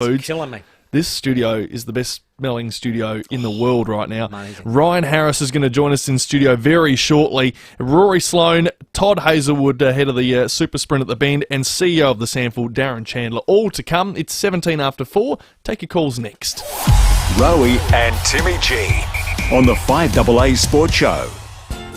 It's killing me. This studio is the best smelling studio in the world right now. Amazing. Ryan Harris is going to join us in studio very shortly. Rory Sloane, Todd Hazelwood, head of the Super Sprint at the Bend, and CEO of the Sandful, Darren Chandler, all to come. It's 17 after 4. Take your calls next. Rowie and Timmy G on the FIVEaa Sports Show.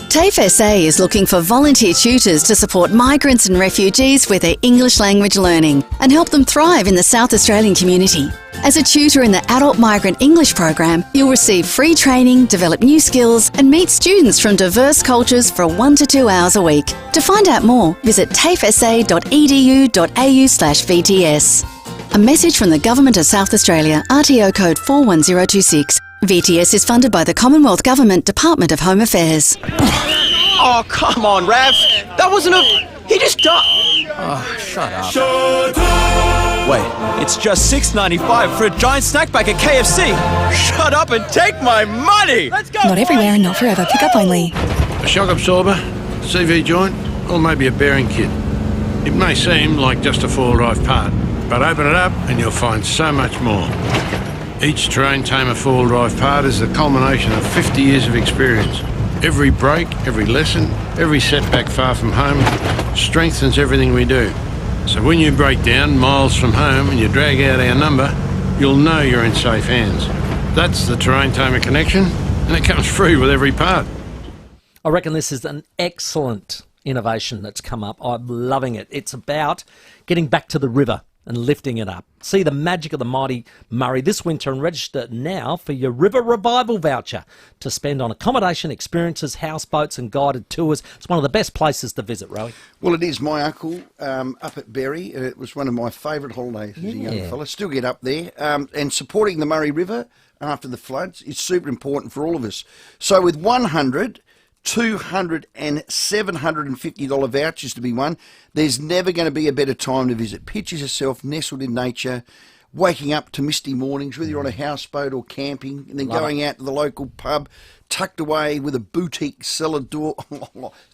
FIVEaa is looking for volunteer tutors to support migrants and refugees with their English language learning and help them thrive in the South Australian community. As a tutor in the Adult Migrant English program, you'll receive free training, develop new skills and meet students from diverse cultures for 1 to 2 hours a week. To find out more, visit tafesa.edu.au/VTS. A message from the Government of South Australia, RTO code 41026. VTS is funded by the Commonwealth Government Department of Home Affairs. Oh, come on, Rav. That wasn't a... He just died. Oh, shut up. Wait, it's just $6.95 for a giant snack bag at KFC. Shut up and take my money. Let's go. Not everywhere and not forever. Pick up only. A shock absorber, CV joint, or maybe a bearing kit. It may seem like just a four-wheel-drive part, but open it up and you'll find so much more. Each terrain tamer four-wheel drive part is the culmination of 50 years of experience. Every break, every lesson, every setback far from home strengthens everything we do. So when you break down miles from home and you drag out our number, you'll know you're in safe hands. That's the terrain tamer connection, and it comes free with every part. I reckon this is an excellent innovation that's come up. I'm loving it. It's about getting back to the river and lifting it up. See the magic of the mighty Murray this winter and register now for your River Revival voucher to spend on accommodation, experiences, houseboats and guided tours. It's one of the best places to visit, Rowie. Well, it is. My uncle up at Berry. It was one of my favourite holidays as a young fella. Still get up there. And supporting the Murray River after the floods is super important for all of us. So with 100... $200 and $750 vouchers to be won. There's never going to be a better time to visit. Picture yourself nestled in nature, waking up to misty mornings, whether you're on a houseboat or camping, and then going out to the local pub, tucked away with a boutique cellar door,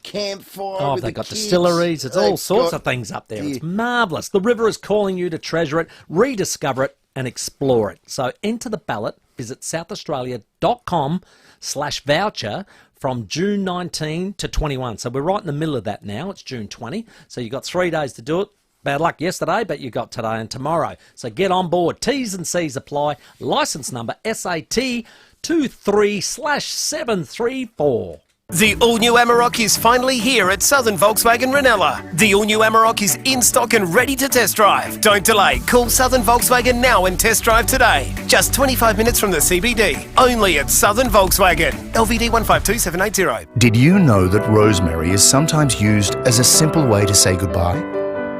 campfire. Oh, with they've got kids. distilleries. It's all sorts of things up there. It's marvellous. The river is calling you to treasure it, rediscover it, and explore it. So enter the ballot. Visit southaustralia.com/voucher from June 19 to 21. So we're right in the middle of that now. It's June 20. So you've got 3 days to do it. Bad luck yesterday, but you got today and tomorrow. So get on board. T's and C's apply. Licence number SAT 23/734. The all-new Amarok is finally here at Southern Volkswagen Ranella. The all-new Amarok is in stock and ready to test drive. Don't delay. Call Southern Volkswagen now and test drive today. Just 25 minutes from the CBD. Only at Southern Volkswagen. LVD 152780. Did you know that rosemary is sometimes used as a simple way to say goodbye?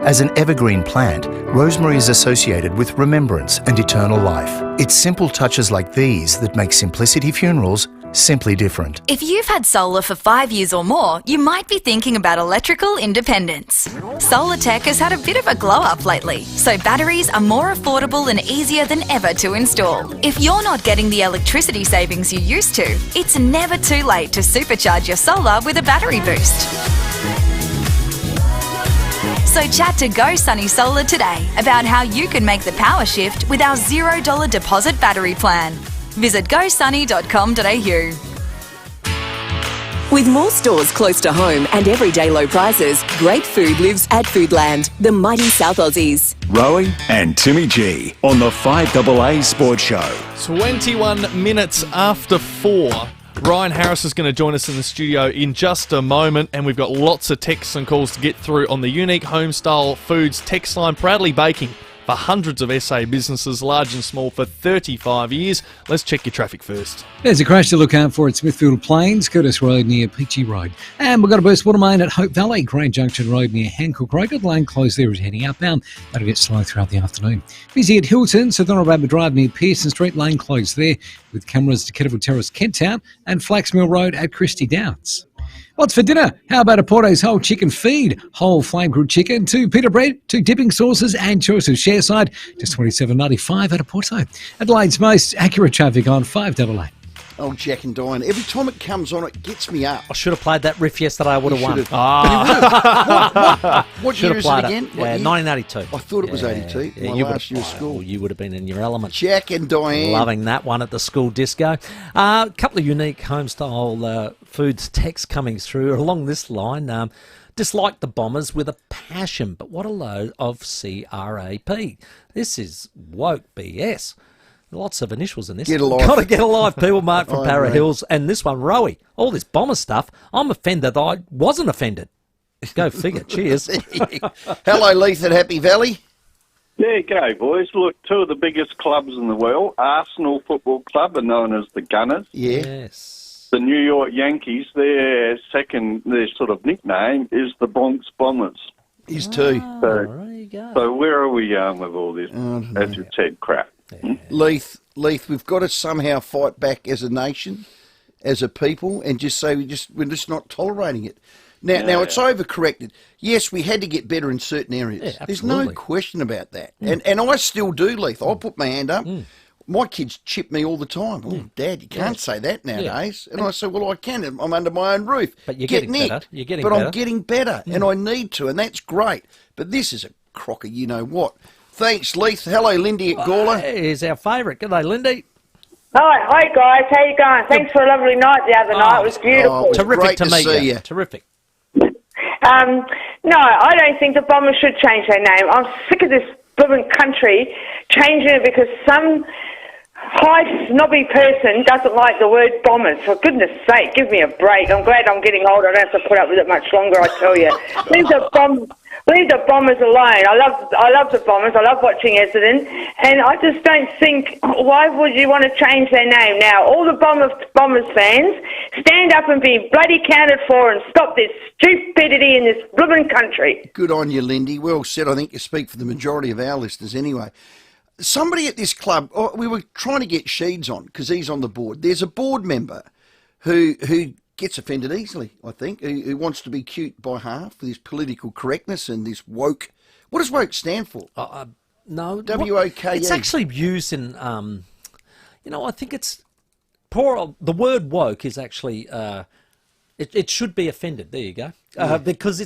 As an evergreen plant, rosemary is associated with remembrance and eternal life. It's simple touches like these that make Simplicity Funerals simply different. If you've had solar for 5 years or more, you might be thinking about electrical independence. Solar tech has had a bit of a glow up lately, so batteries are more affordable and easier than ever to install. If you're not getting the electricity savings you used to, it's never too late to supercharge your solar with a battery boost. So chat to Go Sunny Solar today about how you can make the power shift with our $0 deposit battery plan. Visit gosunny.com.au. With more stores close to home and everyday low prices, great food lives at Foodland, the mighty South Aussies. Rowie and Timmy G on the FIVEaa Sports Show. 21 minutes after 4. Ryan Harris is going to join us in the studio in just a moment, and we've got lots of texts and calls to get through on the unique homestyle foods text line. Proudly baking for hundreds of SA businesses, large and small, for 35 years. Let's check your traffic first. There's a crash to look out for at Smithfield Plains, Curtis Road near Peachy Road. And we've got a burst water main at Hope Valley, Great Junction Road near Hancock Road. Got the lane closed there as heading outbound. That'll get slow throughout the afternoon. Busy at Hilton, so Donald Drive near Pearson Street, lane closed there, with cameras to Kettleville Terrace, Kent Town, and Flaxmill Road at Christie Downs. What's for dinner? How about a Porto's whole chicken feed? Whole flame-grilled chicken, 2 pita bread, 2 dipping sauces, and choice of share side. Just $27.95 at a Porto. Adelaide's most accurate traffic on FIVEaa. Oh, Jack and Diane. Every time it comes on, it gets me up. I should have played that riff yesterday. I would have won. What Should year have is it played again? it. Yeah, 1982. I thought it was 82. My you last year of oh, school. you would have been in your element. Jack and Diane. Loving that one at the school disco. A couple of unique homestyle foods texts coming through along this line. Dislike the Bombers with a passion, but what a load of CRAP. This is woke BS. Lots of initials in this. Get alive. Got to get alive, people. Mark from I Para agree. Hills. And this one, Rowie. All this Bomber stuff. I'm offended that I wasn't offended. Go figure. Cheers. Hello, Leith at Happy Valley. Yeah, g'day, boys. Look, two of the biggest clubs in the world, Arsenal Football Club are known as the Gunners. Yeah. Yes. The New York Yankees, their sort of nickname is the Bronx Bombers. Is too. So, There you go. so where are we going with all this? As you said, crap. Leith, we've got to somehow fight back as a nation, as a people, and just say we're just not tolerating it. Now it's overcorrected. Yes, we had to get better in certain areas. Yeah, There's no absolutely. question about that. And I still do, Leith. I'll put my hand up. My kids chip me all the time. Oh, Dad, you can't say that nowadays. And I say, well, I can. I'm under my own roof. But you're Get getting nicked. better. You're getting but better. I'm getting better, and I need to, and that's great. But this is a crocker, you know what. Thanks, Leith. Hello, Lindy at Gawler. Here's our favourite. G'day, Lindy. Hi guys, how you going? Thanks for a lovely night the other night. It was beautiful. Oh, it was Terrific great to to meet see you. you. Terrific. No, I don't think the Bombers should change their name. I'm sick of this blooming country changing it because some high snobby person doesn't like the word Bombers. For goodness sake, give me a break. I'm glad I'm getting older. I don't have to put up with it much longer, I tell you. Leave the Bombers alone. I love the Bombers. I love watching Essendon. And I just don't think, why would you want to change their name now? All the Bombers fans, stand up and be bloody counted for and stop this stupidity in this blooming country. Good on you, Lindy. Well said. I think you speak for the majority of our listeners anyway. Somebody at this club, we were trying to get Sheeds on because he's on the board. There's a board member who gets offended easily, I think, who wants to be cute by half with his political correctness and this woke. What does woke stand for? No. W-O-K-E. It's actually used in, I think it's, the word woke is actually, it should be offended. There you go. Because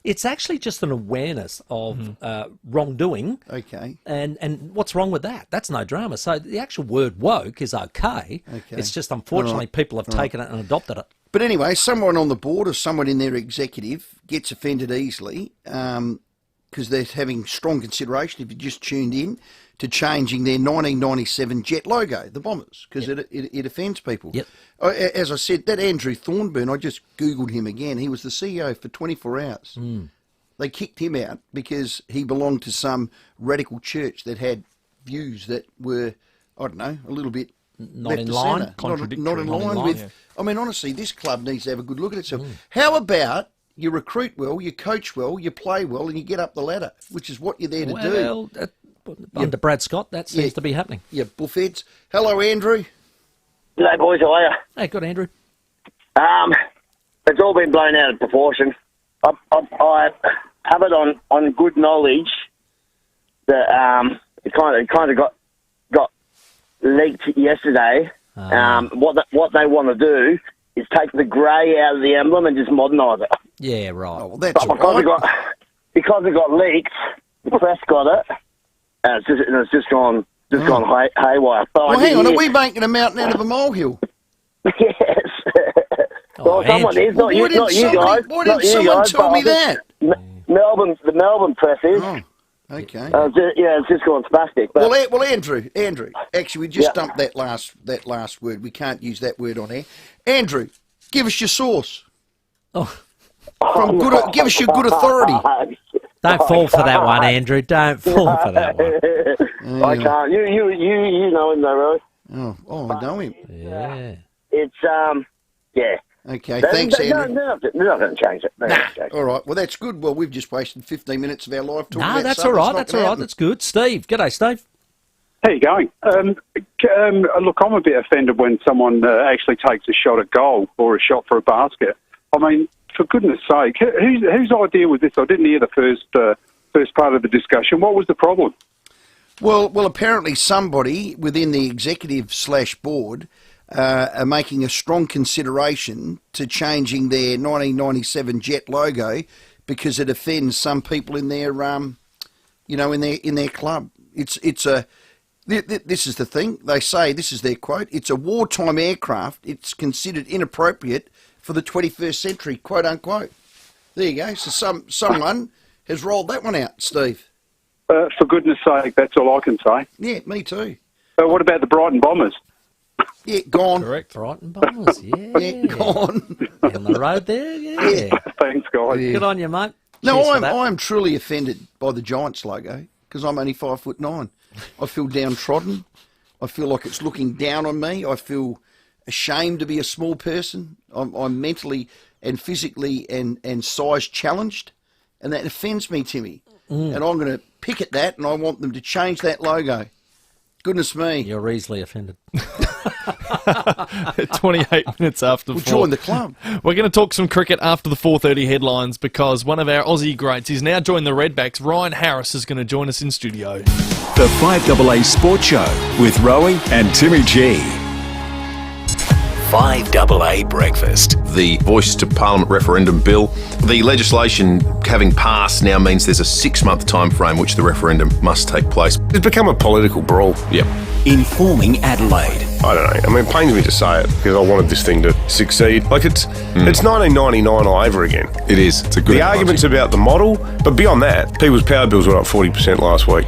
it's actually just an awareness of wrongdoing. Okay. And what's wrong with that? That's no drama. So the actual word woke is okay. It's just unfortunately people have taken it and adopted it. But anyway, someone on the board or someone in their executive gets offended easily because they're having strong consideration, if you just tuned in, to changing their 1997 Jet logo, the Bombers, because it offends people. Yep. As I said, that Andrew Thornburn, I just Googled him again. He was the CEO for 24 hours. They kicked him out because he belonged to some radical church that had views that were, I don't know, a little bit Not left in of line, centre. contradictory. Not in Not in line line, with... yeah. I mean, honestly, this club needs to have a good look at itself. How about you recruit well, you coach well, you play well, and you get up the ladder, which is what you're there to do. Well, under Brad Scott, that seems to be happening. Yeah, bullfeds. Hello, Andrew. G'day, boys. How are you? Hey, good, Andrew. It's all been blown out of proportion. I have it on good knowledge that it kind of got leaked yesterday. What they want to do is take the grey out of the emblem and just modernise it. Yeah, right. Oh, well, that's But right. because it got leaked, the press got it, and it's just gone haywire. So Well, hang on, are we making a mountain out of a molehill? Yes. Well, someone is, not you guys. Why didn't someone tell me that? The Melbourne press is. Oh, okay. It's just gone spastic. But Well, Andrew, actually, we just dumped that last word. We can't use that word on air. Andrew, give us your source. Give us your good authority. Don't fall for that one, Andrew. Don't fall for that one. I can't. You know him though, really. Oh, I know him. Yeah. It's yeah. Okay, thanks, Andrew. They're not going to change it. All right, well, that's good. Well, we've just wasted 15 minutes of our life talking about No, that's something all right. that's That's not all right. gonna That's good. Steve. G'day, Steve. How you going? Look, I'm a bit offended when someone actually takes a shot at goal or a shot for a basket. I mean, for goodness sake, whose idea was this? I didn't hear the first part of the discussion. What was the problem? Well, apparently somebody within the executive /board are making a strong consideration to changing their 1997 Jet logo because it offends some people in their, in their club. This is the thing. They say, this is their quote, it's a wartime aircraft. It's considered inappropriate for the 21st century, quote unquote. There you go. So someone has rolled that one out, Steve. For goodness sake, that's all I can say. Yeah, me too. What about the Brighton Bombers? Yeah, gone. Correct. Brighton Bombers, yeah. Gone. On the road there, yeah. Thanks, guys. Good on you, mate. No, I'm truly offended by the Giants logo because I'm only 5'9". I feel downtrodden. I feel like it's looking down on me. I feel ashamed to be a small person. I'm mentally and physically and size challenged, and that offends me, Timmy. And I'm going to pick at that, and I want them to change that logo. Goodness me. You're easily offended. 28 minutes after 4. Join the club. We're going to talk some cricket after the 4:30 headlines because one of our Aussie greats is now joined the Redbacks. Ryan Harris is going to join us in studio. The 5AA Sports Show with Rowie and Timmy G. 5AA Breakfast. The Voice to Parliament referendum bill. The legislation having passed now means there's a 6-month time frame which the referendum must take place. It's become a political brawl. Yep. Informing Adelaide. I don't know. I mean, it pains me to say it because I wanted this thing to succeed. Like it's 1999 all over again. It is. It's a good. The argument's about the model, but beyond that, people's power bills were up 40% last week.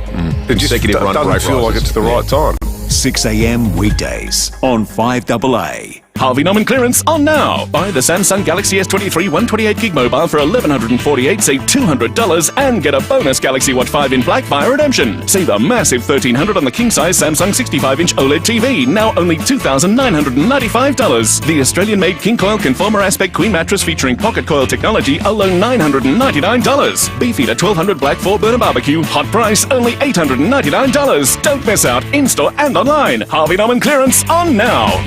It just doesn't feel like it's the right time. 6 a.m. weekdays on 5AA. Harvey Norman clearance on now. Buy the Samsung Galaxy S23 128GB mobile for $1,148, save $200 and get a bonus Galaxy Watch 5 in black via redemption. Save a massive $1,300 on the king-size Samsung 65-inch OLED TV, now only $2,995. The Australian-made King Coil Conformer Aspect Queen mattress featuring pocket coil technology, alone $999. Beefeater 1200 black 4-burner barbecue, hot price, only $899. Don't miss out, in-store and online. Harvey Norman clearance on now.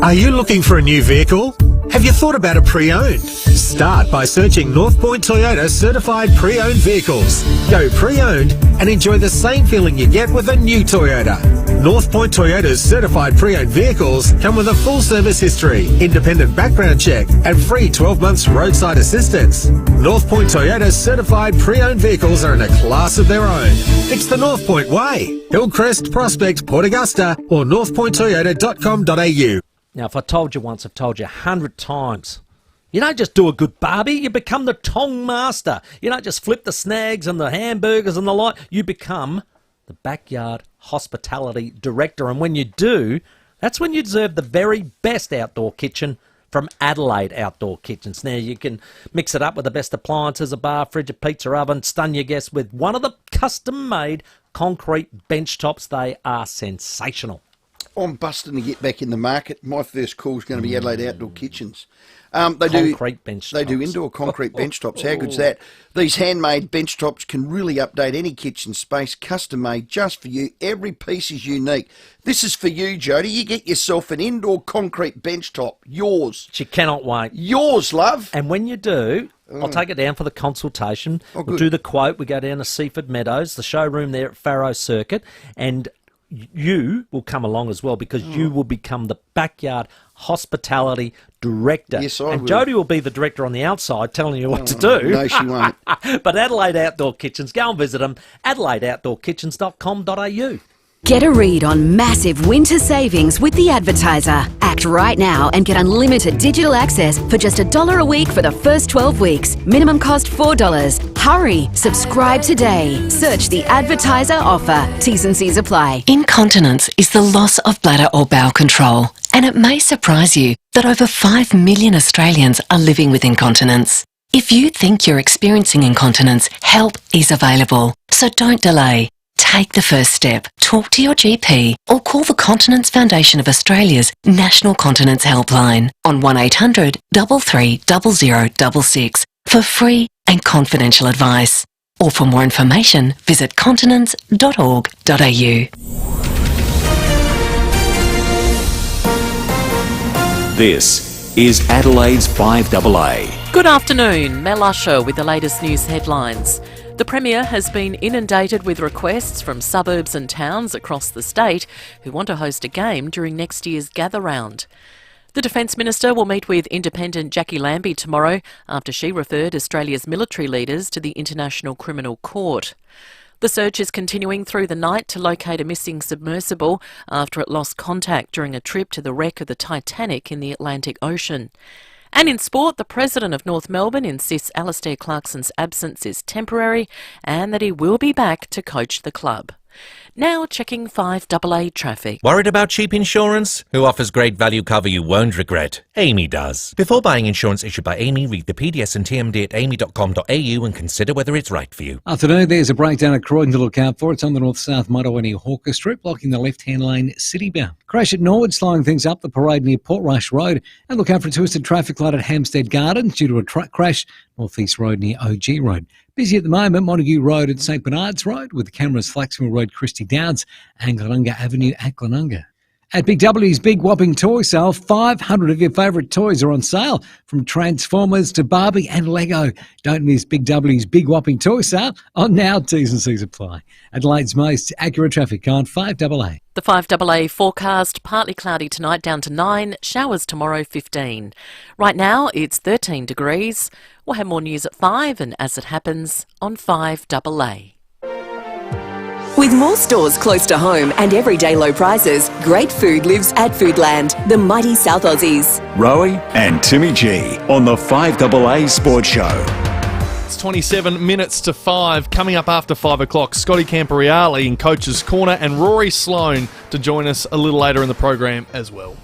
Are you looking for a new vehicle? Have you thought about a pre-owned? Start by searching North Point Toyota certified pre-owned vehicles. Go pre-owned and enjoy the same feeling you get with a new Toyota. North Point Toyota's certified pre-owned vehicles come with a full service history, independent background check and free 12 months roadside assistance. North Point Toyota's certified pre-owned vehicles are in a class of their own. It's the North Point way. Hillcrest, Prospect, Port Augusta or northpointtoyota.com.au. Now, if I told you once, I've told you 100 times. You don't just do a good barbie, you become the tong master. You don't just flip the snags and the hamburgers and the like. You become the backyard hospitality director. And when you do, that's when you deserve the very best outdoor kitchen from Adelaide Outdoor Kitchens. Now, you can mix it up with the best appliances, a bar, fridge, a pizza oven, stun your guests with one of the custom-made concrete bench tops. They are sensational. I'm busting to get back in the market. My first call is going to be Adelaide Outdoor Kitchens. They do indoor concrete bench tops. How good's that? These handmade bench tops can really update any kitchen space, custom made just for you. Every piece is unique. This is for you, Jody. You get yourself an indoor concrete bench top. Yours. She cannot wait. Yours, love. And when you do, I'll take it down for the consultation. We'll do the quote. We go down to Seaford Meadows, the showroom there at Farrow Circuit, and you will come along as well because you will become the backyard hospitality director. Yes, I and will. Jody will be the director on the outside telling you what to do. No, she won't. But Adelaide Outdoor Kitchens, go and visit them, adelaideoutdoorkitchens.com.au. Get a read on massive winter savings with The Advertiser. Act right now and get unlimited digital access for just $1 a week for the first 12 weeks. Minimum cost $4. Hurry! Subscribe today. Search The Advertiser offer. T's and C's apply. Incontinence is the loss of bladder or bowel control, and it may surprise you that over 5 million Australians are living with incontinence. If you think you're experiencing incontinence, help is available, so don't delay. Take the first step, talk to your GP or call the Continence Foundation of Australia's National Continence Helpline on 1800 33 0066 for free and confidential advice. Or for more information, visit continence.org.au. This is Adelaide's 5AA. Good afternoon, Mel Usher with the latest news headlines. The Premier has been inundated with requests from suburbs and towns across the state who want to host a game during next year's Gather Round. The Defence Minister will meet with Independent Jackie Lambie tomorrow after she referred Australia's military leaders to the International Criminal Court. The search is continuing through the night to locate a missing submersible after it lost contact during a trip to the wreck of the Titanic in the Atlantic Ocean. And in sport, the President of North Melbourne insists Alastair Clarkson's absence is temporary and that he will be back to coach the club. Now checking FIVEaa traffic. Worried about cheap insurance? Who offers great value cover you won't regret? Amy does. Before buying insurance issued by Amy, read the PDS and TMD at amy.com.au and consider whether it's right for you. Afternoon, there's a breakdown at Croydon to look out for. It's on the north-south motorway near Hawker Strip, blocking the left-hand lane city-bound. Crash at Norwood, slowing things up, the parade near Portrush Road. And look out for a twisted traffic light at Hampstead Gardens due to a truck crash, North-East Road near OG Road. Busy at the moment, Montague Road at St Bernard's Road, with the cameras Flaxmill Road, Christie Downs, and Glenunga Avenue at Glenunga. At Big W's Big Whopping Toy Sale, 500 of your favourite toys are on sale, from Transformers to Barbie and Lego. Don't miss Big W's Big Whopping Toy Sale on now. T's and C's apply. Adelaide's most accurate traffic on FIVEaa. The FIVEaa forecast, partly cloudy tonight down to 9, showers tomorrow 15. Right now it's 13 degrees. We'll have more news at 5 and as it happens on FIVEaa. With more stores close to home and everyday low prices, great food lives at Foodland, the mighty South Aussies. Rowie and Timmy G on the FIVEaa Sports Show. It's 27 minutes to 5. Coming up after 5 o'clock, Scotty Camporeale in Coach's Corner and Rory Sloane to join us a little later in the program as well.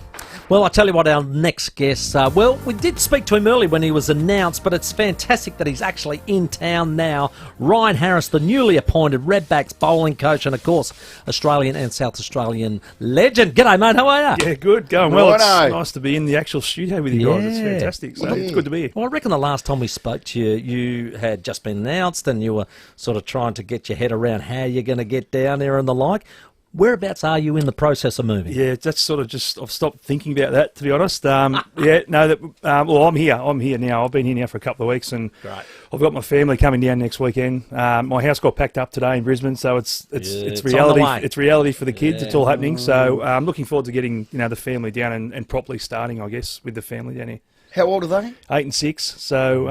Well, I tell you what, our next guest, well, we did speak to him early when he was announced, but it's fantastic that he's actually in town now. Ryan Harris, the newly appointed Redbacks bowling coach, and of course, Australian and South Australian legend. G'day, mate, how are you? Yeah, good, going well. It's nice to be in the actual studio with you guys. It's fantastic, so it's good to be here. Well, I reckon the last time we spoke to you, you had just been announced and you were sort of trying to get your head around how you're going to get down there and the like. Whereabouts are you in the process of moving? Yeah, that's sort of just, I've stopped thinking about that, to be honest. Well, I'm here now. I've been here now for a couple of weeks, and I've got my family coming down next weekend. My house got packed up today in Brisbane, so it's reality. It's reality for the kids. It's all happening. So I'm looking forward to getting the family down and properly starting, I guess, with the family down here. How old are they? 8 and 6. So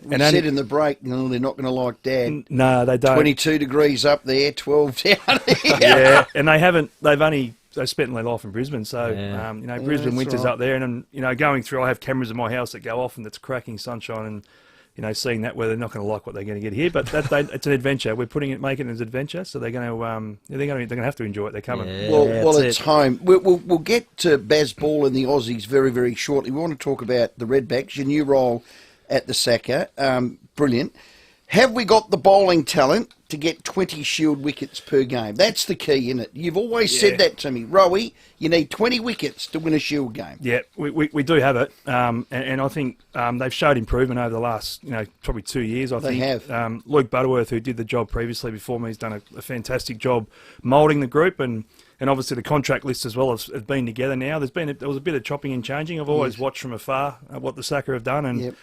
we said in the break, they're not going to like Dad. No, they don't. 22 degrees up there, 12 down here. Yeah, and they spent their life in Brisbane, so Brisbane winters right. up there, and going through, I have cameras in my house that go off, and it's cracking sunshine, and seeing that where they're not going to like what they're going to get here, but it's an adventure. We're making it as an adventure, so they're going to have to enjoy it. They're coming. Yeah, well, it's home. We'll get to Baz Ball and the Aussies very, very shortly. We want to talk about the Redbacks, your new role at the Saka. Brilliant. Have we got the bowling talent to get 20 Shield wickets per game? That's the key, isn't it? You've always said that to me. Rowie, you need 20 wickets to win a Shield game. Yeah, we do have it. And I think they've showed improvement over the last, probably 2 years, I think. They have. Luke Butterworth, who did the job previously before me, has done a fantastic job moulding the group, and obviously the contract list as well has been together now. There was a bit of chopping and changing. I've always watched from afar what the Saka have done, and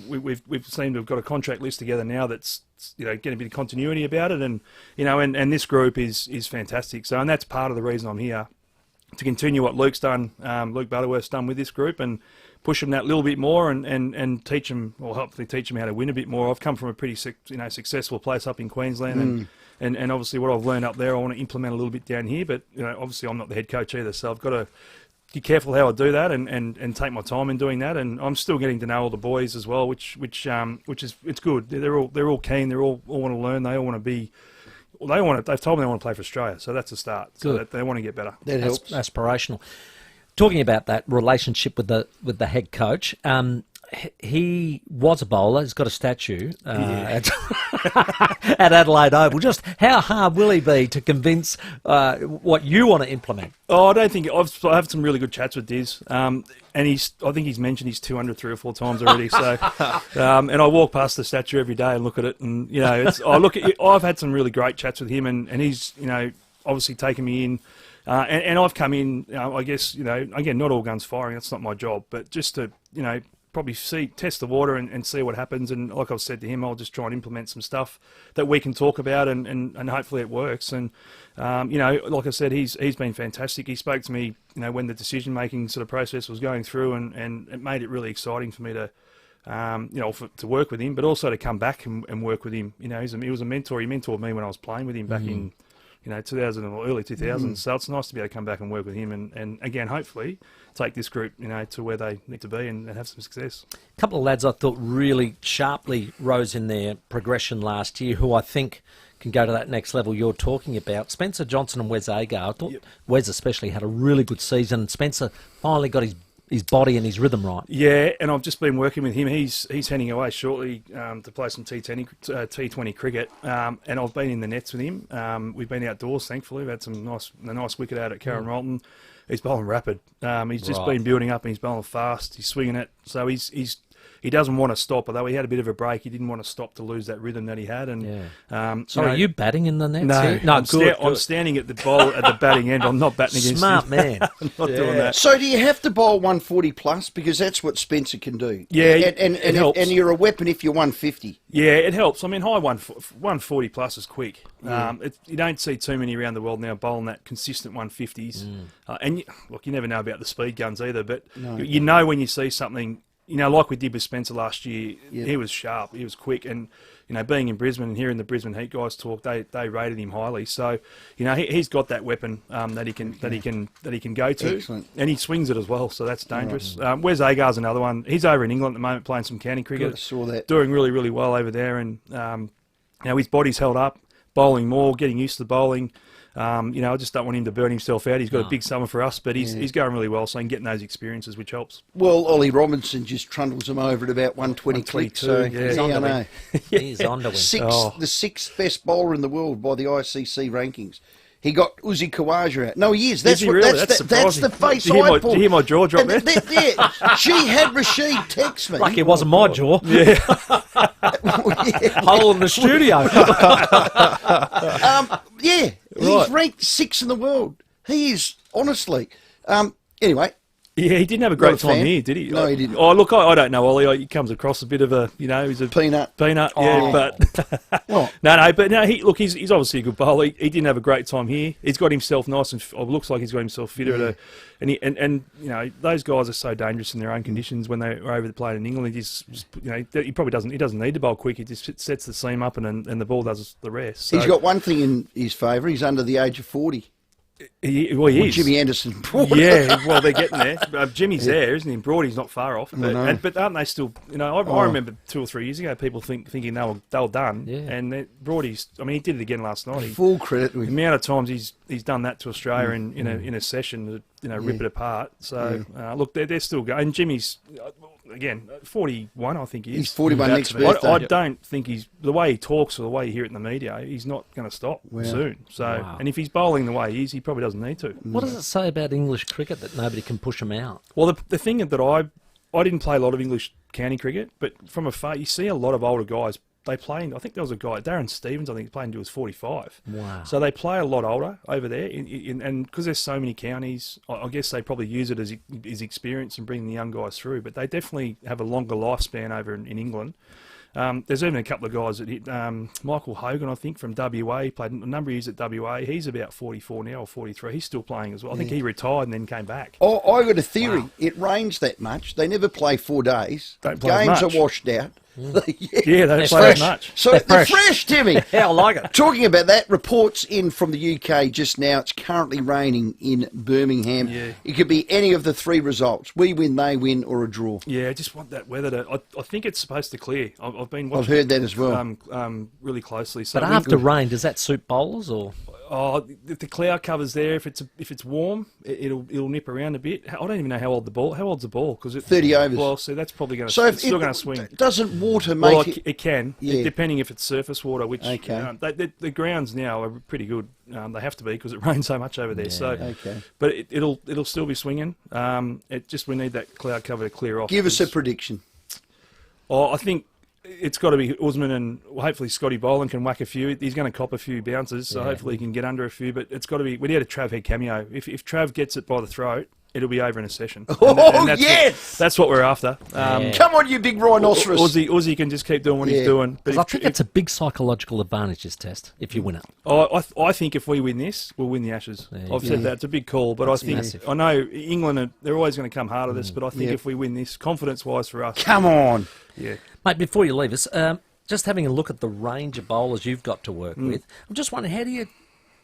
we've seemed to have got a contract list together now that's getting a bit of continuity about it, and and this group is fantastic. So, and that's part of the reason I'm here, to continue what Luke's done, Luke Butterworth's done with this group, and push them that little bit more, and teach them, or hopefully teach them how to win a bit more. I've come from a pretty successful place up in Queensland, and obviously what I've learned up there, I want to implement a little bit down here. But obviously I'm not the head coach either, so I've got to be careful how I do that, and take my time in doing that. And I'm still getting to know all the boys as well, which is it's good. They're all keen. They all want to learn. They all want to be. They've told me they want to play for Australia, so that's a start. Good. So they want to get better. That helps. Aspirational. Talking about that relationship with the head coach, he was a bowler. He's got a statue at Adelaide Oval. Just how hard will he be to convince what you want to implement? Oh, I don't think I've had some really good chats with Diz, and I think he's mentioned his 200 3 or 4 times already. So, and I walk past the statue every day and look at it, and I've had some really great chats with him, and he's obviously taken me in. And I've come in, I guess, again, not all guns firing, that's not my job, but just to, probably test the water and see what happens. And like I've said to him, I'll just try and implement some stuff that we can talk about, and hopefully it works. And like I said, he's been fantastic. He spoke to me, when the decision making sort of process was going through, and it made it really exciting for me to. To work with him, but also to come back and work with him. He was a mentor. He mentored me when I was playing with him back in 2000 or early 2000s. So it's nice to be able to come back and work with him and again, hopefully, take this group, to where they need to be and have some success. A couple of lads I thought really sharply rose in their progression last year, who I think can go to that next level you're talking about. Spencer Johnson and Wes Agar. I thought Wes especially had a really good season. Spencer finally got his body and his rhythm right. Yeah, and I've just been working with him. He's heading away shortly to play some T20 cricket, and I've been in the nets with him. We've been outdoors, thankfully. We've had some nice wicket out at Karen Rolton. He's bowling rapid. He's just been building up, and he's bowling fast. He's swinging it, so he doesn't want to stop. Although he had a bit of a break, he didn't want to stop to lose that rhythm that he had. And Sorry, are you batting in the nets? No, here? I'm standing at the batting end. I'm not batting against Smart him. man. I'm not doing that. So do you have to bowl 140 plus, because that's what Spencer can do? Yeah, and it helps. And you're a weapon if you're 150. Yeah, it helps. I mean, high 140 plus is quick. You don't see too many around the world now bowling that consistent 150s. And you never know about the speed guns either, but you know when you see something. Like we did with Spencer last year, he was sharp, he was quick, and being in Brisbane and hearing the Brisbane Heat guys talk, they rated him highly. So, he's got that weapon that he can go to. Excellent. And he swings it as well, so that's dangerous. Wes Agar's another one. He's over in England at the moment playing some county cricket. Good, I saw that. Doing really, really well over there, and his body's held up, bowling more, getting used to bowling. I just don't want him to burn himself out. He's got a big summer for us, but he's going really well, so he's getting those experiences, which helps. Well, Ollie Robinson just trundles him over at about 120 clicks. So he's on to win. He's on to win. The sixth best bowler in the world by the ICC rankings. He got Uzi Khawaja out. No, he is. That's that's the face I pulled. Did you hear my jaw drop there? She had Rashid text me. Like it wasn't my jaw. Yeah. Hole in the studio. He's ranked 6th in the world. He is, honestly. Anyway. Yeah, he didn't have a great time here, did he? No, he didn't. Oh, look, I don't know, Ollie. He comes across a bit of a, he's a peanut. Yeah, but he's obviously a good bowler. He didn't have a great time here. He's got himself nice and looks like he's got himself fitter. And those guys are so dangerous in their own conditions when they're over the plate in England. He probably doesn't need to bowl quick. He just sets the seam up and the ball does the rest. So. He's got one thing in his favour. He's under the age of 40. He is. Jimmy Anderson. Yeah, well, they're getting there. Jimmy's there, isn't he? Broady's not far off. But aren't they still... I remember 2 or 3 years ago people thinking they were done. Yeah. And Broady's... I mean, he did it again last night. Full credit to him. The amount of times he's done that to Australia in a session to rip it apart. So, look, they're still going. And Jimmy's... Again, 41, I think he is. He's 41 next birthday. I don't think the way he talks or the way you hear it in the media, he's not going to stop soon. So, and if he's bowling the way he is, he probably doesn't need to. What does it say about English cricket that nobody can push him out? Well, the thing that I didn't play a lot of English county cricket, but from afar, you see a lot of older guys. They play. I think there was a guy, Darren Stevens, I think, playing until he was 45. Wow. So they play a lot older over there. And because there's so many counties, I guess they probably use it as experience and bring the young guys through. But they definitely have a longer lifespan over in England. There's even a couple of guys that hit. Michael Hogan, I think, from WA. He played a number of years at WA. He's about 44 now, or 43. He's still playing as well. I think he retired and then came back. Oh, I got a theory. Wow. It rains that much. They never play 4 days. Don't play Games as much. Are washed out. Yeah, they play as much. So they're fresh, Timmy. Yeah, I like it. Talking about that, reports in from the UK just now. It's currently raining in Birmingham. Yeah. It could be any of the 3 results. We win, they win, or a draw. Yeah, I just want that weather to... I think it's supposed to clear. I've been watching... I've heard that as well. Really closely. So but after rain, does that suit bowlers or...? Oh, if the cloud cover's there, if it's warm, it'll nip around a bit. I don't even know how old's the ball? Because 30 overs. Well, so that's probably going to. So it's still going to swing. Doesn't water make it can, depending if it's surface water. Which the grounds now are pretty good. They have to be because it rains so much over there. But it'll still be swinging. We need that cloud cover to clear off. Give us a prediction. Oh, I think. It's got to be Usman and hopefully Scotty Boland can whack a few. He's going to cop a few bounces, so hopefully he can get under a few. But it's got to be. We need a Trav head cameo. If Trav gets it by the throat, it'll be over in a session. Oh, that's yes! That's what we're after. Come on, you big rhinoceros. Aussie can just keep doing what he's doing. Because I think it's a big psychological advantage, this test, if you win it. I think if we win this, we'll win the Ashes. I've said that. It's a big call, but I know England, they're always going to come hard at us, but I think if we win this, confidence-wise for us... Come on! Yeah. Mate, before you leave us, just having a look at the range of bowlers you've got to work with, I'm just wondering, how do you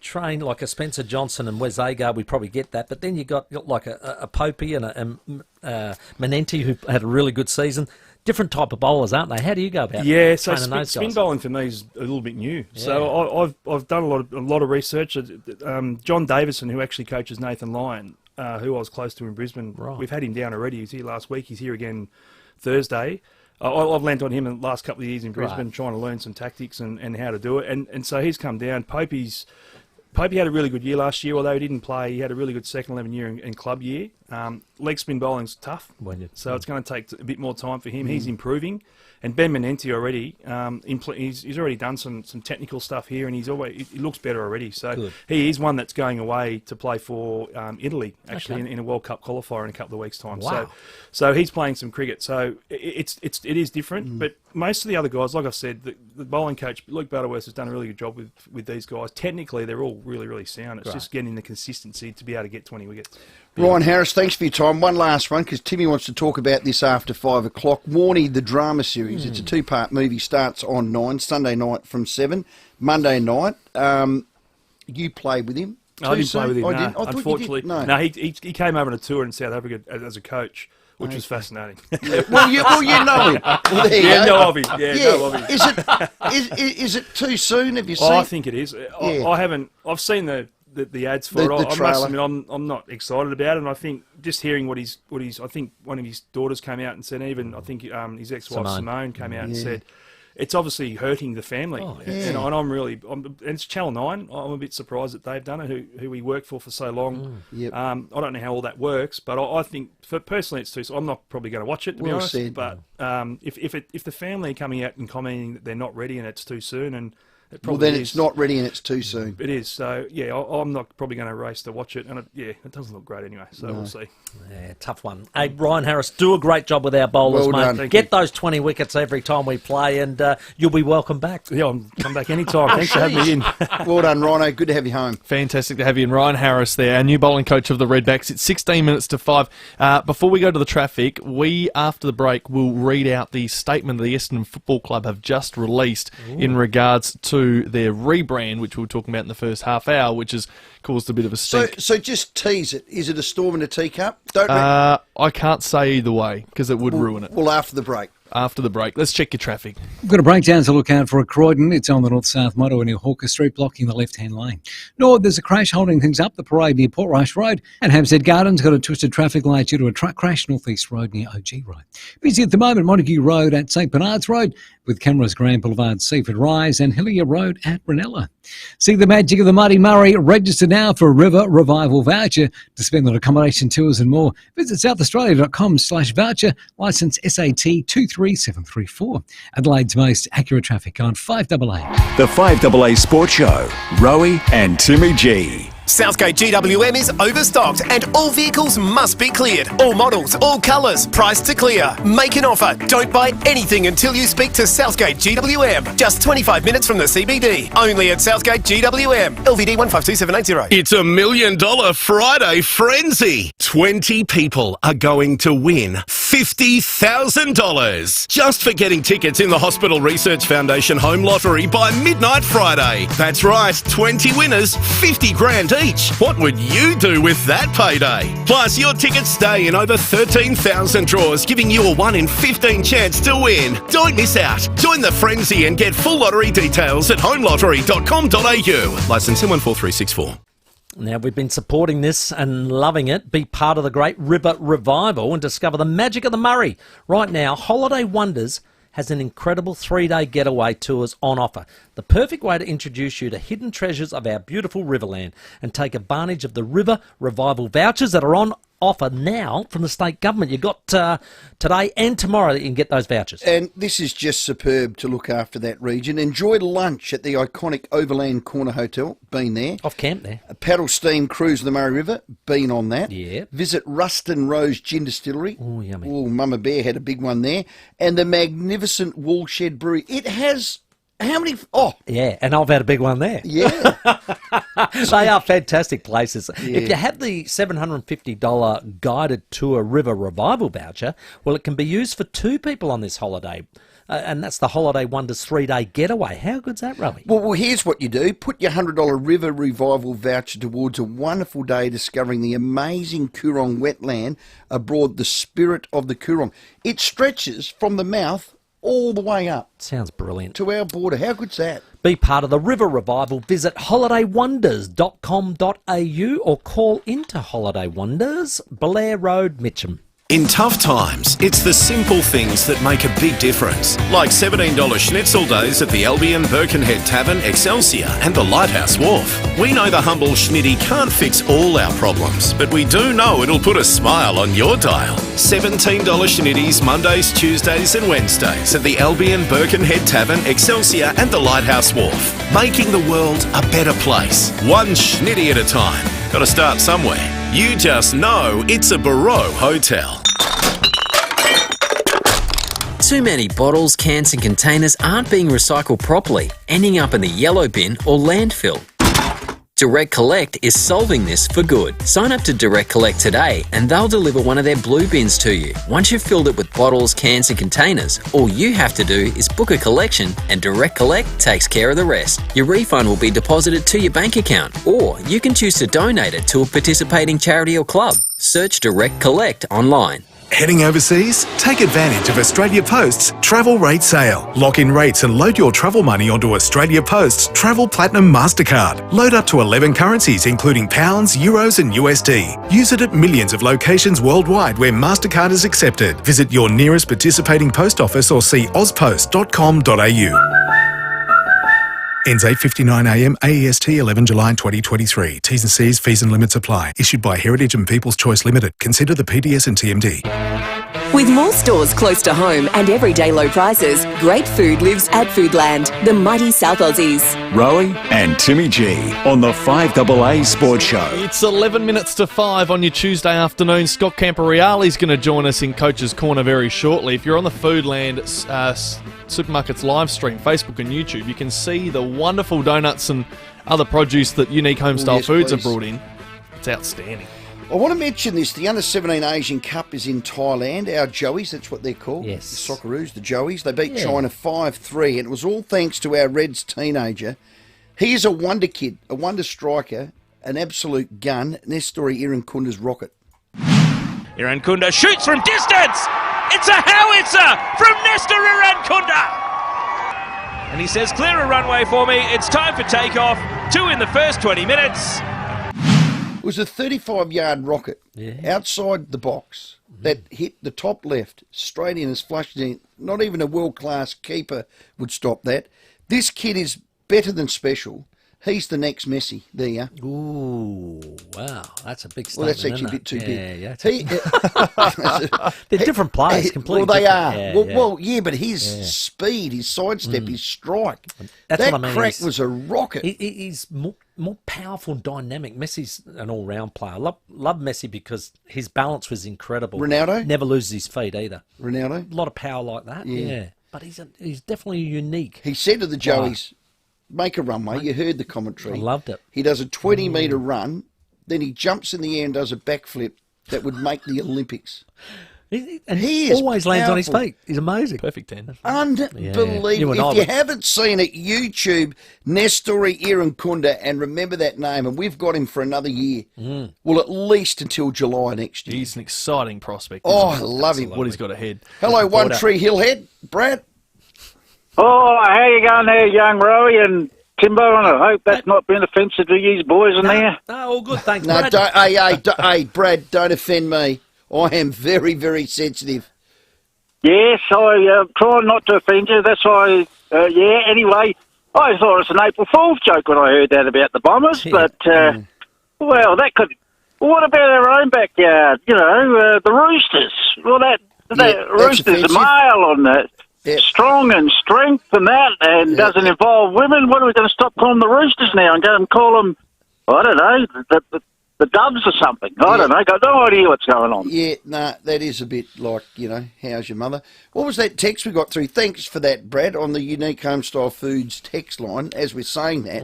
train like a Spencer Johnson and Wes Agar? We probably get that, but then you got like a Popey and a Menenti who had a really good season. Different type of bowlers, aren't they? How do you go about so training those spin guys? bowling for me is a little bit new. Yeah. So I've done a lot of research. John Davison, who actually coaches Nathan Lyon, who I was close to in Brisbane, we've had him down already. He was here last week. He's here again Thursday. I've lent on him in the last couple of years in Brisbane, trying to learn some tactics and how to do it. And so he's come down. Popey had a really good year last year, although he didn't play. He had a really good second 11 year in club year. Leg spin bowling's tough, so it's going to take a bit more time for him. He's improving. And Ben Menenti already, he's already done some technical stuff here, and he looks better already. So he is one that's going away to play for Italy, actually, in a World Cup qualifier in a couple of weeks' time. Wow. So he's playing some cricket. So it is different, but most of the other guys, like I said, the bowling coach Luke Butterworth has done a really good job with these guys. Technically, they're all really, really sound. It's just getting the consistency to be able to get 20 wickets. Ryan Harris, thanks for your time. One last one, because Timmy wants to talk about this after 5 o'clock. Warnie, the drama series. It's a 2-part movie, starts on 9, Sunday night from 7, Monday night. You played with him? I didn't play with him, I unfortunately. No, he came over on a tour in South Africa as a coach, which was fascinating. Well, you know him. Well, there you go. Know of him. Know of him. Is it too soon? Have you seen? I think it is. I haven't. I've seen the ads for it. I must admit, I'm not excited about it. And I think just hearing what he's. I think one of his daughters came out and said. Even I think his ex-wife Simone came out and said, it's obviously hurting the family. And and it's Channel 9. I'm a bit surprised that they've done it. Who we worked for so long. I don't know how all that works, but I think personally it's too. So I'm not probably going to watch it to be honest. Said. But if the family are coming out and commenting that they're not ready and it's too soon and it's not ready and it's too soon. It is. So, I'm not probably going to race to watch it. And, it doesn't look great anyway. So, we'll see. Yeah, tough one. Hey, Ryan Harris, do a great job with our bowlers, well mate. Done. Get those 20 wickets every time we play, and you'll be welcome back. Yeah, I'll come back anytime. Thanks for having me in. Well done, Rhino. Good to have you home. Fantastic to have you in. Ryan Harris there, our new bowling coach of the Redbacks. It's 16 minutes to 5. Before we go to the traffic, after the break, will read out the statement the Essendon Football Club have just released in regards to their rebrand, which we were talking about in the first half hour, which has caused a bit of a stink. So just tease it. Is it a storm in a teacup? I can't say either way because it would ruin it. Well, after the break. After the break. Let's check your traffic. We've got a breakdown to look out for at Croydon. It's on the north-south motorway near Hawker Street, blocking the left-hand lane. North, there's a crash holding things up the parade near Portrush Road. And Hampstead Gardens got a twisted traffic light due to a truck crash north-east road near OG Road. Busy at the moment, Montague Road at St Bernard's Road, with cameras Grand Boulevard, Seaford Rise, and Hillier Road at Ranella. See the magic of the Mighty Murray. Register now for a River Revival voucher to spend on accommodation, tours and more. Visit southaustralia.com/voucher, licence SAT 23734. Adelaide's most accurate traffic on 5AA. The 5AA Sports Show. Rowie and Timmy G. Southgate GWM is overstocked and all vehicles must be cleared. All models, all colours, priced to clear. Make an offer. Don't buy anything until you speak to Southgate GWM. Just 25 minutes from the CBD. Only at Southgate GWM. LVD 152780. It's $1 million Friday frenzy. 20 people are going to win $50,000 just for getting tickets in the Hospital Research Foundation Home Lottery by midnight Friday. That's right, 20 winners, 50 grand each. What would you do with that payday? Plus, your tickets stay in over 13,000 draws, giving you a 1 in 15 chance to win. Don't miss out. Join the frenzy and get full lottery details at homelottery.com.au. Licence M14364. Now, we've been supporting this and loving it. Be part of the Great River Revival and discover the magic of the Murray. Right now, Holiday Wonders has an incredible 3-day getaway tours on offer. The perfect way to introduce you to hidden treasures of our beautiful Riverland and take advantage of the River Revival vouchers that are on offer now from the state government. You've got today and tomorrow that you can get those vouchers. And this is just superb to look after that region. Enjoy lunch at the iconic Overland Corner Hotel. Been there. Off camp there. A paddle steam cruise of the Murray River. Been on that. Yeah. Visit Ruston Rose Gin Distillery. Oh, yummy. Oh, Mama Bear had a big one there. And the magnificent Woolshed Brewery. It has... How many... Oh. Yeah, and I've had a big one there. Yeah. They are fantastic places. Yeah. If you have the $750 guided tour river revival voucher, well, it can be used for 2 people on this holiday. And that's the Holiday Wonders 3-day getaway. How good's that, Rowie? Well, here's what you do. Put your $100 River Revival voucher towards a wonderful day discovering the amazing Coorong wetland aboard the Spirit of the Coorong. It stretches from the mouth all the way up. Sounds brilliant. To our border. How good's that? Be part of the River Revival. Visit holidaywonders.com.au or call into Holiday Wonders, Blair Road, Mitcham. In tough times, it's the simple things that make a big difference. Like $17 schnitzel days at the Albion Birkenhead Tavern, Excelsior and the Lighthouse Wharf. We know the humble schnitty can't fix all our problems, but we do know it'll put a smile on your dial. $17 schnitties Mondays, Tuesdays and Wednesdays at the Albion Birkenhead Tavern, Excelsior and the Lighthouse Wharf. Making the world a better place. One schnitty at a time. Got to start somewhere. You just know it's a Barreau hotel. Too many bottles, cans and containers aren't being recycled properly, ending up in the yellow bin or landfill. Direct Collect is solving this for good. Sign up to Direct Collect today and they'll deliver one of their blue bins to you. Once you've filled it with bottles, cans and containers, all you have to do is book a collection and Direct Collect takes care of the rest. Your refund will be deposited to your bank account or you can choose to donate it to a participating charity or club. Search Direct Collect online. Heading overseas? Take advantage of Australia Post's travel rate sale. Lock in rates and load your travel money onto Australia Post's Travel Platinum MasterCard. Load up to 11 currencies including pounds, euros and USD. Use it at millions of locations worldwide where MasterCard is accepted. Visit your nearest participating post office or see ozpost.com.au. Ends 8:59am AEST 11 July 2023. T's and C's, fees and limits apply. Issued by Heritage and People's Choice Limited. Consider the PDS and TMD. With more stores close to home and everyday low prices, great food lives at Foodland, the mighty South Aussies. Rowie and Timmy G on the 5AA Sports Show. It's 11 minutes to 5 on your Tuesday afternoon. Scott Camporeale's going to join us in Coach's Corner very shortly. If you're on the Foodland Supermarkets live stream, Facebook and YouTube, you can see the wonderful donuts and other produce that Unique Homestyle Foods have brought in. It's outstanding. I want to mention this. The Under-17 Asian Cup is in Thailand. Our Joeys, that's what they're called. Yes. The Socceroos, the Joeys. They beat China 5-3, and it was all thanks to our Reds teenager. He is a wonder kid, a wonder striker, an absolute gun. Nestori Irankunda's rocket. Irankunda shoots from distance! It's a howitzer from Nestor Irankunda! And he says, clear a runway for me, it's time for takeoff. 2 in the first 20 minutes. It was a 35-yard rocket outside the box that hit the top left, straight in as flushed in. Not even a world-class keeper would stop that. This kid is better than special. He's the next Messi. There you are. Ooh, wow. That's a big statement. Well, that's actually a bit too big. Yeah. They're different players, completely well, they different. are. But his speed, his sidestep, his strike, That's that what I mean. crack was a rocket. He's more powerful and dynamic. Messi's an all-round player. I love Messi because his balance was incredible. Ronaldo? Never loses his feet either. Ronaldo? A lot of power like that, yeah. But he's definitely unique. He said to the Joeys, make a runway. You heard the commentary. I loved it. He does a 20-metre run, then he jumps in the air and does a backflip that would make the Olympics. And he always lands on his feet. He's amazing. Perfect 10. Unbelievable. If you haven't seen it, YouTube Nestori Irankunda, and remember that name, and we've got him for another year. Well, at least until July next year. He's an exciting prospect. Oh, I love him. What he's got ahead. Hello, One Tree Hill Head. Brad? Oh, how you going there, young Rowie and Timbo? And I hope that's not been offensive to you boys in there. No, all good, thanks, No, Brad. hey, Brad, don't offend me. I am very, very sensitive. Yes, I try not to offend you. That's why, anyway, I thought it was an April Fool's joke when I heard that about the Bombers, but, well, that could Well, what about our own backyard? You know, the roosters. Well, that roosters offensive. are male on that. Strong and strength and that, and doesn't involve women. What are we going to stop calling the roosters now and go and call them, I don't know, the doves or something? I don't know. Got no idea what's going on. Yeah, no, that is a bit like, how's your mother? What was that text we got through? Thanks for that, Brad, on the Unique Homestyle Foods text line. As we're saying that,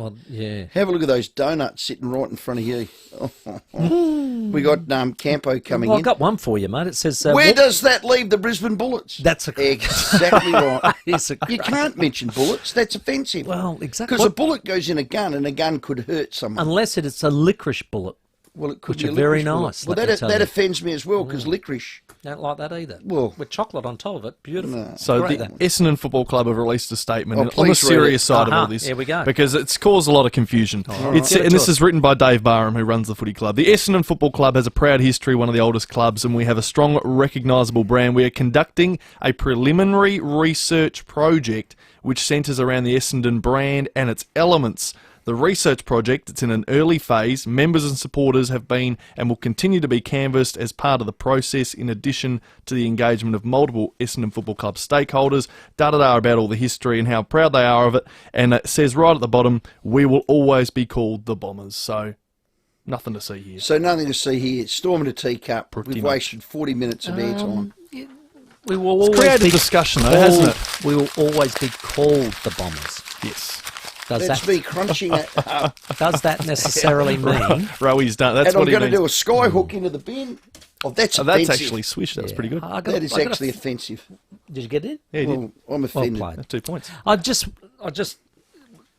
have a look at those donuts sitting right in front of you. We got Campo coming in. I've got one for you, mate. It says... Where does that leave the Brisbane Bullets? That's exactly right. You You can't mention bullets. That's offensive. Well, exactly. Because a bullet goes in a gun, and a gun could hurt someone. Unless it's a licorice bullet. Well, it could which be are a very licorice bullet. nice. Well, that offends me as well, because licorice... Don't like that either. Well, with chocolate on top of it, beautiful. So Great, the that. Essendon Football Club have released a statement on the please read serious it. side of all this. Here we go. Because it's caused a lot of confusion. right. It's, Give it and to this us. is written by Dave Barham, who runs the footy club. The Essendon Football Club has a proud history, one of the oldest clubs, and we have a strong, recognisable brand. We are conducting a preliminary research project which centres around the Essendon brand and its elements. The research project, it's in an early phase. Members and supporters have been and will continue to be canvassed as part of the process, in addition to the engagement of multiple Essendon Football Club stakeholders. Da-da-da about all the history and how proud they are of it. And it says right at the bottom, we will always be called the Bombers. So, nothing to see here. So nothing to see here. Storming a teacup. Pretty We've much. wasted 40 minutes of airtime. We will It's always created be discussion, though, called, hasn't it? We will always be called the Bombers. Yes. Does That's that, me crunching it up. Does that necessarily mean... Rowy's done. That's and what I'm going to he means. do a sky hook into the bin. Oh, that's Oh, offensive. that's actually swish. That was pretty good. That is actually offensive. Did you get it? Yeah, you Well, I'm offended. Well played. 2 points. I just,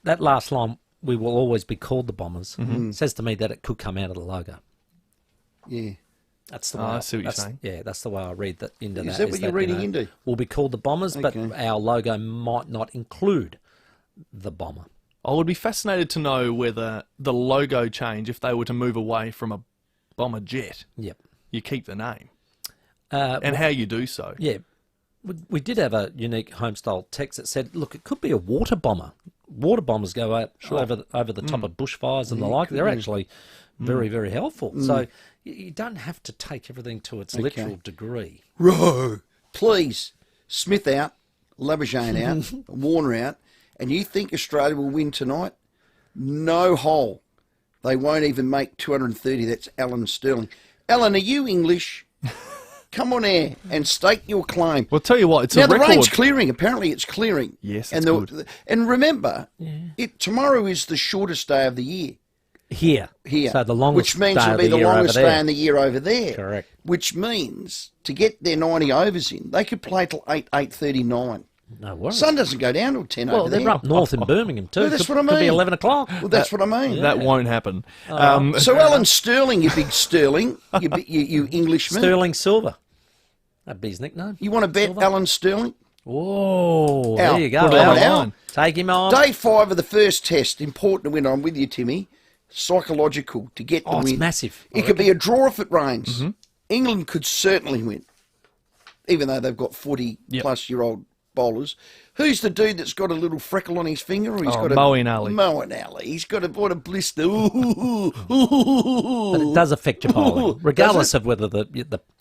that last line, we will always be called the Bombers, says to me that it could come out of the logo. Yeah. That's the way. I see what you're saying. Yeah, that's the way I read that into that. Is that what you're reading into? We'll be called the Bombers, but Okay. our logo might not include the bomber. I would be fascinated to know whether the logo change, if they were to move away from a bomber jet, Yep. you keep the name. And how you do so. Yeah. We did have a unique homestyle text that said, look, it could be a water bomber. Water bombers go out over the top of bushfires and the like. They're actually very, very helpful. So you don't have to take everything to its literal degree. Row. Please. Smith out. Labuschagne out. Warner out. And you think Australia will win tonight? No hole. They won't even make 230. That's Alan Sterling. Alan, are you English? Come on air and stake your claim. Well, tell you what, it's now a the record. rain's clearing. Apparently, it's clearing. Yes, and it's good. And remember, tomorrow is the shortest day of the year. Here. So the longest which means day it'll of be the the year longest over there. day in the year over there. Correct. Which means to get their 90 overs in, they could play till 8:39. No worries. Sun doesn't go down till 10 Well, over they're there. up north in Birmingham too. Well, that's what I Could be mean. 11 o'clock. Well, that's what I mean. That won't happen. So Alan Sterling, you big Sterling, you Englishman. Sterling Silver. That'd be his nickname. You want to bet Alan Sterling? Whoa, Al, there you go. put it on Al. Al. Take him on. Day 5 of the first test, important to win. I'm with you, Timmy. Psychological to get the Oh, win. it's massive. It could be a draw if it rains. England could certainly win, even though they've got 40-plus-year-old bowlers. Who's the dude that's got a little freckle on his finger? Or he's got Moeen Ali. Moeen Ali. He's got what a blister. Ooh, But it does affect your bowling, regardless Does it? of whether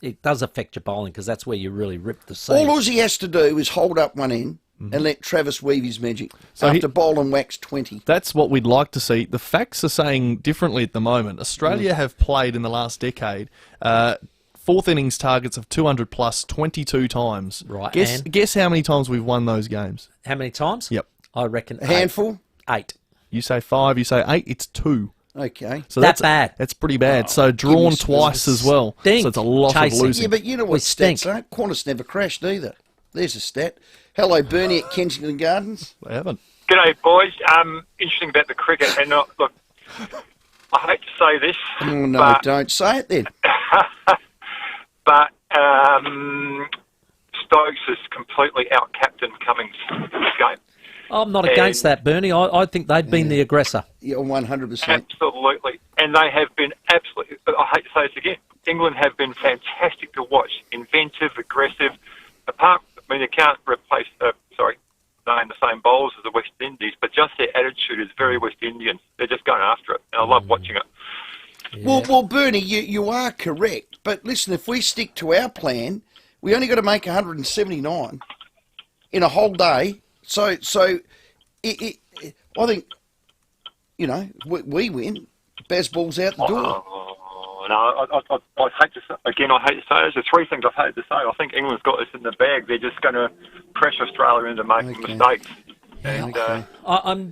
it does affect your bowling, because that's where you really rip the seam. All Aussie has to do is hold up one end and let Travis weave his magic So after bowl and wax 20. That's what we'd like to see. The facts are saying differently at the moment. Australia have played in the last decade fourth innings targets of 200 plus 22 times. Right. Guess how many times we've won those games? How many times? Yep. I reckon A handful? 8. You say 5, you say 8, it's 2. Okay. So That that's bad? That's pretty bad. Oh, so drawn give me twice some as well. stink So it's a lot chasing. of losing. Yeah, but you know We what stink. stats are? Qantas never crashed either. There's a stat. Hello, Bernie at Kensington Gardens. They haven't. G'day, boys. Interesting about the cricket, and look, I hate to say this, Oh, no, but, don't say it then. but Stokes is completely out-captain Cummings this game. I'm not against that, Bernie. I think they've been the aggressor. Yeah, 100%. Absolutely. And they have been absolutely, I hate to say this again, England have been fantastic to watch. Inventive, aggressive. You can't replace, name the same bowlers as the West Indies, but just their attitude is very West Indian. They're just going after it, and I love watching it. Well, Bernie, you are correct. But listen, if we stick to our plan, we only got to make 179 in a whole day. So I think, we win. Bazball's out the door. No, I hate to say, again, I hate to say it. There's three things I hate to say. I think England's got this in the bag. They're just going to pressure Australia into making mistakes. And,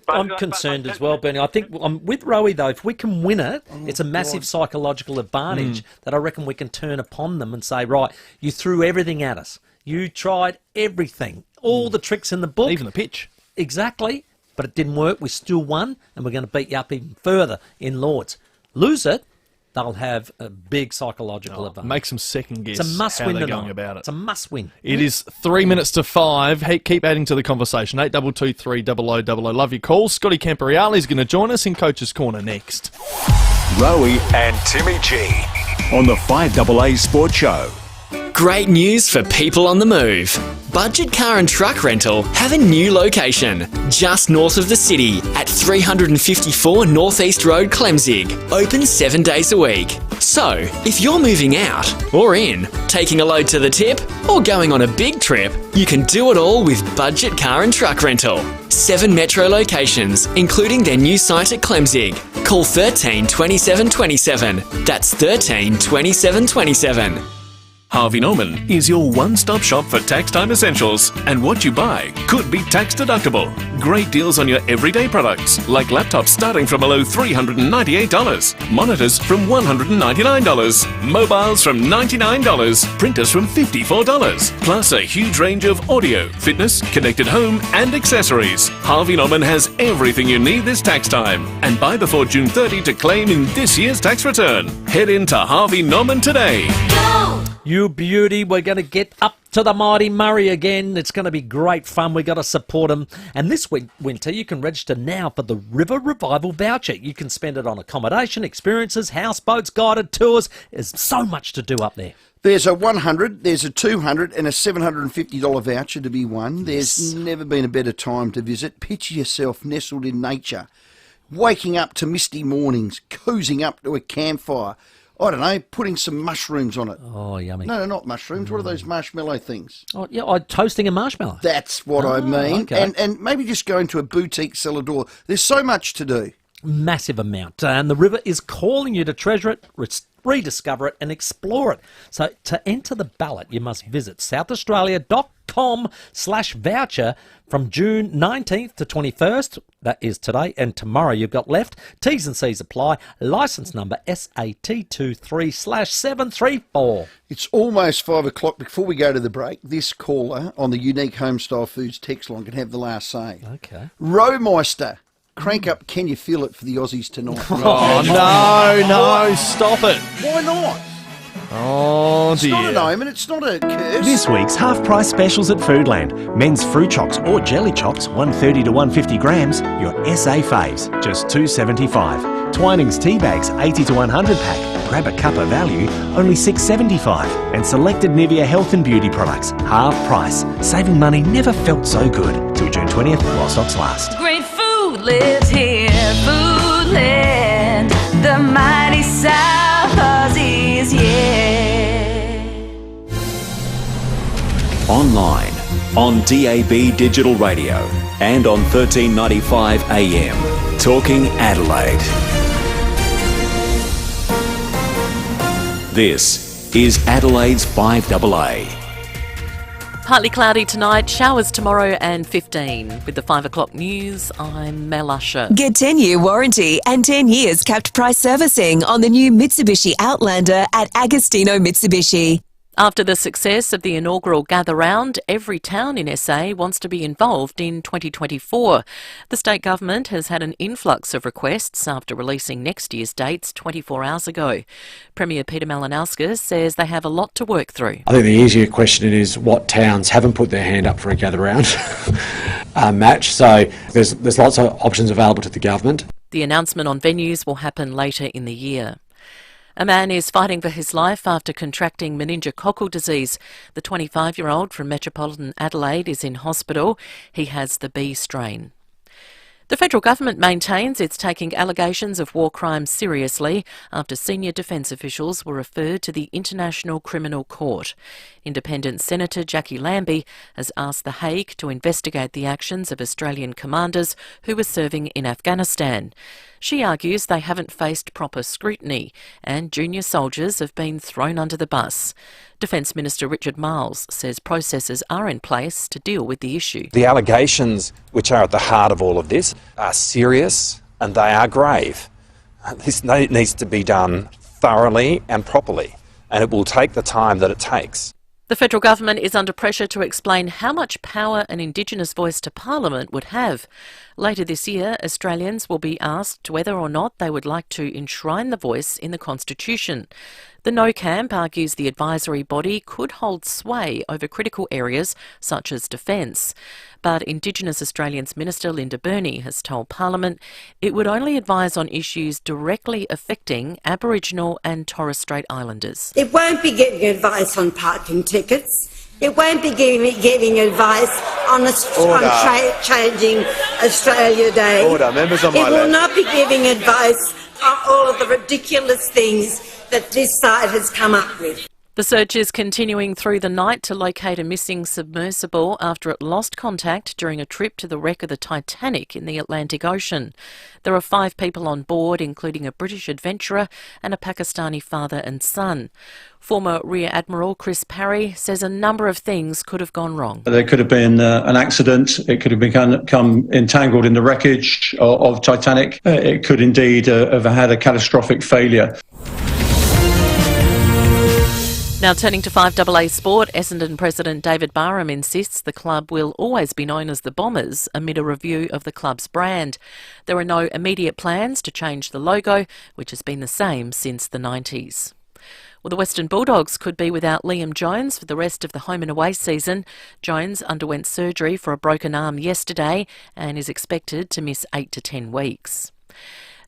I'm concerned as well, Bernie. I think I'm with Rowie, though. If we can win it, it's a massive psychological advantage that I reckon we can turn upon them and say, right, you threw everything at us. You tried everything, all the tricks in the book. Even the pitch. Exactly. But it didn't work. We still won, and we're going to beat you up even further in Lords. Lose it, they'll have a big psychological advantage. Make some second guess. It's a must how win they're tonight. going about it. It's a must win. It is 3 minutes to 5. Hey, keep adding to the conversation. 8223 0000. Love your calls. Scotty Camperreale is going to join us in Coach's Corner next. Rowie and Timmy G on the 5AA Sports Show. Great news for people on the move. Budget Car and Truck Rental have a new location, just north of the city at 354 North East Road, Clemzig. Open 7 days a week. So, if you're moving out or in, taking a load to the tip, or going on a big trip, you can do it all with Budget Car and Truck Rental. 7 metro locations, including their new site at Clemzig. Call 13 27 27. That's 13 27 27. Harvey Norman is your one-stop shop for tax time essentials, and what you buy could be tax deductible. Great deals on your everyday products, like laptops starting from below $398, monitors from $199, mobiles from $99, printers from $54, plus a huge range of audio, fitness, connected home, and accessories. Harvey Norman has everything you need this tax time, and buy before June 30 to claim in this year's tax return. Head into Harvey Norman today. You beauty, we're going to get up to the mighty Murray again. It's going to be great fun. We've got to support them. And this winter, you can register now for the River Revival voucher. You can spend it on accommodation, experiences, houseboats, guided tours. There's so much to do up there. There's a $100, there's a $200 and a $750 voucher to be won. There's never been a better time to visit. Picture yourself nestled in nature, waking up to misty mornings, cozying up to a campfire. I don't know, putting some mushrooms on it. Oh, yummy. No, not mushrooms. What are those marshmallow things? Oh, yeah, toasting a marshmallow. That's what I mean. Okay. And maybe just going to a boutique cellar door. There's so much to do. Massive amount. And the river is calling you to treasure it, rediscover it and explore it. So to enter the ballot, you must visit southaustralia.com/voucher from June 19th to 21st. That is today and tomorrow you've got left. T's and C's apply. Licence number SAT23/734. It's almost 5 o'clock. Before we go to the break, this caller on the Unique Homestyle Foods text line can have the last say. Okay. Rowmeister. Crank up Can You Feel It for the Aussies tonight. Oh, no, stop it. Why not? Oh, dear. It's not an omen, it's not a curse. This week's half-price specials at Foodland. Men's fruit chocs or jelly chops, 130 to 150 grams. Your SA faves, just $2.75. Twinings tea bags, 80 to 100 pack. Grab a cup of value, only $6.75. And selected Nivea health and beauty products, half price. Saving money never felt so good. Till June 20th while stocks last. Great food lives here, Foodland, the mighty South Aussies, yeah. Online, on DAB Digital Radio, and on 1395 AM. Talking Adelaide. This is Adelaide's 5AA. Partly cloudy tonight, showers tomorrow and 15. With the 5 o'clock news, I'm Mel Usher. Get 10-year warranty and 10 years capped price servicing on the new Mitsubishi Outlander at Agostino Mitsubishi. After the success of the inaugural Gather Round, every town in SA wants to be involved in 2024. The state government has had an influx of requests after releasing next year's dates 24 hours ago. Premier Peter Malinauskas says they have a lot to work through. I think the easier question is what towns haven't put their hand up for a Gather Round match. So there's lots of options available to the government. The announcement on venues will happen later in the year. A man is fighting for his life after contracting meningococcal disease. The 25-year-old from metropolitan Adelaide is in hospital. He has the B strain. The federal government maintains it's taking allegations of war crimes seriously after senior defence officials were referred to the International Criminal Court. Independent Senator Jackie Lambie has asked The Hague to investigate the actions of Australian commanders who were serving in Afghanistan. She argues they haven't faced proper scrutiny and junior soldiers have been thrown under the bus. Defence Minister Richard Marles says processes are in place to deal with the issue. The allegations which are at the heart of all of this are serious and they are grave. This needs to be done thoroughly and properly, and it will take the time that it takes. The federal government is under pressure to explain how much power an Indigenous voice to Parliament would have. Later this year, Australians will be asked whether or not they would like to enshrine the voice in the Constitution. The No camp argues the advisory body could hold sway over critical areas such as defence. But Indigenous Australians Minister Linda Burney has told Parliament it would only advise on issues directly affecting Aboriginal and Torres Strait Islanders. It won't be giving advice on parking tickets. It won't be giving advice on changing Australia Day. Order. Members on it my will left. not be giving advice on all of the ridiculous things that this side has come up with. The search is continuing through the night to locate a missing submersible after it lost contact during a trip to the wreck of the Titanic in the Atlantic Ocean. There are 5 people on board, including a British adventurer and a Pakistani father and son. Former Rear Admiral Chris Parry says a number of things could have gone wrong. There could have been an accident. It could have become entangled in the wreckage of Titanic. It could indeed have had a catastrophic failure. Now turning to 5AA Sport, Essendon President David Barham insists the club will always be known as the Bombers amid a review of the club's brand. There are no immediate plans to change the logo, which has been the same since the 90s. Well, the Western Bulldogs could be without Liam Jones for the rest of the home and away season. Jones underwent surgery for a broken arm yesterday and is expected to miss 8 to 10 weeks.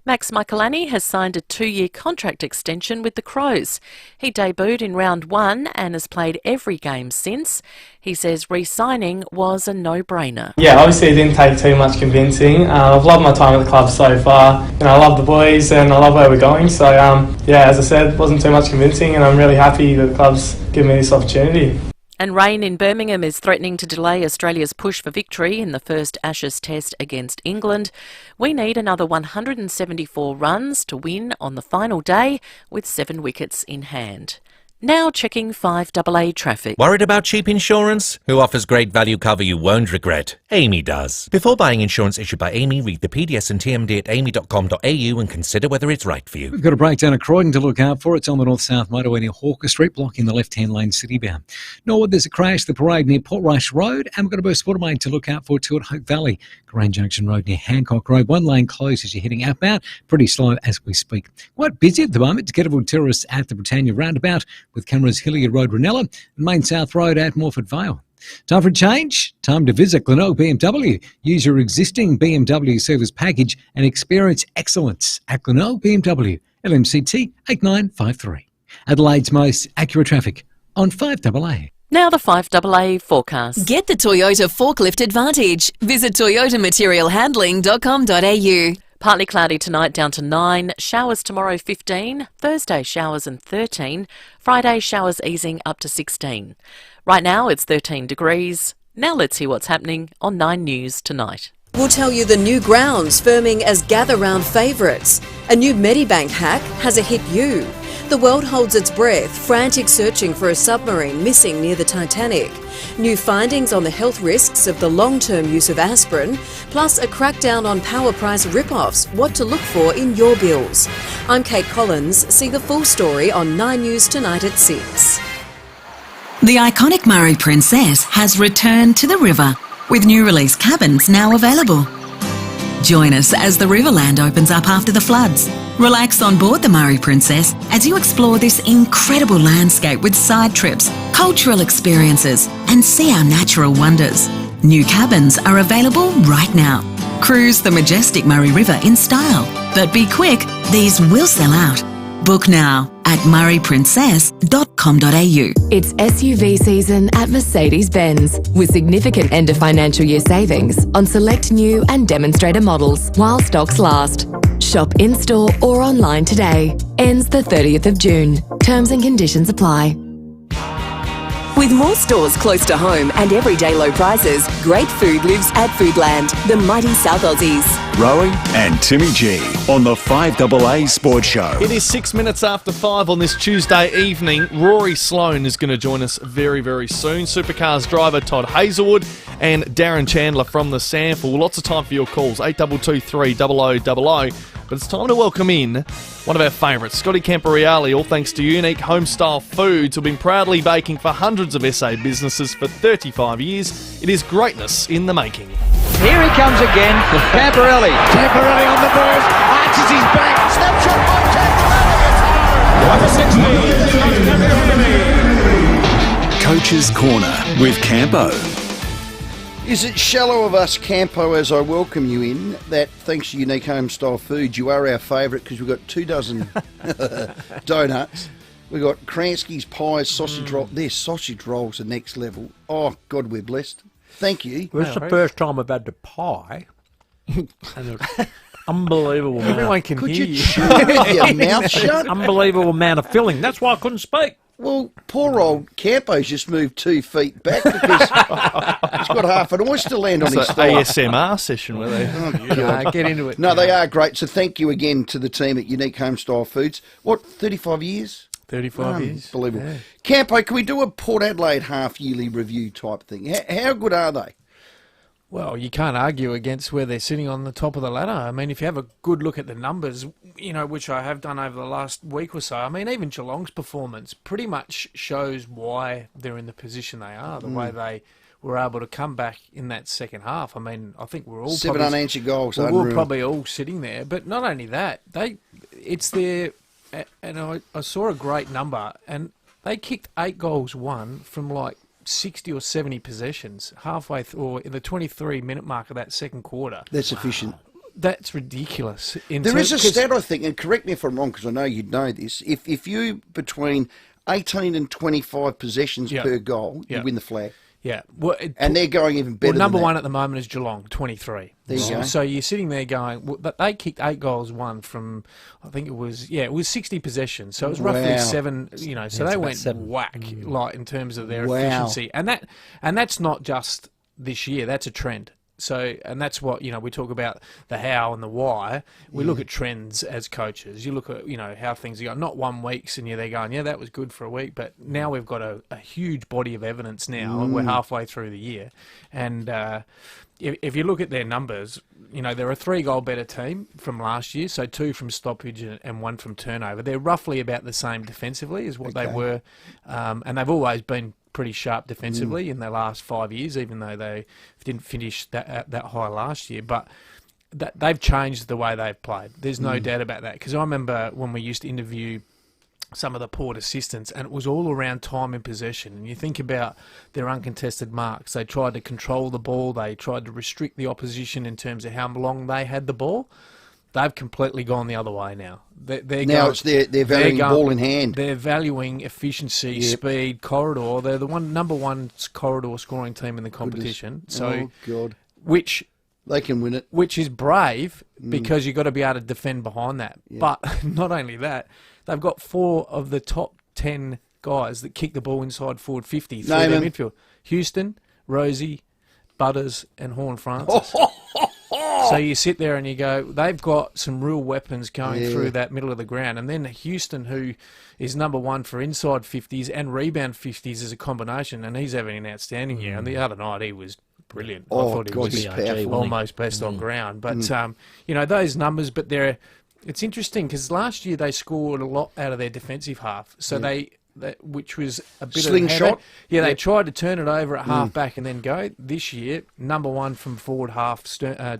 Max Michelani has signed a 2-year contract extension with the Crows. He debuted in round 1 and has played every game since. He says re-signing was a no-brainer. Yeah, obviously it didn't take too much convincing. I've loved my time at the club so far. I love the boys and I love where we're going. So yeah, as I said, it wasn't too much convincing and I'm really happy that the club's given me this opportunity. And rain in Birmingham is threatening to delay Australia's push for victory in the first Ashes test against England. We need another 174 runs to win on the final day with 7 wickets in hand. Now checking 5AA traffic. Worried about cheap insurance? Who offers great value cover you won't regret? Amy does. Before buying insurance issued by Amy, read the PDS and TMD at amy.com.au and consider whether it's right for you. We've got a breakdown of Croydon to look out for. It's on the north-south motorway near Hawker Street, blocking the left-hand lane city-bound. Norwood, there's a crash, the parade near Portrush Road, and we've got a burst water main to look out for too at Hope Valley. Grand Junction Road near Hancock Road. 1 lane closed as you're heading outbound. Pretty slow as we speak. Quite busy at the moment to get avoid tourists at the Britannia roundabout with cameras Hilliard Road, Ranella, and Main South Road at Morford Vale. Time for a change? Time to visit Glenelg BMW. Use your existing BMW service package and experience excellence at Glenelg BMW, LMCT 8953. Adelaide's most accurate traffic on 5AA. Now the 5AA forecast. Get the Toyota Forklift Advantage. Visit toyotamaterialhandling.com.au. Partly cloudy tonight, down to 9. Showers tomorrow, 15. Thursday, showers and 13. Friday, showers easing up to 16. Right now, it's 13 degrees. Now let's hear what's happening on 9 News tonight. We'll tell you the new grounds firming as gather round favourites. A new Medibank hack has a hit you. The world holds its breath, frantic searching for a submarine missing near the Titanic. New findings on the health risks of the long-term use of aspirin, plus a crackdown on power price rip-offs, what to look for in your bills. I'm Kate Collins. See the full story on 9 News tonight at 6. The iconic Murray Princess has returned to the river, with new release cabins now available. Join us as the Riverland opens up after the floods. Relax on board the Murray Princess as you explore this incredible landscape with side trips, cultural experiences, and see our natural wonders. New cabins are available right now. Cruise the majestic Murray River in style. But be quick, these will sell out. Book now at murrayprincess.com. It's SUV season at Mercedes-Benz, with significant end of financial year savings on select new and demonstrator models while stocks last. Shop in-store or online today. Ends the 30th of June. Terms and conditions apply. With more stores close to home and everyday low prices, great food lives at Foodland, the mighty South Aussies. Rowie and Timmy G on the 5AA Sports Show. It is 6 minutes after 5 on this Tuesday evening. Rory Sloane is going to join us very, very soon. Supercars driver Todd Hazelwood and Darren Chandler from the Sample. Lots of time for your calls, 8223 0000. But it's time to welcome in one of our favourites, Scotty Camporeale, all thanks to Unique Homestyle Foods, who've been proudly baking for hundreds of SA businesses for 35 years. It is greatness in the making. Here he comes again, Camporeale. Camporeale on the move, arches his back, snapshot by Camporeale. Coach's Corner with Campo. Is it shallow of us, Campo, as I welcome you in, that thanks to Unique Homestyle Foods, you are our favourite because we've got 24 donuts. We've got Kransky's pies, sausage roll. Their sausage rolls are next level. Oh, God, we're blessed. Thank you. Well, it's the first time I've had the pie. And it's unbelievable. Everyone can Could hear you chew with your mouth shut? Unbelievable amount of filling. That's why I couldn't speak. Well, poor old Campo's just moved 2 feet back because he's got half an oyster land on his thigh. ASMR session, were they? Oh, God. Get into it. No, they are great. So thank you again to the team at Unique Homestyle Foods. What, 35 years? 35 years. Unbelievable. Yeah. Campo, can we do a Port Adelaide half-yearly review type thing? How good are they? Well, you can't argue against where they're sitting on the top of the ladder. I mean, if you have a good look at the numbers, which I have done over the last week or so, I mean, even Geelong's performance pretty much shows why they're in the position they are, the way they were able to come back in that second half. I mean, I think we're all 7 unanswered goals. We're probably all sitting there. But not only that, it's their, and I saw a great number, and they kicked 8 goals won from like 60 or 70 possessions halfway through, or in the 23-minute mark of that second quarter. That's efficient. That's ridiculous. There is a stat, I think, and correct me if I'm wrong, because I know you'd know this. If you, between 18 and 25 possessions per goal, you win the flag. Yeah. Well, and they're going even better. Well, number than that. one at the moment is Geelong, 23. There you go. So you're sitting there going, well, they kicked 8 goals won from, I think it was 60 possessions. So it was roughly 7, so they went whack, like in terms of their efficiency. And that's not just this year, that's a trend. So, and that's what, we talk about the how and the why. We look at trends as coaches. You look at, how things are going. Not 1 week and you're there going, that was good for a week. But now we've got a huge body of evidence now. And we're halfway through the year. And if you look at their numbers, they're a 3-goal better team from last year. So 2 from stoppage and 1 from turnover. They're roughly about the same defensively as what they were. And they've always been pretty sharp defensively in their last 5 years, even though they didn't finish that high last year. But they've changed the way they've played. There's no doubt about that. Because I remember when we used to interview some of the Port assistants, and it was all around time in possession. And you think about their uncontested marks. They tried to control the ball. They tried to restrict the opposition in terms of how long they had the ball. They've completely gone the other way now. They're valuing ball in hand. They're valuing efficiency, speed, corridor. They're the number one corridor scoring team in the competition. So, which they can win it. Which is brave because you've got to be able to defend behind that. Yeah. But not only that, they've got 4 of the top 10 guys that kick the ball inside forward 50 through their midfield. Houston, Rosie, Butters, and Horn-Francis. So you sit there and you go, they've got some real weapons going through that middle of the ground. And then Houston, who is number 1 for inside 50s and rebound 50s as a combination, and he's having an outstanding year. And the other night he was brilliant. I thought he was almost best on ground. But, those numbers, but it's interesting because last year they scored a lot out of their defensive half. So which was a bit slingshot. They tried to turn it over at half back and then go. This year, number 1 from forward half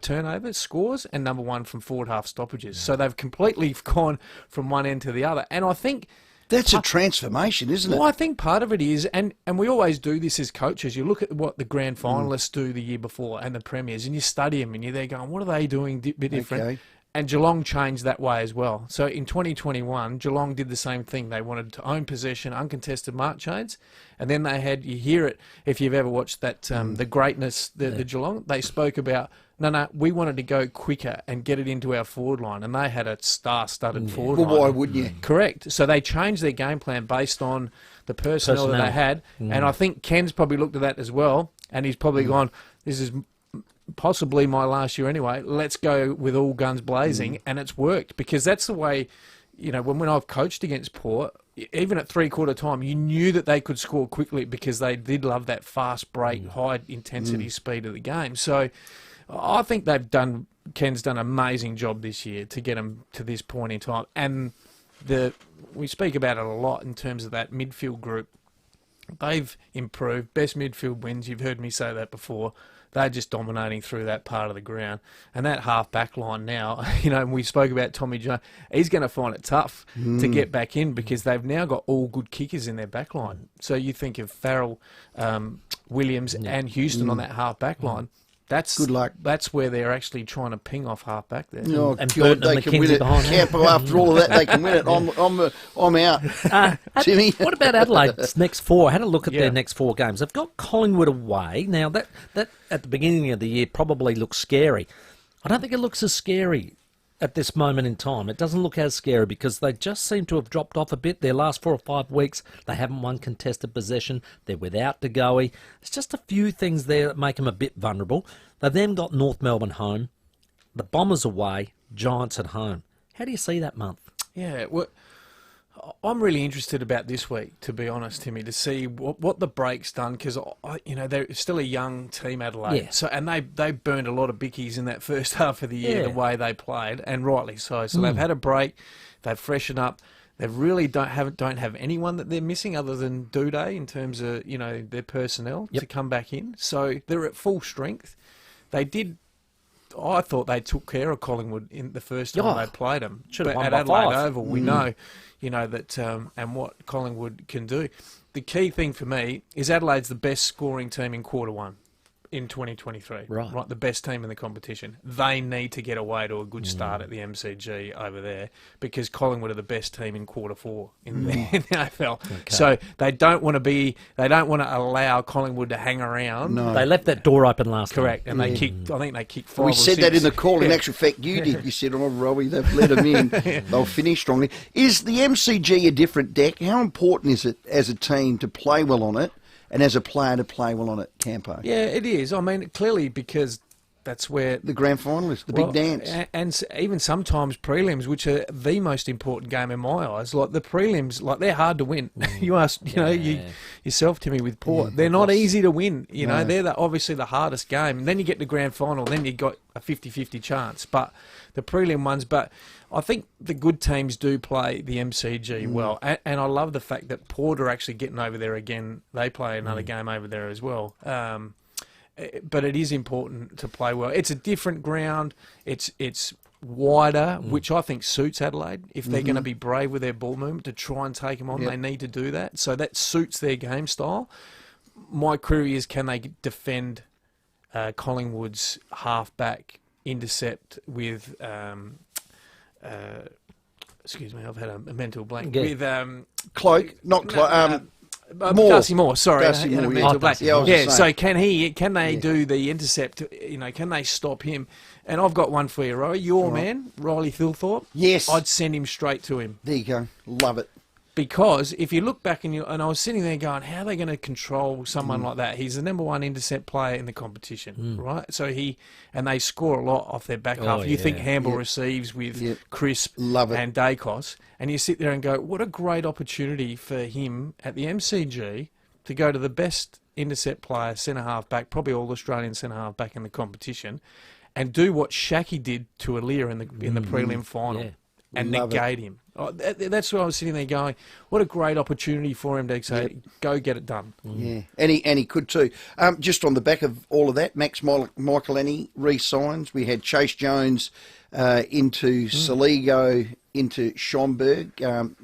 turnovers, scores, and number 1 from forward half stoppages. So they've completely gone from one end to the other. And I think that's a transformation, isn't it? Well, I think part of it is, and we always do this as coaches. You look at what the grand finalists do the year before and the premiers, and you study them, and you're there going, what are they doing a bit different? Okay. And Geelong changed that way as well. So in 2021, Geelong did the same thing. They wanted to own possession, uncontested mark chains, and then they had, you hear it, if you've ever watched that, the greatness, the Geelong, they spoke about, no, we wanted to go quicker and get it into our forward line, and they had a star-studded forward line. Well, why wouldn't you? Correct. So they changed their game plan based on the personnel that they had, and I think Ken's probably looked at that as well, and he's probably gone, this is possibly my last year anyway, let's go with all guns blazing, and it's worked, because that's the way, you know, when I've coached against Port, even at three-quarter time, you knew that they could score quickly because they did love that fast break, high intensity speed of the game. So I think Ken's done an amazing job this year to get them to this point in time. And we speak about it a lot in terms of that midfield group. They've improved. Best midfield wins. You've heard me say that before. They're just dominating through that part of the ground. And that half-back line now, you know, we spoke about Tommy Jones. He's going to find it tough to get back in because they've now got all good kickers in their back line. So you think of Farrell, Williams and Houston on that half-back line. That's good luck. That's where they're actually trying to ping off half-back there. Oh, and God, they can win it. Campo, after all of that, they can win it. I'm out. Timmy. What about Adelaide's next four? I had a look at their next four games. They've got Collingwood away. Now, that at the beginning of the year probably looks scary. I don't think it looks as scary at this moment in time. It doesn't look as scary because they just seem to have dropped off a bit. Their last 4 or 5 weeks, they haven't won contested possession. They're without De Goey. There's just a few things there that make them a bit vulnerable. They've then got North Melbourne home, the Bombers away, Giants at home. How do you see that month? Yeah, well, I'm really interested about this week, to be honest, Timmy, to see what the break's done, because they're still a young team, Adelaide. Yeah. So and they burned a lot of bickies in that first half of the year, the way they played, and rightly so. So they've had a break, they've freshened up. They really don't have anyone that they're missing other than Duday in terms of their personnel to come back in. So they're at full strength. I thought they took care of Collingwood in the first time they played them. But at Adelaide Oval, we know, that and what Collingwood can do. The key thing for me is Adelaide's the best scoring team in quarter one in 2023. Right, the best team in the competition. They need to get away to a good start at the MCG over there because Collingwood are the best team in quarter four in the AFL. Okay. So they don't want to allow Collingwood to hang around. No. They left that door open last time. Correct, and they kicked. I think they kicked 5 or 6. We said that in the call. In actual fact, you did. You said, "Oh, Robbie, they've let them in. They'll finish strongly." Is the MCG a different deck? How important is it as a team to play well on it? And as a player to play well on it, Campo? Yeah, it is. I mean, clearly because that's where... The grand final is, the big dance. And even sometimes prelims, which are the most important game in my eyes. Like the prelims, they're hard to win. You ask, yourself, Timmy, with Port. They're not easy to win. They're obviously the hardest game. And then you get to grand final, then you got a 50-50 chance. But the prelim ones... But I think the good teams do play the MCG well. And I love the fact that Port are actually getting over there again. They play another game over there as well. But it is important to play well. It's a different ground. It's wider, which I think suits Adelaide. If they're going to be brave with their ball movement to try and take them on, they need to do that. So that suits their game style. My query is, can they defend Collingwood's half-back intercept with... excuse me, I've had a mental blank. Yeah. With Cloak, not Cloak. Darcy Moore, sorry. Darcy Moore, mental blank. So can they do the the intercept? Can they stop him? And I've got one for you, Roy. Your man, Riley Thilthorpe. Yes. I'd send him straight to him. There you go. Love it. Because if you look back and I was sitting there going, how are they going to control someone like that? He's the number one intercept player in the competition, right? So and they score a lot off their back half. You think Hamble receives with Crisp and Dacos, and you sit there and go, what a great opportunity for him at the MCG to go to the best intercept player, centre-half back, probably all Australian centre-half back in the competition, and do what Shaki did to Aaliyah in the prelim final. Yeah. And negate him. Oh, that's where I was sitting there going, what a great opportunity for him to say, go get it done. Yeah, and he could too. Just on the back of all of that, Max Michaelini re-signs. We had Chase Jones into Saligo, into Schomburg.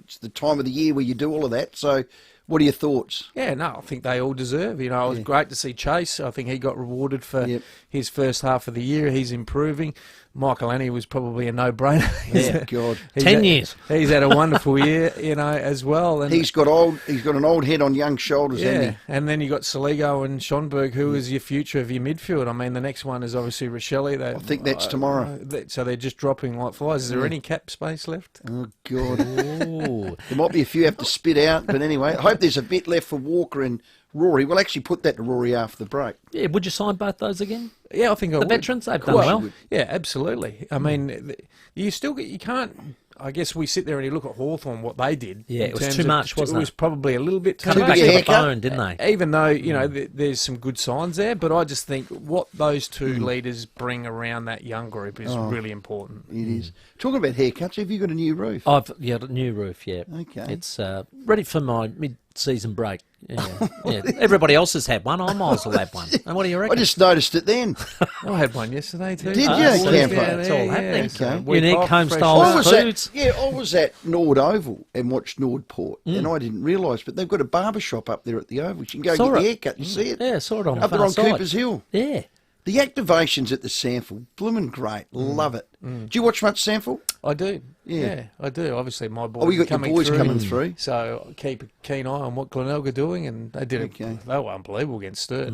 It's the time of the year where you do all of that. So what are your thoughts? Yeah, no, I think they all deserve. It was great to see Chase. I think he got rewarded for his first half of the year. He's improving. Michael Annie was probably a no-brainer. Yeah, God. 10 years. He's had a wonderful year, as well. And he's got an old head on young shoulders, hasn't he? And then you got Saligo and Schonberg, who is your future of your midfield. I mean, the next one is obviously Rochelle. I think that's tomorrow. So they're just dropping like flies. Is there any cap space left? Oh, God. There might be a few have to spit out, but anyway, I hope there's a bit left for Walker and Rory. We'll actually put that to Rory after the break. Yeah, would you sign both those again? Yeah, I think I would. The veterans, they've done well. Yeah, absolutely. I mean, you can't. I guess we sit there and you look at Hawthorn, what they did. Yeah, it was too much, wasn't it? It was probably a little bit too much. Back to the bone, didn't they? Even though, there's some good signs there, but I just think what those two leaders bring around that young group is really important. It is. Talking about haircuts, have you got a new roof? I've got a new roof, yeah. Okay. It's ready for my mid-season break. Yeah. Everybody else has had one. I might as well have one. And what do you reckon? I just noticed it then. I had one yesterday too. Did you, Campo? It's all happening. Okay. Unique home-style foods. I was at Nord Oval and watched Nordport, and I didn't realise, but they've got a barber shop up there at the Oval. You can go get your haircut. You see it? Yeah, saw it on the up there on Cooper's Hill. Yeah. The activations at the Sample, blooming great. Love it. Do you watch much Sample? I do. Yeah, I do. Obviously, my boys. You got your boys coming through. So I keep a keen eye on what Glenelg are doing, and they did it. They were unbelievable against Sturt.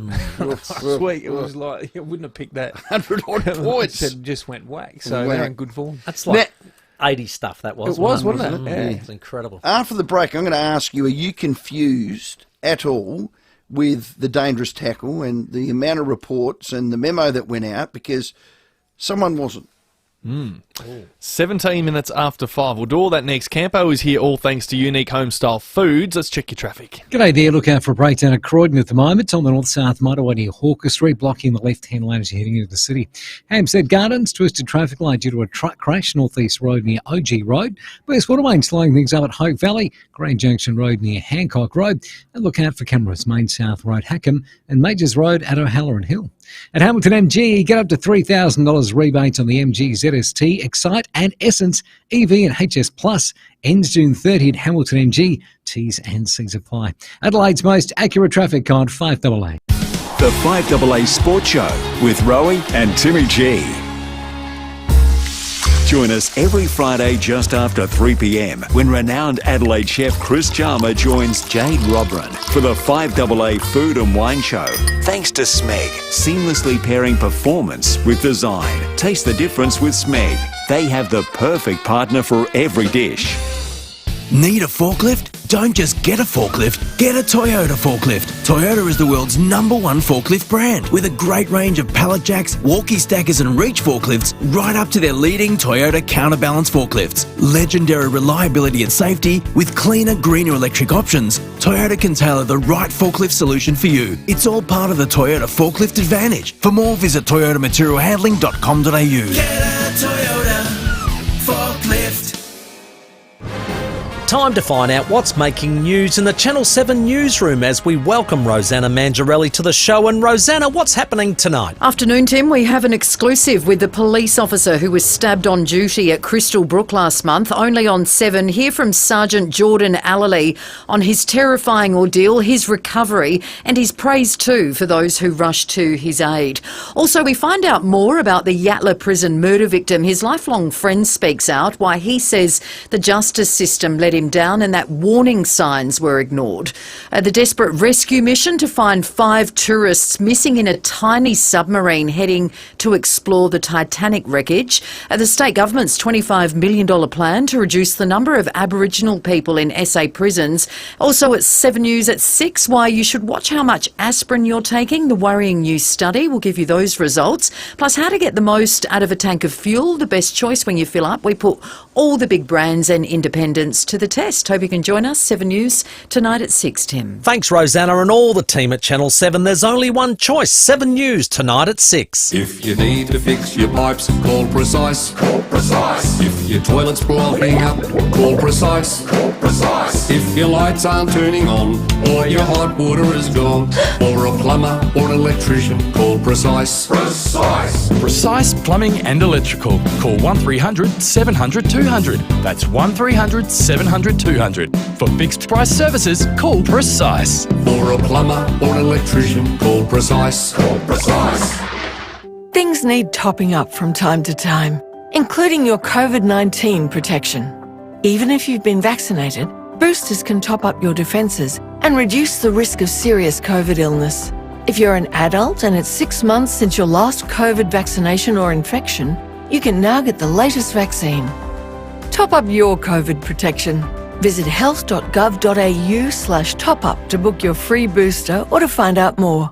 Sweet. It was like I wouldn't have picked that 100 odd points. It just went whack. So they're in good form. That's like 80 stuff. That was. It was, wasn't it? Yeah, it's incredible. After the break, I'm going to ask you: are you confused at all with the dangerous tackle and the amount of reports and the memo that went out? Because someone wasn't. 17 minutes after 5. We'll do all that next. Campo is here all thanks to Unique Homestyle Foods. Let's check your traffic. G'day there. Look out for a breakdown at Croydon at the moment. It's on the north-south motorway near Hawker Street, blocking the left-hand lane as you're heading into the city. Hampstead Gardens, twisted traffic light due to a truck crash, north-east road near OG Road. West Watermain slowing things up at Hope Valley, Grand Junction Road near Hancock Road. And look out for cameras, Main South Road, Hackham, and Majors Road at O'Halloran Hill. At Hamilton MG, get up to $3,000 rebates on the MG ZST, Excite and Essence EV and HS Plus. Ends June 30 at Hamilton MG. T's and C's apply. Adelaide's most accurate traffic code, 5AA. The 5AA Sports Show with Rowie and Timmy G. Join us every Friday just after 3 p.m. when renowned Adelaide chef Chris Jarmer joins Jade Robran for the 5AA Food and Wine Show. Thanks to Smeg, seamlessly pairing performance with design. Taste the difference with Smeg. They have the perfect partner for every dish. Need a forklift? Don't just get a forklift, get a Toyota forklift. Toyota is the world's #1 forklift brand with a great range of pallet jacks, walkie stackers and reach forklifts right up to their leading Toyota counterbalance forklifts. Legendary reliability and safety with cleaner, greener electric options. Toyota can tailor the right forklift solution for you. It's all part of the Toyota Forklift Advantage. For more, visit toyotamaterialhandling.com.au. Get a Toyota forklift. Time to find out what's making news in the Channel 7 newsroom as we welcome Rosanna Mangiarelli to the show. And Rosanna, what's happening tonight? Afternoon, Tim. We have an exclusive with the police officer who was stabbed on duty at Crystal Brook last month. Only on 7, hear from Sergeant Jordan Allerley on his terrifying ordeal, his recovery and his praise too for those who rushed to his aid. Also, we find out more about the Yatala prison murder victim. His lifelong friend speaks out why he says the justice system let him down and that warning signs were ignored. The desperate rescue mission to find 5 tourists missing in a tiny submarine heading to explore the Titanic wreckage. The state government's $25 million plan to reduce the number of Aboriginal people in SA prisons. Also at 7 News at 6, why you should watch how much aspirin you're taking. The worrying new study will give you those results. Plus how to get the most out of a tank of fuel, the best choice when you fill up. We put all the big brands and independents to the test. Hope you can join us. 7 News tonight at 6, Tim. Thanks, Rosanna, and all the team at Channel 7. There's only one choice. 7 News tonight at 6. If you need to fix your pipes, call Precise. Call Precise. If your toilet's blocking up, call Precise. Call Precise. If your lights aren't turning on, or your hot water is gone, or a plumber or an electrician, call Precise. Precise. Precise Plumbing and Electrical. Call 1300 700 200. That's 1300 700 200. For fixed price services, call Precise. For a plumber or an electrician, call Precise. Call Precise. Things need topping up from time to time, including your COVID-19 protection. Even if you've been vaccinated, boosters can top up your defences and reduce the risk of serious COVID illness. If you're an adult and it's 6 months since your last COVID vaccination or infection, you can now get the latest vaccine. Top up your COVID protection. Visit health.gov.au/top-up to book your free booster or to find out more.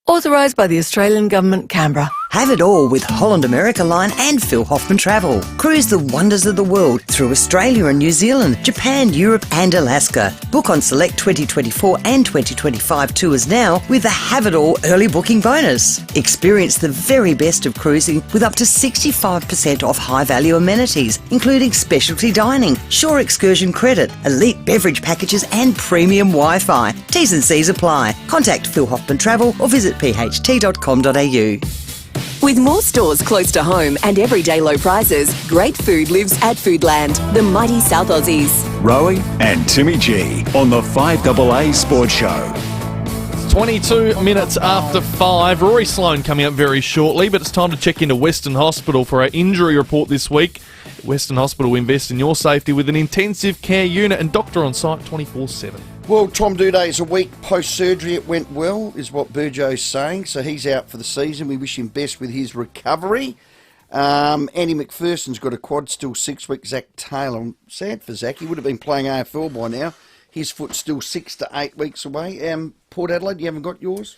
Authorised by the Australian Government, Canberra. Have it all with Holland America Line and Phil Hoffman Travel. Cruise the wonders of the world through Australia and New Zealand, Japan, Europe and Alaska. Book on select 2024 and 2025 tours now with the Have It All early booking bonus. Experience the very best of cruising with up to 65% off high-value amenities, including specialty dining, shore excursion credit, elite beverage packages and premium Wi-Fi. T's and C's apply. Contact Phil Hoffman Travel or visit pht.com.au. With more stores close to home and everyday low prices, great food lives at Foodland, the mighty South Aussies. Rowie and Timmy G on the 5AA Sports Show. 22 minutes after 5. Rory Sloane coming up very shortly, but it's time to check into Western Hospital for our injury report this week. Western Hospital will invest in your safety with an intensive care unit and doctor on site 24/7. Well, Tom Duday is a week post-surgery. It went well, is what Burjo's saying. So he's out for the season. We wish him best with his recovery. Andy McPherson's got a quad, still 6 weeks. Zach Taylor, sad for Zach. He would have been playing AFL by now. His foot's still 6 to 8 weeks away. Port Adelaide, you haven't got yours?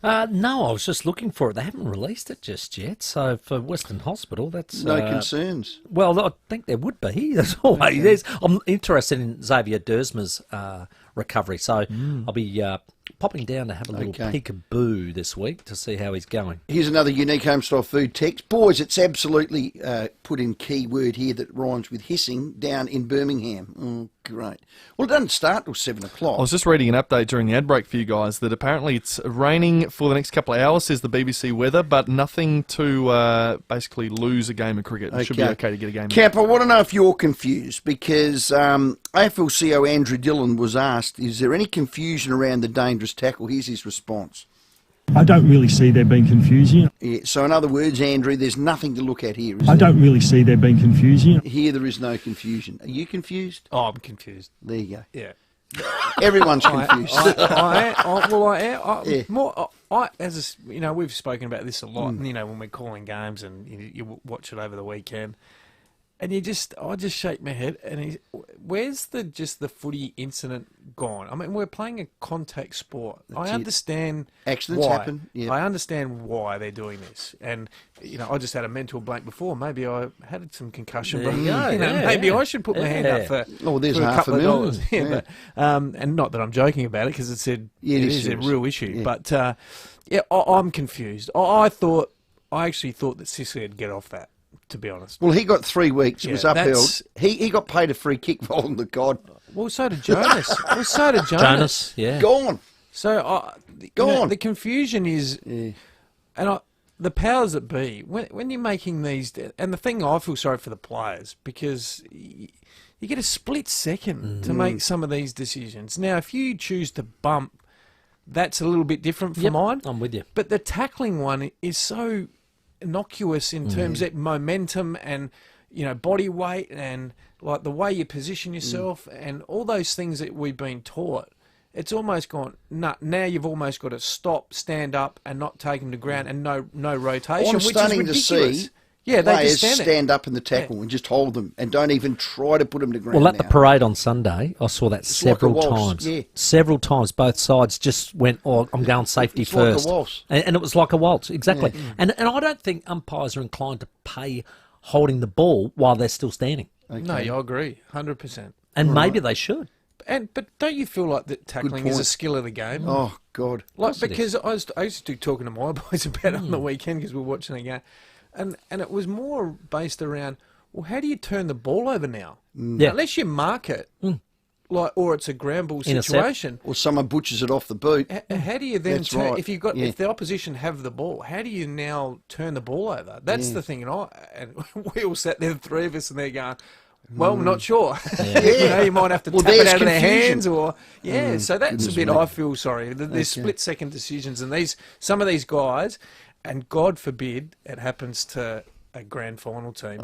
No, I was just looking for it. They haven't released it just yet. So for Western Hospital, that's... No concerns? Well, I think there would be. There's always... I'm interested in Xavier Dersma's recovery, so I'll be popping down to have a little peekaboo this week to see how he's going. Here's another unique homestyle food text. Boys, it's absolutely put in key word here that rhymes with hissing down in Birmingham. Oh, great. Well, it doesn't start till 7 o'clock. I was just reading an update during the ad break for you guys that apparently it's raining for the next couple of hours, says the BBC weather, but nothing to basically lose a game of cricket. It should be okay to get a game. Cap, I want to know if you're confused because AFL CEO Andrew Dillon was asked, is there any confusion around the dangerous tackle? Here's his response. I don't really see there being confusion. Yeah, so in other words, Andrew, there's nothing to look at here, is I there? don't really see there being confusion. Here there is no confusion. Are you confused? Oh, I'm confused. There you go. Yeah. Everyone's confused. As you know, we've spoken about this a lot. You know, when we're calling games and you watch it over the weekend, and I just shake my head. And where's the footy incident gone? I mean, we're playing a contact sport. I understand accidents why. happen. Yeah. I understand why they're doing this, and I just had a mental blank before. Maybe I had some concussion. There But you go. maybe I should put my hand up for there's for a couple of dollars. Yeah. But, and not that I'm joking about it because it is a real issue. Yeah. But I'm confused. I actually thought that Sicily would get off that. To be honest. Well, he got 3 weeks. It was upheld. He got paid a free kick for holding the cod. Well, so did Jonas. Jonas, yeah. Gone. So, Gone. The confusion is, and the powers that be, when you're making these, and the thing I feel sorry for the players, because you get a split second to make some of these decisions. Now, if you choose to bump, that's a little bit different from mine. I'm with you. But the tackling one is so innocuous in terms of momentum and body weight and like the way you position yourself and all those things that we've been taught. It's almost gone. Now you've almost got to stop, stand up, and not take them to ground and no rotation. I'm starting to see players stand up in the tackle and just hold them and don't even try to put them to ground. Well, at the parade on Sunday, I saw that several like a waltz. times. Yeah. Several times, both sides just went, I'm going safety it's first. Like a waltz. And it was like a waltz, exactly. Yeah. And I don't think umpires are inclined to pay holding the ball while they're still standing. Okay. No, I agree, 100%. And maybe they should. But don't you feel like that tackling is a skill of the game? Oh, God. Like, because I used to talking to my boys about it on the weekend because we were watching a game. And it was more based around, well, how do you turn the ball over now? Yeah. Unless you mark it, or it's a ground ball situation, or someone butchers it off the boot. How do you then That's turn? right. If the opposition have the ball, how do you now turn the ball over? That's the thing. And we all sat there, the three of us, and they're going, well, I'm not sure. You might have to tap it out of their hands, or so that's a bit. I feel sorry. There's split-second decisions, and some of these guys, and God forbid it happens to a grand final team.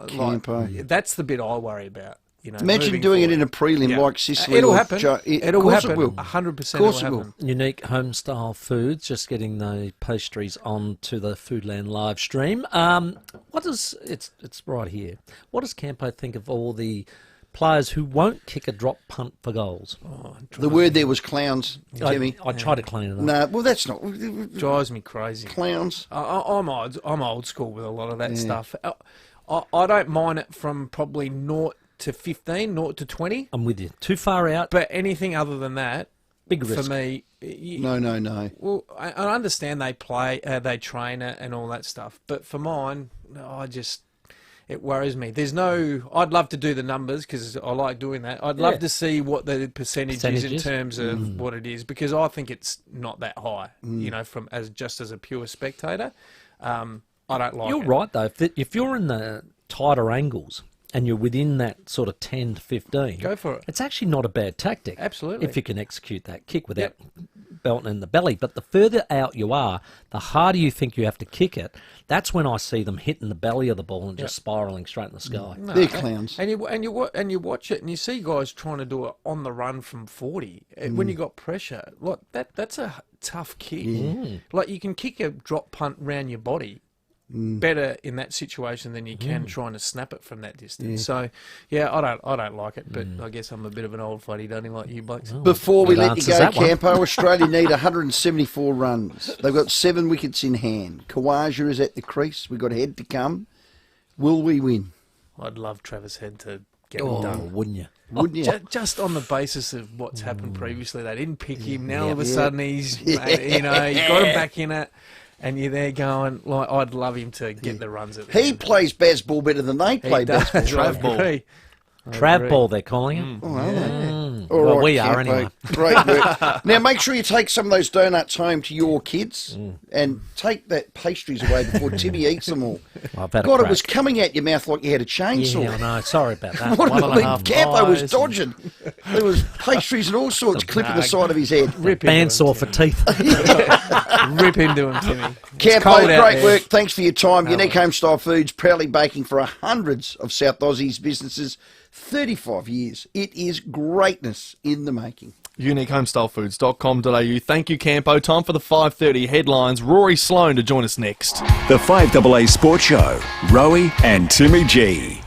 Campo. That's the bit I worry about. Imagine doing it in a prelim like Sicily. It'll happen. It'll happen. It will. 100% Of course it'll it happen. will. Unique home-style foods, just getting the pastries onto the Foodland live stream. It's right here. What does Campo think of all the players who won't kick a drop punt for goals? The word there was clowns, Jimmy. I try to clean it up. No, well, that's not. Drives me crazy. Clowns. I'm old school with a lot of that stuff. I don't mind it from probably 0 to 15, 0 to 20. I'm with you. Too far out. But anything other than that, big risk. For me. No. Well, I understand they play, they train it and all that stuff. But for mine, it worries me. I'd love to do the numbers because I like doing that. I'd love to see what the percentage is in terms of what it is, because I think it's not that high, just as a pure spectator. I don't like it. You're right, though. If you're in the tighter angles and you're within that sort of 10 to 15, go for it. It's actually not a bad tactic. Absolutely. If you can execute that kick without belting in the belly. But the further out you are, the harder you think you have to kick it. That's when I see them hitting the belly of the ball and just spiralling straight in the sky. No, they're clowns. And you watch it and you see guys trying to do it on the run from 40. When you got pressure, that's a tough kick. Like, you can kick a drop punt round your body better in that situation than you can trying to snap it from that distance. So, I don't like it, but I guess I'm a bit of an old fuddy-duddy like you blokes. Before we let you go, Campo, Australia need 174 runs. They've got 7 wickets in hand. Kawaja is at the crease. We've got Head to come. Will we win? I'd love Travis Head to get it done. Wouldn't you? Wouldn't you? Just on the basis of what's happened previously. They didn't pick him. Now all of a sudden he's, he got him back in it. And you're there going, I'd love him to get the runs at the He plays baseball better than they play baseball. Trav ball. Trav ball, they're calling him. All well, right, we are Campo. anyway. Great work. Now, make sure you take some of those donuts home to your kids and take that pastries away before Timmy eats them all. Well, I've had God, it was coming out your mouth like you had a chainsaw. Yeah, I know. Sorry about that. What Campo was dodging. There was pastries and all sorts clipping the side of his head. Bandsaw for teeth. Rip into him, Timmy. Campo, great work. Thanks for your time. Unique Homestyle Foods, proudly baking for hundreds of South Aussies businesses. 35 years. It is greatness in the making. UniqueHomestylefoods.com.au. Thank you, Campo. Time for the 5:30 headlines. Rory Sloane to join us next. The 5AA Sports Show. Rowie and Timmy G.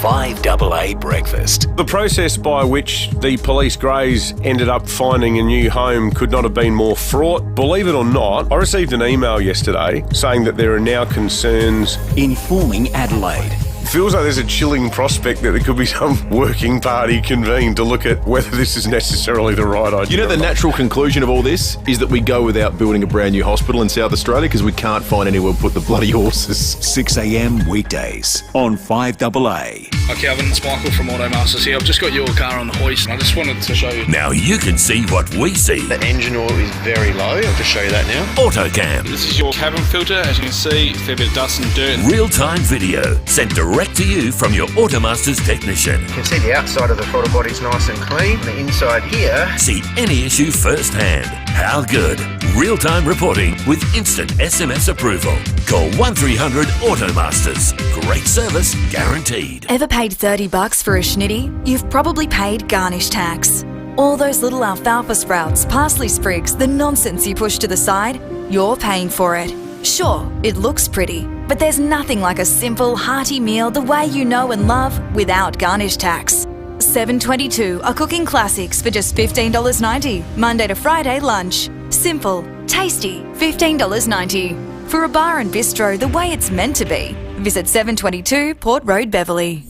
5AA Breakfast. The process by which the police greys ended up finding a new home could not have been more fraught. Believe it or not, I received an email yesterday saying that there are now concerns informing Adelaide. Feels like there's a chilling prospect that there could be some working party convened to look at whether this is necessarily the right idea. You know, the natural conclusion of all this is that we go without building a brand new hospital in South Australia because we can't find anywhere to put the bloody horses. 6 a.m. weekdays on 5AA. Hi Calvin, it's Michael from Automasters here. I've just got your car on the hoist and I just wanted to show you. Now you can see what we see. The engine oil is very low. I'll just show you that now. Autocam. This is your cabin filter. As you can see, a fair bit of dust and dirt. Real-time video sent direct to you from your Automasters technician. You can see the outside of the throttle body's nice and clean. The inside here. See any issue firsthand. How good? Real-time reporting with instant SMS approval. Call 1300 Automasters. Great service guaranteed. Ever paid $30 for a schnitty? You've probably paid garnish tax. All those little alfalfa sprouts, parsley sprigs, the nonsense you push to the side, you're paying for it. Sure, it looks pretty, but there's nothing like a simple, hearty meal the way you know and love without garnish tax. 7.22 are cooking classics for just $15.90, Monday to Friday lunch. Simple, tasty, $15.90. For a bar and bistro the way it's meant to be, visit 722 Port Road, Beverley.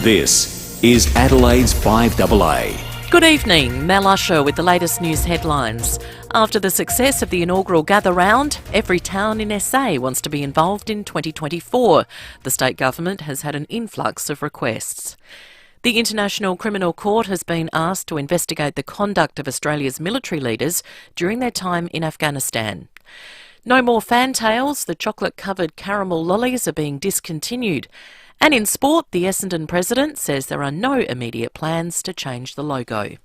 This is Adelaide's 5AA. Good evening, Mel Usher with the latest news headlines. After the success of the inaugural Gather Round, every town in SA wants to be involved in 2024. The state government has had an influx of requests. The International Criminal Court has been asked to investigate the conduct of Australia's military leaders during their time in Afghanistan. No more fantails, the chocolate-covered caramel lollies are being discontinued. And in sport, the Essendon president says there are no immediate plans to change the logo.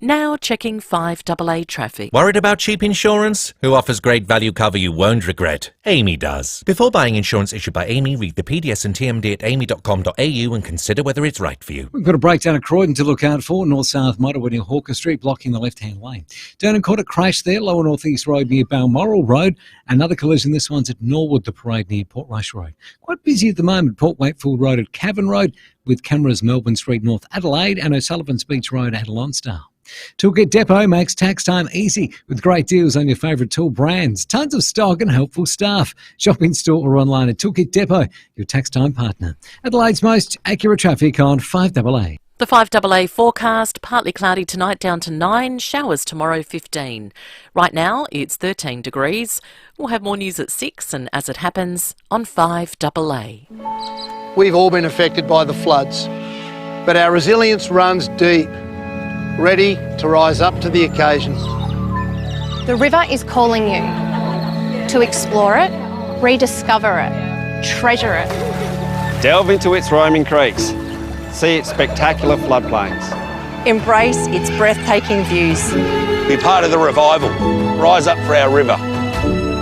Now checking 5AA traffic. Worried about cheap insurance? Who offers great value cover you won't regret? Amy does. Before buying insurance issued by Amy, read the PDS and TMD at amy.com.au and consider whether it's right for you. We've got a breakdown at Croydon to look out for. North-south motorway near Hawker Street, blocking the left-hand lane. Down caught a crash there, lower north-east road near Balmoral Road. Another collision, this one's at Norwood, the parade near Portrush Road. Quite busy at the moment, Port Wakefield Road at Cavan Road, with cameras Melbourne Street, North Adelaide, and O'Sullivan's Beach Road at Lonsdale. Toolkit Depot makes tax time easy with great deals on your favourite tool brands. Tons of stock and helpful staff. Shop in store or online at Toolkit Depot, your tax time partner. Adelaide's most accurate traffic on 5AA. The 5AA forecast, partly cloudy tonight down to 9, showers tomorrow 15. Right now it's 13 degrees. We'll have more news at 6 and as it happens on 5AA. We've all been affected by the floods, but our resilience runs deep, ready to rise up to the occasion. The river is calling you to explore it, rediscover it, treasure it. Delve into its roaming creeks. See its spectacular floodplains. Embrace its breathtaking views. Be part of the revival. Rise up for our river.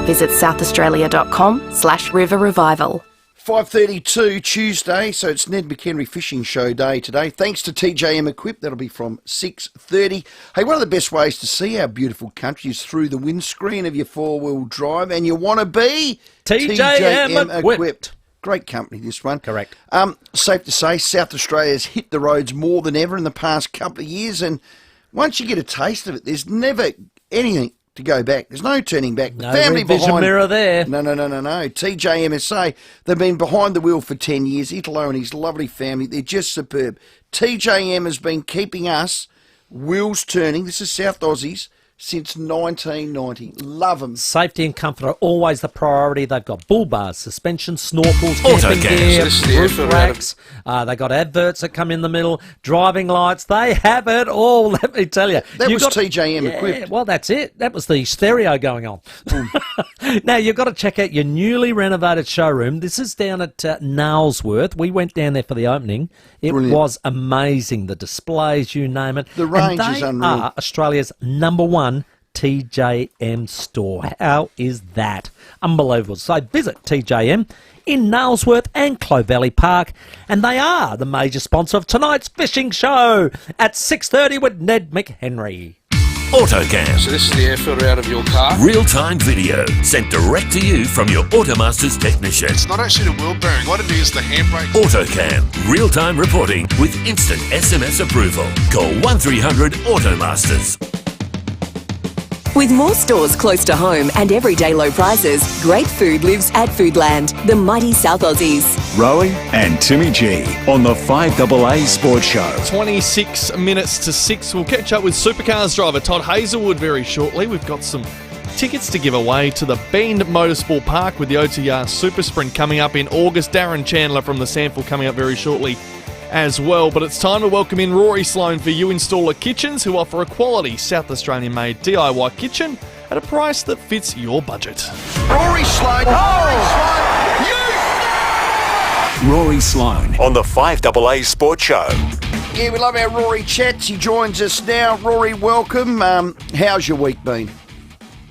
Visit southaustralia.com/river revival. 5:32 Tuesday, so it's Ned McHenry Fishing Show Day today. Thanks to TJM Equip, that'll be from 6:30. Hey, one of the best ways to see our beautiful country is through the windscreen of your four-wheel drive, and you want to be TJM Equipped. Great company, this one. Correct. Safe to say, South Australia's hit the roads more than ever in the past couple of years, and once you get a taste of it, there's never anything to go back. There's no turning back. No revision mirror there. No. TJMSA, they've been behind the wheel for 10 years. Italo and his lovely family, they're just superb. TJM has been keeping us wheels turning. This is South Aussies since 1990. Love them. Safety and comfort are always the priority. They've got bull bars, suspension, snorkels, camping gear, roof racks. They got adverts that come in the middle, driving lights. They have it all, let me tell you. That was TJM Equipped. Well, that's it. That was the stereo going on. Now, you've got to check out your newly renovated showroom. This is down at Nailsworth. We went down there for the opening. It was amazing. The displays, you name it. The range is unreal. They are Australia's #1 TJM store. How is that? Unbelievable. So visit TJM in Nailsworth and Clovelly Park, and they are the major sponsor of tonight's fishing show at 6:30 with Ned McHenry. AutoCam. So this is the air filter out of your car. Real-time video sent direct to you from your Automasters technician. It's not actually the wheel bearing. What it is, the handbrake. AutoCam. Real-time reporting with instant SMS approval. Call 1300 Automasters. With more stores close to home and everyday low prices, great food lives at Foodland, the mighty South Aussies. Rowie and Timmy G on the 5AA Sports Show. 26 minutes to 6. We'll catch up with Supercars driver Todd Hazelwood very shortly. We've got some tickets to give away to the Bend Motorsport Park with the OTR Super Sprint coming up in August. Darren Chandler from the Sample coming up very shortly as well. But it's time to welcome in Rory Sloane for You Installer Kitchens, who offer a quality South Australian-made DIY kitchen at a price that fits your budget. Rory Sloane. Rory Sloane on the 5AA Sports Show. Yeah, we love our Rory chats. He joins us now. Rory, welcome. How's your week been?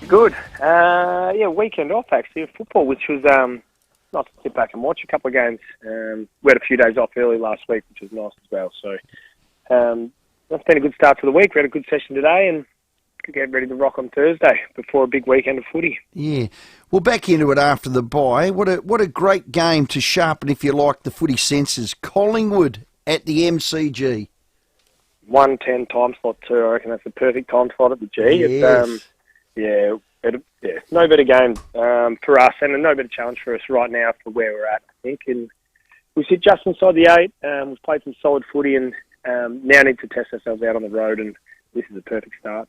Good. Weekend off actually of football, which was nice to sit back and watch a couple of games. We had a few days off early last week, which was nice as well. So that's been a good start to the week. We had a good session today and could get ready to rock on Thursday before a big weekend of footy. Yeah. Well, back into it after the bye. What a great game to sharpen, if you like, the footy senses. Collingwood at the MCG. 1:10 time slot too. I reckon that's the perfect time slot at the G. Yes. No better game for us and no better challenge for us right now for where we're at, I think. And we sit just inside the 8. We've played some solid footy and now need to test ourselves out on the road, and this is a perfect start.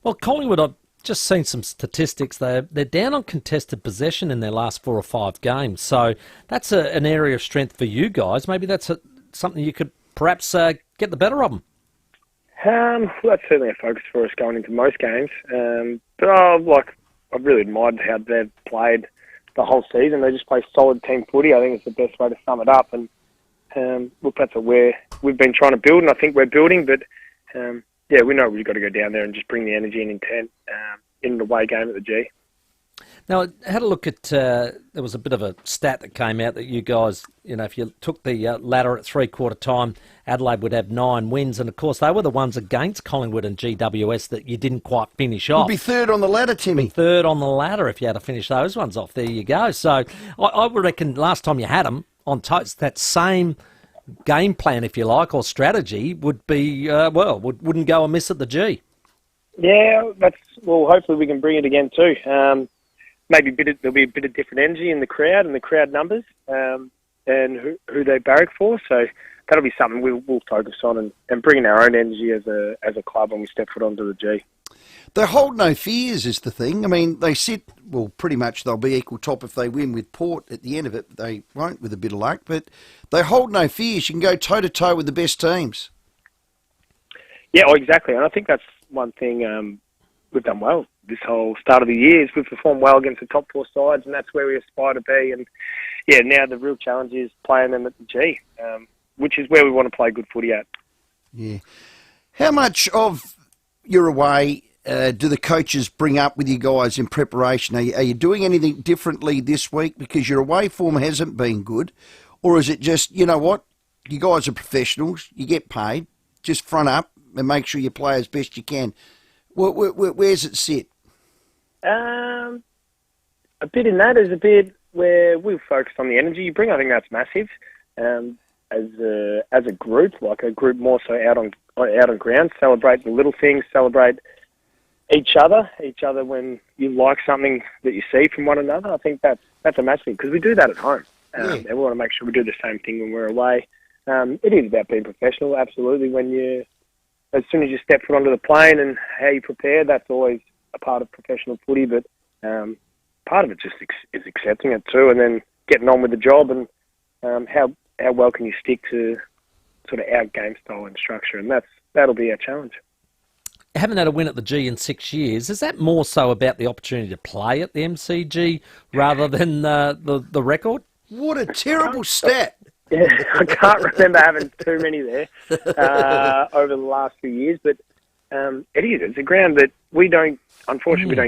Well, Collingwood, I've just seen some statistics. They're down on contested possession in their last 4 or 5 games. So that's an area of strength for you guys. Maybe that's something you could perhaps get the better of them. That's certainly a focus for us going into most games. But I've really admired how they've played the whole season. They just play solid team footy. I think it's the best way to sum it up. And look, that's where we've been trying to build, and I think we're building. But yeah, we know we've got to go down there and just bring the energy and intent in the away game at the G. Now, I had a look at, there was a bit of a stat that came out that you guys, if you took the ladder at three-quarter time, Adelaide would have 9 wins. And, of course, they were the ones against Collingwood and GWS that you didn't quite finish off. You'd be third on the ladder, Timmy. Third on the ladder if you had to finish those ones off. There you go. So I would reckon last time you had them on toast, that same game plan, if you like, or strategy would be, wouldn't go amiss at the G. Yeah, hopefully we can bring it again too. Maybe there'll be a bit of different energy in the crowd and the crowd numbers, and who they barrack for. So that'll be something we'll focus on and bring our own energy as a club when we step foot onto the G. They hold no fears is the thing. I mean, they sit, pretty much they'll be equal top if they win with Port at the end of it. They won't with a bit of luck, but they hold no fears. You can go toe-to-toe with the best teams. Yeah, exactly. And I think that's one thing we've done well this whole start of the year is we've performed well against the top 4 sides, and that's where we aspire to be. And, yeah, now the real challenge is playing them at the G, which is where we want to play good footy at. Yeah. How much of your away do the coaches bring up with you guys in preparation? Are you doing anything differently this week because your away form hasn't been good? Or is it just, you know what, you guys are professionals, you get paid, just front up and make sure you play as best you can? Where's it sit? A bit in that is a bit where we've focused on the energy you bring. I think that's massive. As a group, like a group more so out on ground, celebrate the little things, celebrate each other when you like something that you see from one another. I think that's a massive thing because we do that at home. And we want to make sure we do the same thing when we're away. It is about being professional, absolutely. As soon as you step foot onto the plane and how you prepare, that's always a part of professional footy. But part of it just is accepting it too, and then getting on with the job and how well can you stick to sort of our game style and structure, and that'll be our challenge. Haven't had a win at the G in 6 years. Is that more so about the opportunity to play at the MCG rather than the record? What a terrible stat. Yeah, I can't remember having too many there over the last few years, but it is. It's a ground that we don't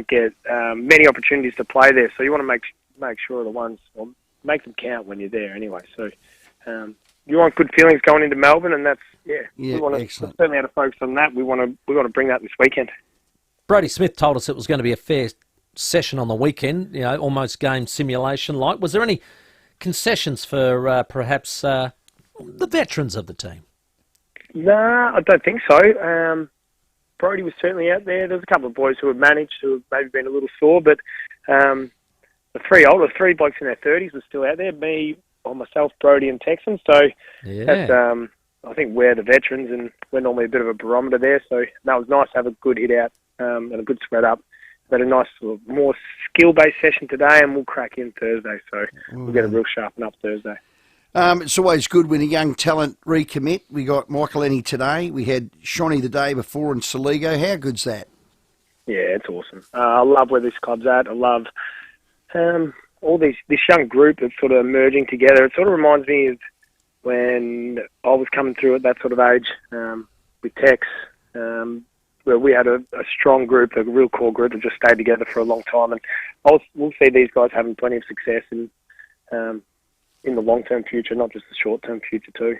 get many opportunities to play there, so you want to make sure the ones, make them count when you're there anyway. So you want good feelings going into Melbourne, and we want to certainly have to focus on that. We want to bring that this weekend. Brodie Smith told us it was going to be a fair session on the weekend, almost game simulation like. Was there any concessions for perhaps the veterans of the team? No, I don't think so. Brodie was certainly out there. There's a couple of boys who have managed, who have maybe been a little sore, but the three blokes in their 30s were still out there. Me, or myself, Brodie and Texan. So that's, I think we're the veterans, and we're normally a bit of a barometer there. So that was nice to have a good hit out and a good spread up. But a nice sort of more skill-based session today, and we'll crack in Thursday. So we'll get a real sharpen up Thursday. It's always good when a young talent recommit. We got Michael Ennie today. We had Shawnee the day before in Saligo. How good's that? Yeah, it's awesome. I love where this club's at. I love all this young group that's sort of merging together. It sort of reminds me of when I was coming through at that sort of age with Tex, where we had a strong group, a real core group that just stayed together for a long time. And we'll see these guys having plenty of success in the long-term future, not just the short-term future too.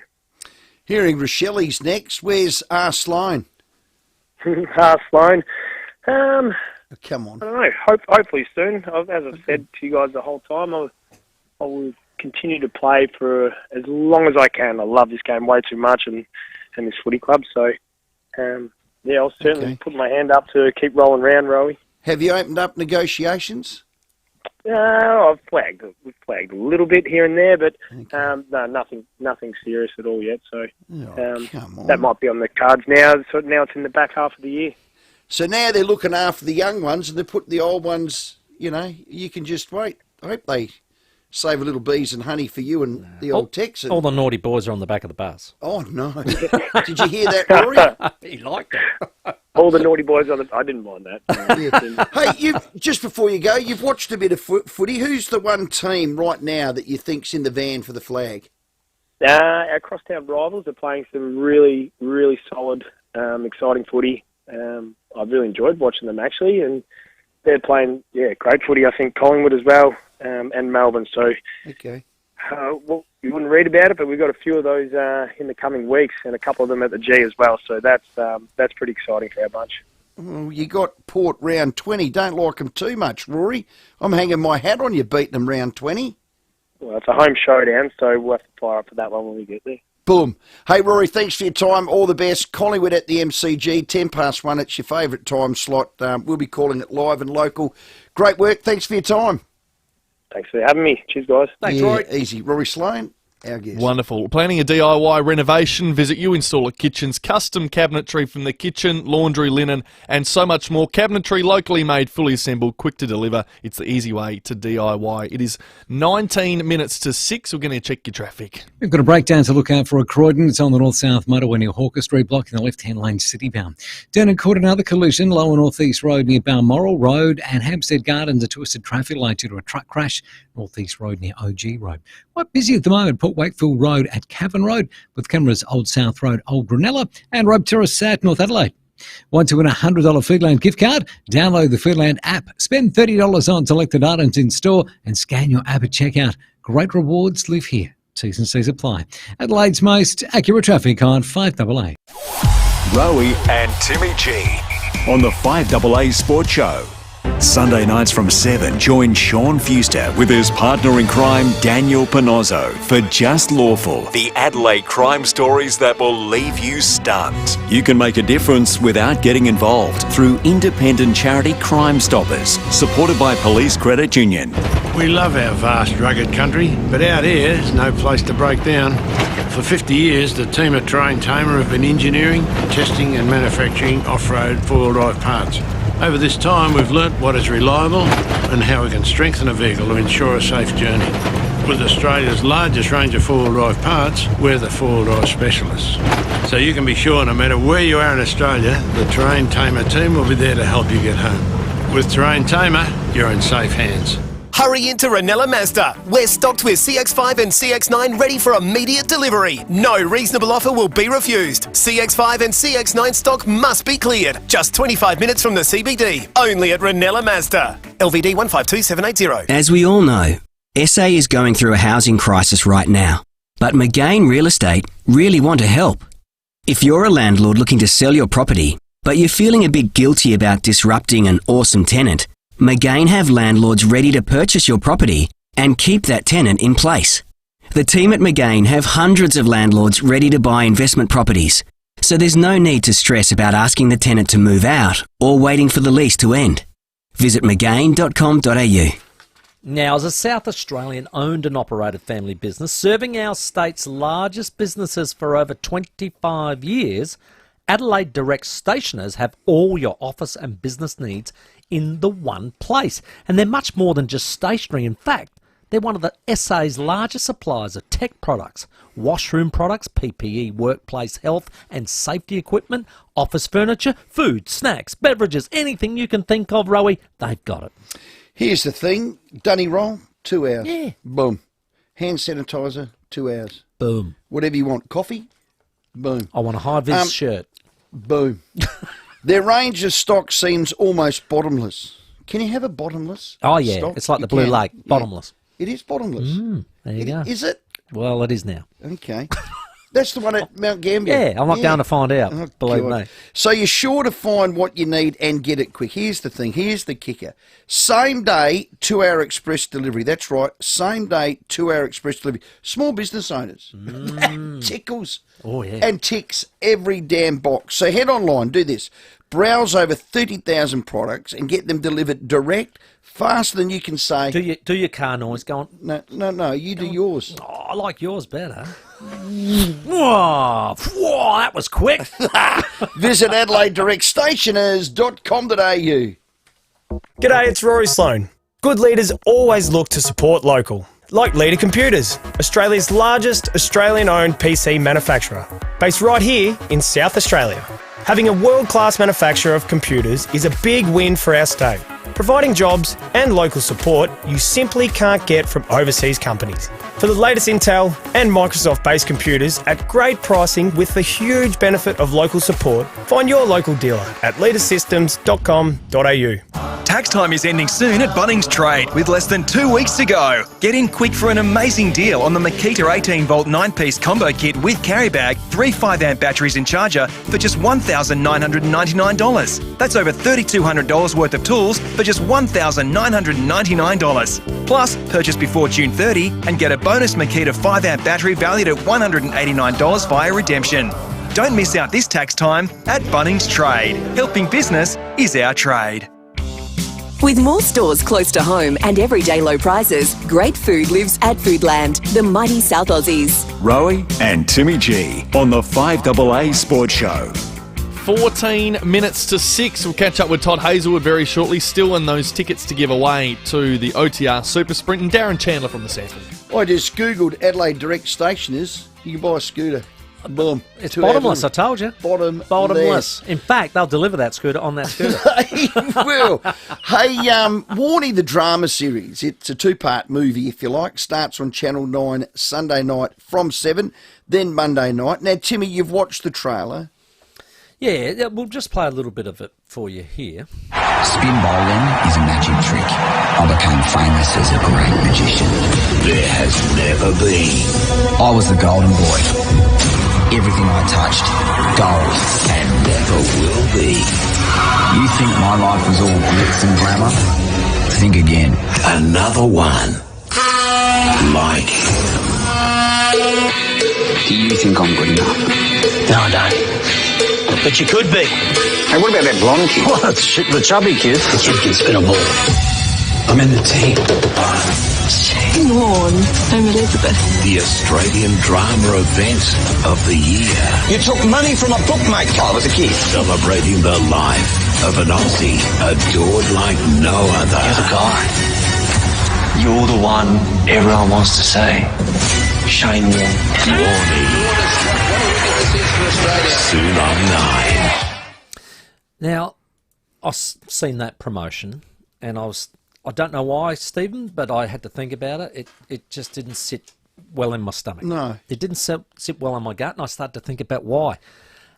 Hearing Rochelle's next. Where's R. Sloan? R. Sloan? Come on. I don't know. Hopefully soon. As I've said to you guys the whole time, I will continue to play for as long as I can. I love this game way too much and this footy club. So, I'll certainly put my hand up to keep rolling round, Rowie. Have you opened up negotiations? I've flagged a little bit here and there, but no, nothing serious at all yet. So that might be on the cards now. So now it's in the back half of the year. So now they're looking after the young ones, and they're putting the old ones. You can just wait. I hope they save a little bees and honey for you and the old Texan. All the naughty boys are on the back of the bus. Oh no! Did you hear that, Rory? He liked it. All the naughty boys on the... I didn't mind that. Hey, just before you go, you've watched a bit of footy. Who's the one team right now that you think's in the van for the flag? Our crosstown rivals are playing some really, really solid exciting footy. I've really enjoyed watching them actually, and they're playing great footy. I think Collingwood as well, and Melbourne. So okay. Well, you wouldn't read about it, but we've got a few of those in the coming weeks, and a couple of them at the G as well. So that's pretty exciting for our bunch. Well, you got Port round 20. Don't like them too much, Rory. I'm hanging my hat on you beating them round 20. Well, it's a home showdown, so we'll have to fire up for that one when we get there. Boom. Hey, Rory, thanks for your time. All the best. Collingwood at the MCG, 1:10. It's your favourite time slot. We'll be calling it live and local. Great work. Thanks for your time. Thanks for having me. Cheers, guys. Thanks, Rory. Easy. Rory Sloane, our guest. Wonderful. Planning a DIY renovation? Visit You Installer Kitchens. Custom cabinetry from the kitchen, laundry, linen, and so much more. Cabinetry locally made, fully assembled, quick to deliver. It's the easy way to DIY. It is 19 minutes to 6. We're going to check your traffic. We've got a breakdown to look out for at Croydon. It's on the north-south motorway near Hawker Street, blocking the left-hand lane city-bound. Down in Court, another collision. Lower north-east road near Balmoral Road and Hampstead Gardens, a twisted traffic light due to a truck crash. North-east road near OG Road. Quite busy at the moment. Port Wakefield Road at Cavan Road, with cameras Old South Road, Old Brunella, and Rope Terrace at North Adelaide. Want to win a $100 Foodland gift card? Download the Foodland app. Spend $30 on selected items in store and scan your app at checkout. Great rewards live here. T's and C's apply. Adelaide's most accurate traffic on 5AA. Rowie and Timmy G on the 5AA Sports Show. Sunday nights from 7, join Sean Fuster with his partner in crime, Daniel Panozzo, for Just Lawful, the Adelaide crime stories that will leave you stunned. You can make a difference without getting involved through independent charity Crime Stoppers, supported by Police Credit Union. We love our vast, rugged country, but out here is no place to break down. For 50 years, the team at Terrain Tamer have been engineering, testing and manufacturing off-road four-wheel drive parts. Over this time, we've learnt what is reliable and how we can strengthen a vehicle to ensure a safe journey. With Australia's largest range of four-wheel drive parts, we're the four-wheel drive specialists. So you can be sure no matter where you are in Australia, the Terrain Tamer team will be there to help you get home. With Terrain Tamer, you're in safe hands. Hurry into Ranella Mazda. We're stocked with CX-5 and CX-9 ready for immediate delivery. No reasonable offer will be refused. CX-5 and CX-9 stock must be cleared. Just 25 minutes from the CBD. Only at Ranella Mazda. LVD 152780. As we all know, SA is going through a housing crisis right now. But McGain Real Estate really want to help. If you're a landlord looking to sell your property, but you're feeling a bit guilty about disrupting an awesome tenant, McGain have landlords ready to purchase your property and keep that tenant in place. The team at McGain have hundreds of landlords ready to buy investment properties, so there's no need to stress about asking the tenant to move out or waiting for the lease to end. Visit mcgain.com.au. Now, as a South Australian owned and operated family business serving our state's largest businesses for over 25 years, Adelaide Direct stationers have all your office and business needs in the one place. And they're much more than just stationery. In fact, they're one of the SA's largest suppliers of tech products, washroom products, PPE, workplace health and safety equipment, office furniture, food, snacks, beverages, anything you can think of, Rowie, they've got it. Here's the thing. Dunny roll, 2 hours. Yeah. Boom. Hand sanitizer, 2 hours. Boom. Whatever you want. Coffee, boom. I want a high-vis shirt. Boom. Their range of stock seems almost bottomless. Can you have a bottomless Oh, yeah. stock? It's like You the Blue can. Lake. Bottomless. Yeah. It is bottomless. There you go. Is it? Well, it is now. Okay. That's the one at Mount Gambier. Yeah, I'm not going to find out, believe God. me. So you're sure to find what you need and get it quick. Here's the thing. Here's the kicker. Same day, 2-hour express delivery. That's right. Same day, 2-hour express delivery. Small business owners. That tickles. Oh, yeah. And ticks every damn box. So head online. Do this. Browse over 30,000 products and get them delivered direct, faster than you can say. Do your car noise. Go on. No. You do yours. Oh, I like yours better. Whoa, that was quick. Visit AdelaideDirectStationers.com.au. G'day, it's Rory Sloane. Good leaders always look to support local. Like Leader Computers, Australia's largest Australian-owned PC manufacturer, based right here in South Australia. Having a world-class manufacturer of computers is a big win for our state. providing jobs and local support you simply can't get from overseas companies. For the latest Intel and Microsoft-based computers at great pricing with the huge benefit of local support, find your local dealer at leadersystems.com.au. Tax time is ending soon at Bunnings Trade with less than 2 weeks to go. Get in quick for an amazing deal on the Makita 18-volt 9-piece combo kit with carry bag, 3 5-amp batteries and charger for just $1,999. That's over $3,200 worth of tools for just $1,999. Plus, purchase before June 30 and get a bonus Makita 5-amp battery valued at $189 via redemption. Don't miss out this tax time at Bunnings Trade. Helping business is our trade. With more stores close to home and everyday low prices, great food lives at Foodland, the mighty South Aussies. Rowie and Timmy G on the 5AA Sports Show. 14 minutes to 6. We'll catch up with Todd Hazelwood very shortly. Still in those tickets to give away to the OTR Super Sprint. And Darren Chandler from the Sanford. I just Googled Adelaide Direct Stationers. You can buy a scooter. Boom. It's bottomless, I told you. Bottomless. In fact, they'll deliver that scooter on that scooter. They will. Hey, Warnie the Drama Series. It's a 2-part movie, if you like. Starts on Channel 9 Sunday night from 7, then Monday night. Now, Timmy, you've watched the trailer. Yeah, we'll just play a little bit of it for you here. Spin bowling is a magic trick. I became famous as a great magician. There has never been. I was the golden boy. Everything I touched, gold, and never will be. You think my life was all glitz and glamour? Think again. Another one. Like Do you think I'm good enough? No, I don't. But you could be. Hey, what about that blonde kid? What? The chubby kid? The kid can spin a ball. I'm in the team. Good morning, I'm Elizabeth. The Australian drama event of the year. You took money from a bookmaker. I was a kid. Celebrating the life of an Aussie adored like no other. You're the guy. You're the one everyone wants to say. Shane Warne. Soon on 9. Now, I've seen that promotion, and I don't know why, Stephen, but I had to think about it. It just didn't sit well in my stomach. No. It didn't sit well in my gut, and I started to think about why.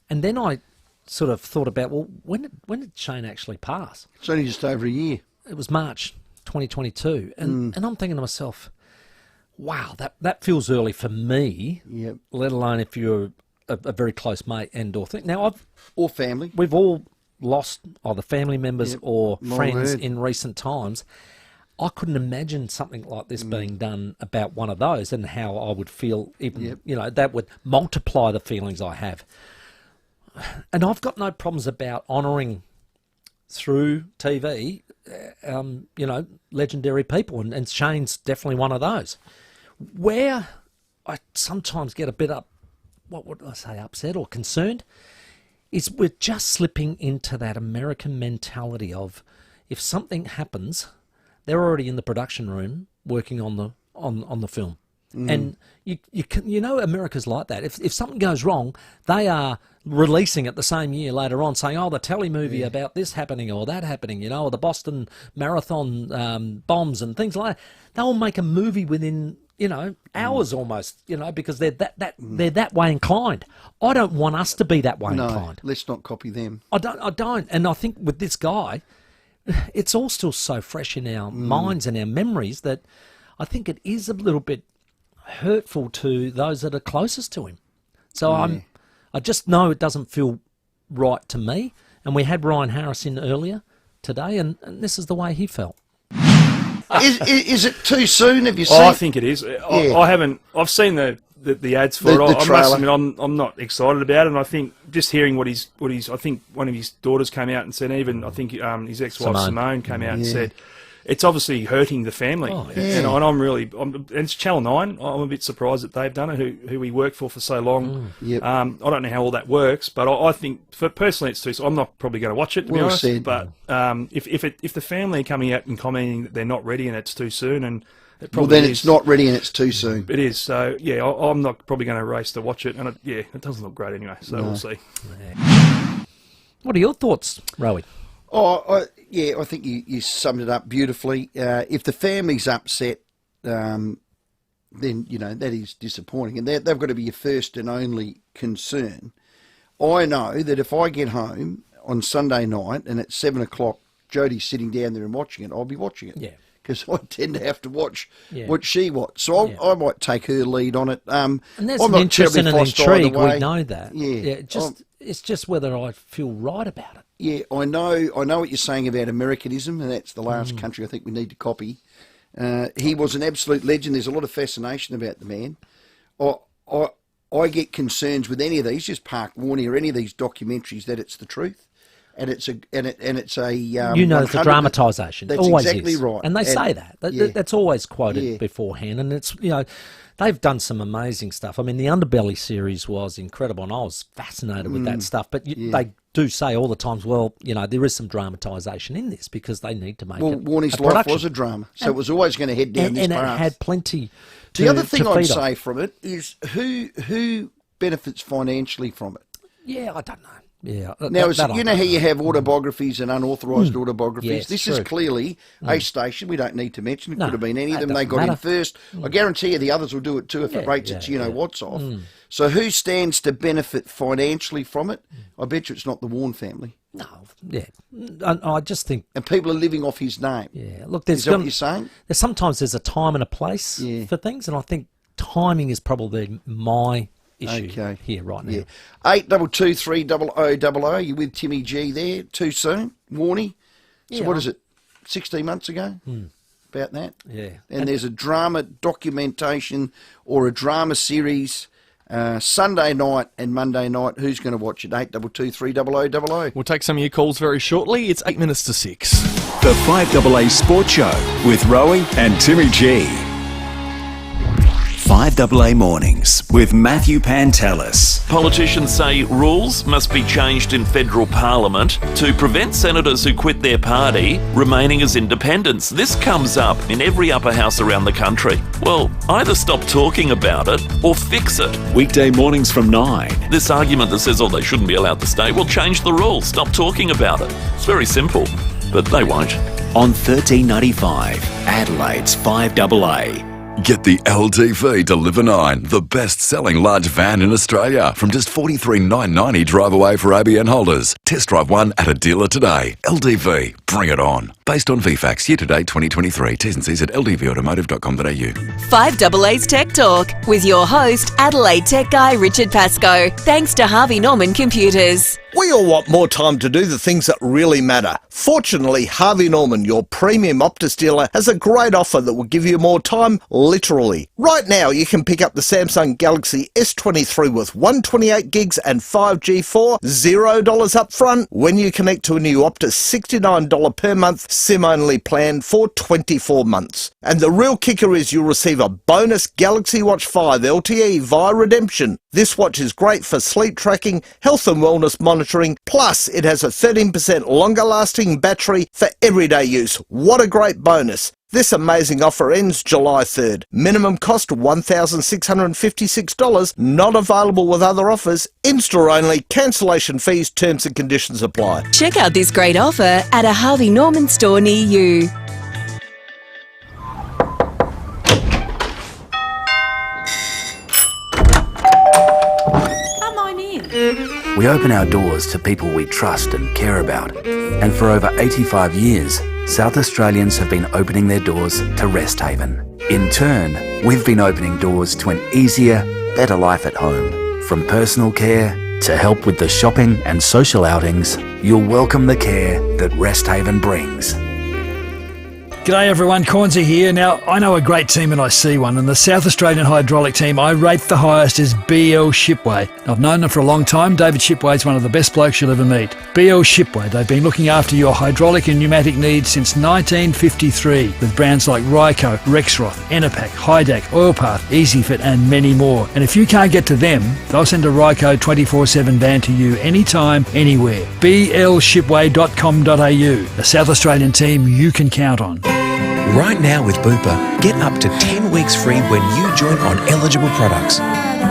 And then I sort of thought about, well, when did Shane actually pass? It's only just over a year. It was March 2022. And I'm thinking to myself, wow, that feels early for me, yep. Let alone if you're a very close mate and or thing. Now, or family. We've all lost either family members or Long friends word. in recent times. I couldn't imagine something like this being done about one of those and how I would feel. Even that would multiply the feelings I have. And I've got no problems about honouring through TV, legendary people, and Shane's definitely one of those. Where I sometimes get a bit upset or concerned, is we're just slipping into that American mentality of if something happens, they're already in the production room working on the film. And you know America's like that. If something goes wrong, they are releasing it the same year later on, saying, "Oh, the telly movie about this happening or that happening," or the Boston Marathon bombs and things like that. They'll make a movie within hours almost, because they're that way inclined. I don't want us to be that way inclined. Let's not copy them. I don't. And I think with this guy, it's all still so fresh in our minds and our memories that I think it is a little bit hurtful to those that are closest to him. So I just know it doesn't feel right to me. And we had Ryan Harris in earlier today, and this is the way he felt. Is it too soon? Have you seen? I think it is. I haven't. I've seen the ads for it. I must admit, I'm not excited about it. And I think just hearing what he's. I think one of his daughters came out and said. Even I think his ex-wife Simone came out and said, it's obviously hurting the family. And and it's Channel 9. I'm a bit surprised that they've done it. Who we worked for so long. I don't know how all that works, but I think personally it's too. So I'm not probably going to watch it to be honest. Said. But if the family are coming out and commenting that they're not ready and it's too soon and it's not ready and it's too soon. It is. So, I'm not probably going to race to watch it. And, it doesn't look great anyway, so we'll see. What are your thoughts, Rowie? I think you summed it up beautifully. If the family's upset, then, that is disappointing. And they've got to be your first and only concern. I know that if I get home on Sunday night and at 7 o'clock, Jodie's sitting down there and watching it, I'll be watching it. Yeah. Because I tend to have to watch what she watches. So I might take her lead on it. And there's I'm an not interest and an intrigue, we know that. Yeah. It's just whether I feel right about it. Yeah, I know what you're saying about Americanism, and that's the last country I think we need to copy. He was an absolute legend. There's a lot of fascination about the man. I get concerns with any of these, just Park Warner or any of these documentaries, that it's the truth. And it's a it's a dramatisation. That's always exactly is. right. And they say that. That's always quoted beforehand. And it's they've done some amazing stuff. I mean, the Underbelly series was incredible, and I was fascinated with that stuff. But they do say all the times, there is some dramatisation in this because they need to make it. Well, Warnie's life was a drama, so it was always going to head down this path. And it had plenty. The other thing I'd say from it is who benefits financially from it. Yeah, I don't know. Yeah. Now, how you have autobiographies and unauthorised autobiographies? Yes, this true. is clearly a station we don't need to mention. It could have been any of them. They got matter. in first. I guarantee you the others will do it too if it rates its what's off. So who stands to benefit financially from it? I bet you it's not the Warren family. No, I just think... And people are living off his name. Yeah, look, is that what you're saying? Sometimes there's a time and a place for things, and I think timing is probably my issue here right now. 822 300 you with Timmy G there? Too soon? Warnie? So what is it? 16 months ago? About that? Yeah. And there's a drama documentation or a drama series Sunday night and Monday night. Who's going to watch it? 822 300 We'll take some of your calls very shortly. It's 8 minutes to 6. The 5AA Sports Show with Rowie and Timmy G. 5AA Mornings with Matthew Pantelis. Politicians say rules must be changed in federal parliament to prevent senators who quit their party remaining as independents. This comes up in every upper house around the country. Well, either stop talking about it or fix it. Weekday mornings from 9. This argument that says, they shouldn't be allowed to stay, well, change the rules. Stop talking about it. It's very simple, but they won't. On 1395, Adelaide's 5AA. Get the LTV Deliver 9, the best-selling large van in Australia. From just $43,990 drive away for ABN holders. Test drive one at a dealer today. LTV, bring it on. Based on VFAX, year-to-date 2023. T's and C's at ldvautomotive.com.au. 5AA's Tech Talk with your host, Adelaide Tech Guy Richard Pascoe. Thanks to Harvey Norman Computers. We all want more time to do the things that really matter. Fortunately, Harvey Norman, your premium Optus dealer, has a great offer that will give you more time, literally. Right now, you can pick up the Samsung Galaxy S23 with 128 gigs and 5G for $0 up front when you connect to a new Optus $69 per month SIM-only plan for 24 months. And the real kicker is you'll receive a bonus Galaxy Watch 5 LTE via redemption. This watch is great for sleep tracking, health and wellness monitoring, plus it has a 13% longer lasting battery for everyday use. What a great bonus. This amazing offer ends July 3rd. Minimum cost $1,656, not available with other offers. In-store only, cancellation fees, terms and conditions apply. Check out this great offer at a Harvey Norman store near you. We open our doors to people we trust and care about. And for over 85 years, South Australians have been opening their doors to Rest Haven. In turn, we've been opening doors to an easier, better life at home. From personal care to help with the shopping and social outings, you'll welcome the care that Rest Haven brings. G'day everyone, Cornsey here. Now, I know a great team and I see one, and the South Australian hydraulic team I rate the highest is BL Shipway. I've known them for a long time. David Shipway is one of the best blokes you'll ever meet. BL Shipway, they've been looking after your hydraulic and pneumatic needs since 1953 with brands like Ryco, Rexroth, Enerpac, Hydac, Oilpath, EasyFit and many more. And if you can't get to them, they'll send a Ryco 24/7 van to you anytime, anywhere. blshipway.com.au, a South Australian team you can count on. Right now with Bupa, get up to 10 weeks free when you join on eligible products.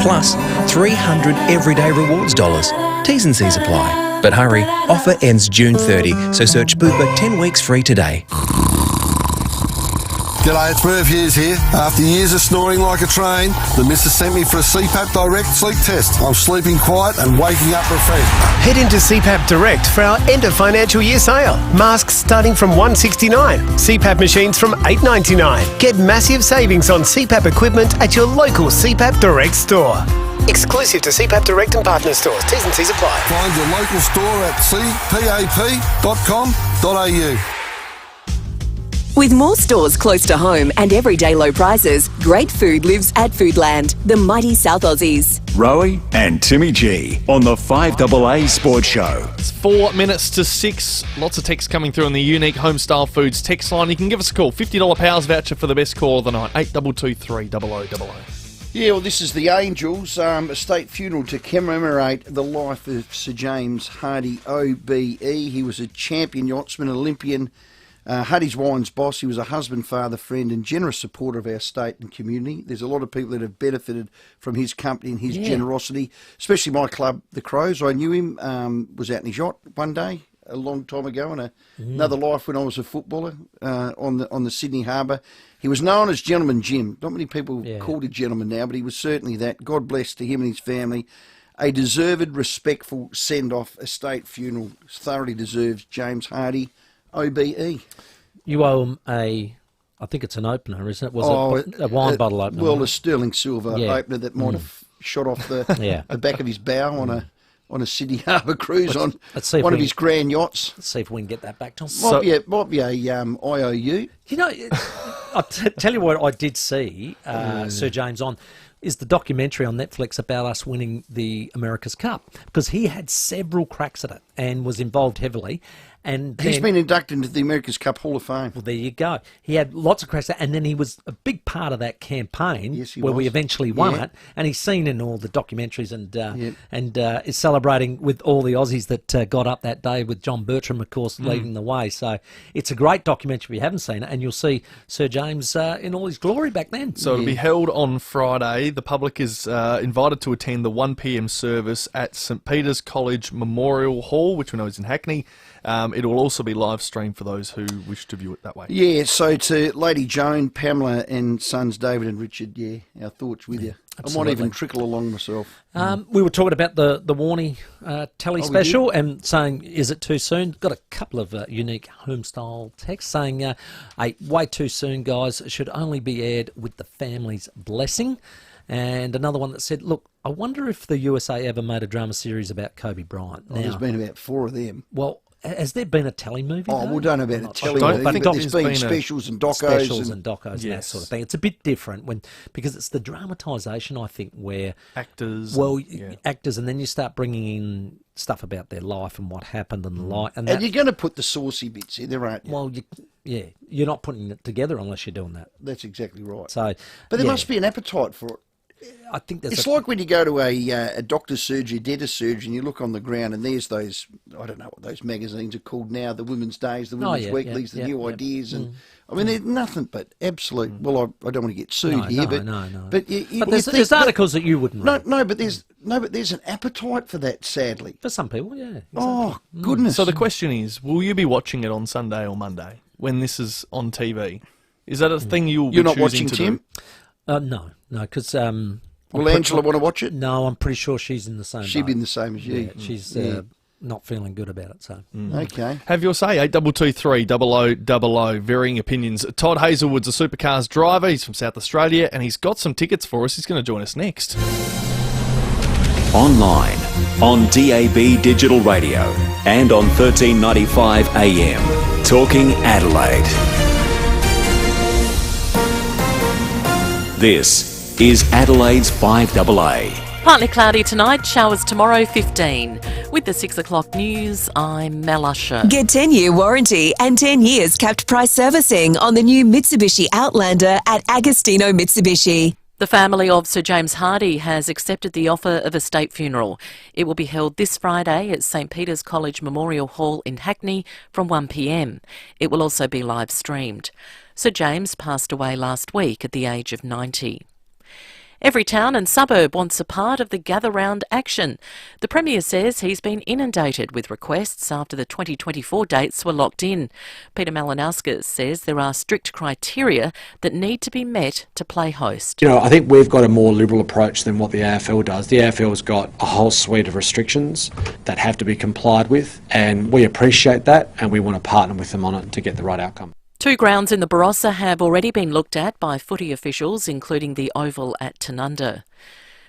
Plus, 300 everyday rewards dollars. T's and C's apply. But hurry, offer ends June 30, so search Bupa 10 weeks free today. G'day, it's Merv Hughes here. After years of snoring like a train, the missus sent me for a CPAP Direct sleep test. I'm sleeping quiet and waking up refreshed. Head into CPAP Direct for our end of financial year sale. Masks starting from $169, CPAP machines from $899. Get massive savings on CPAP equipment at your local CPAP Direct store. Exclusive to CPAP Direct and partner stores. T's and C's apply. Find your local store at cpap.com.au. With more stores close to home and everyday low prices, great food lives at Foodland, the mighty South Aussies. Rowie and Timmy G on the 5AA Sports Show. It's 4 minutes to 6. Lots of texts coming through on the unique Homestyle Foods text line. You can give us a call. $50 Powers voucher for the best call of the night. 8223 0000. Yeah, well, this is the Angels, a state funeral to commemorate the life of Sir James Hardie, OBE. He was a champion yachtsman, Olympian, Hardie's Wine's boss. He was a husband, father, friend and generous supporter of our state and community. There's a lot of people that have benefited from his company and his generosity, especially my club, the Crows. I knew him, was out in his yacht one day a long time ago in another life when I was a footballer on the Sydney Harbour. He was known as Gentleman Jim. Not many people called him Gentleman now, but he was certainly that. God bless to him and his family. A deserved, respectful send-off, a state funeral. Thoroughly deserves James Hardie, OBE. You owe him I think it's an opener, isn't it? Was it a wine bottle opener? Well, a sterling silver opener that might have shot off the back of his bow on a Sydney Harbour cruise on one of his grand yachts. Let's see if we can get that back, Tom. Might be a IOU. You know, I'll tell you what I did see Sir James on is the documentary on Netflix about us winning the America's Cup, because he had several cracks at it and was involved heavily. And he's been inducted into the America's Cup Hall of Fame. Well, there you go. He had lots of cracks, and then he was a big part of that campaign where we eventually won it. And he's seen in all the documentaries and is celebrating with all the Aussies that got up that day, with John Bertram, of course, leading the way. So it's a great documentary if you haven't seen it, and you'll see Sir James in all his glory back then. So it'll be held on Friday. The public is invited to attend the 1 p.m. service at St Peter's College Memorial Hall, which we know is in Hackney. It will also be live streamed for those who wish to view it that way. Yeah, so to Lady Joan, Pamela and sons David and Richard, our thoughts with you. Absolutely. I might even trickle along myself. We were talking about the Warney telly special and saying, is it too soon? Got a couple of unique homestyle texts saying, way too soon, guys. It should only be aired with the family's blessing. And another one that said, look, I wonder if the USA ever made a drama series about Kobe Bryant. Now, there's been about 4 of them. Well, has there been a telly movie? Oh, we don't know about a telly movie, but there's been specials and docos. And that sort of thing. It's a bit different because it's the dramatisation, I think, where actors, actors, and then you start bringing in stuff about their life and what happened and the like. And you're going to put the saucy bits in there, aren't you? Well, you're not putting it together unless you're doing that. That's exactly right. So, but there must be an appetite for it. I think it's like when you go to a doctor's surgery, dentist surgery, and you look on the ground and there's those, I don't know what those magazines are called now, the Women's Days, the Women's Weeklies, the New Ideas, and I mean, they're nothing but absolute, well, I don't want to get sued here, but there's articles that you wouldn't read. No, but there's an appetite for that, sadly. For some people, yeah. Exactly. Oh, goodness. So the question is, will you be watching it on Sunday or Monday when this is on TV? Is that a thing you're not watching, Tim? No, because... Will Angela want to watch it? No, I'm pretty sure she's in the same She'd be in the same as you. Yeah, she's not feeling good about it. So Okay. Have your say, 8223 0000. Varying opinions. Todd Hazelwood's a supercars driver. He's from South Australia, and he's got some tickets for us. He's going to join us next. Online, on DAB Digital Radio, and on 1395 AM. Talking Adelaide. This is Adelaide's 5AA. Partly cloudy tonight, showers tomorrow 15. With the 6 o'clock news, I'm Mel Usher. Get 10-year warranty and 10 years capped price servicing on the new Mitsubishi Outlander at Agostino Mitsubishi. The family of Sir James Hardie has accepted the offer of a state funeral. It will be held this Friday at St Peter's College Memorial Hall in Hackney from 1 p.m. It will also be live streamed. Sir James passed away last week at the age of 90. Every town and suburb wants a part of the Gather Round action. The Premier says he's been inundated with requests after the 2024 dates were locked in. Peter Malinauskas says there are strict criteria that need to be met to play host. I think we've got a more liberal approach than what the AFL does. The AFL's got a whole suite of restrictions that have to be complied with, and we appreciate that, and we want to partner with them on it to get the right outcome. 2 grounds in the Barossa have already been looked at by footy officials, including the Oval at Tanunda.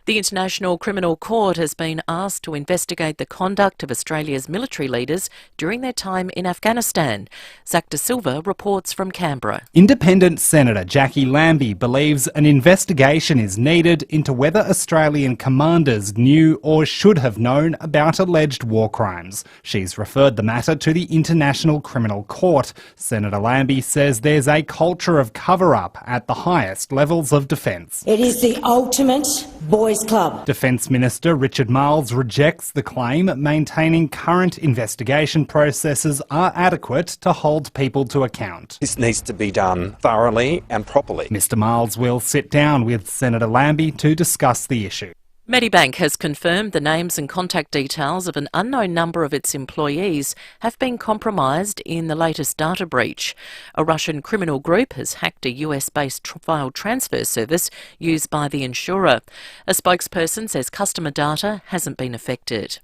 The International Criminal Court has been asked to investigate the conduct of Australia's military leaders during their time in Afghanistan. Zach De Silva reports from Canberra. Independent Senator Jackie Lambie believes an investigation is needed into whether Australian commanders knew or should have known about alleged war crimes. She's referred the matter to the International Criminal Court. Senator Lambie says there's a culture of cover-up at the highest levels of defence. It is the ultimate boys' club. Defence Minister Richard Marles rejects the claim, maintaining current investigation processes are adequate to hold people to account. This needs to be done thoroughly and properly. Mr Marles will sit down with Senator Lambie to discuss the issue. Medibank has confirmed the names and contact details of an unknown number of its employees have been compromised in the latest data breach. A Russian criminal group has hacked a US-based file transfer service used by the insurer. A spokesperson says customer data hasn't been affected.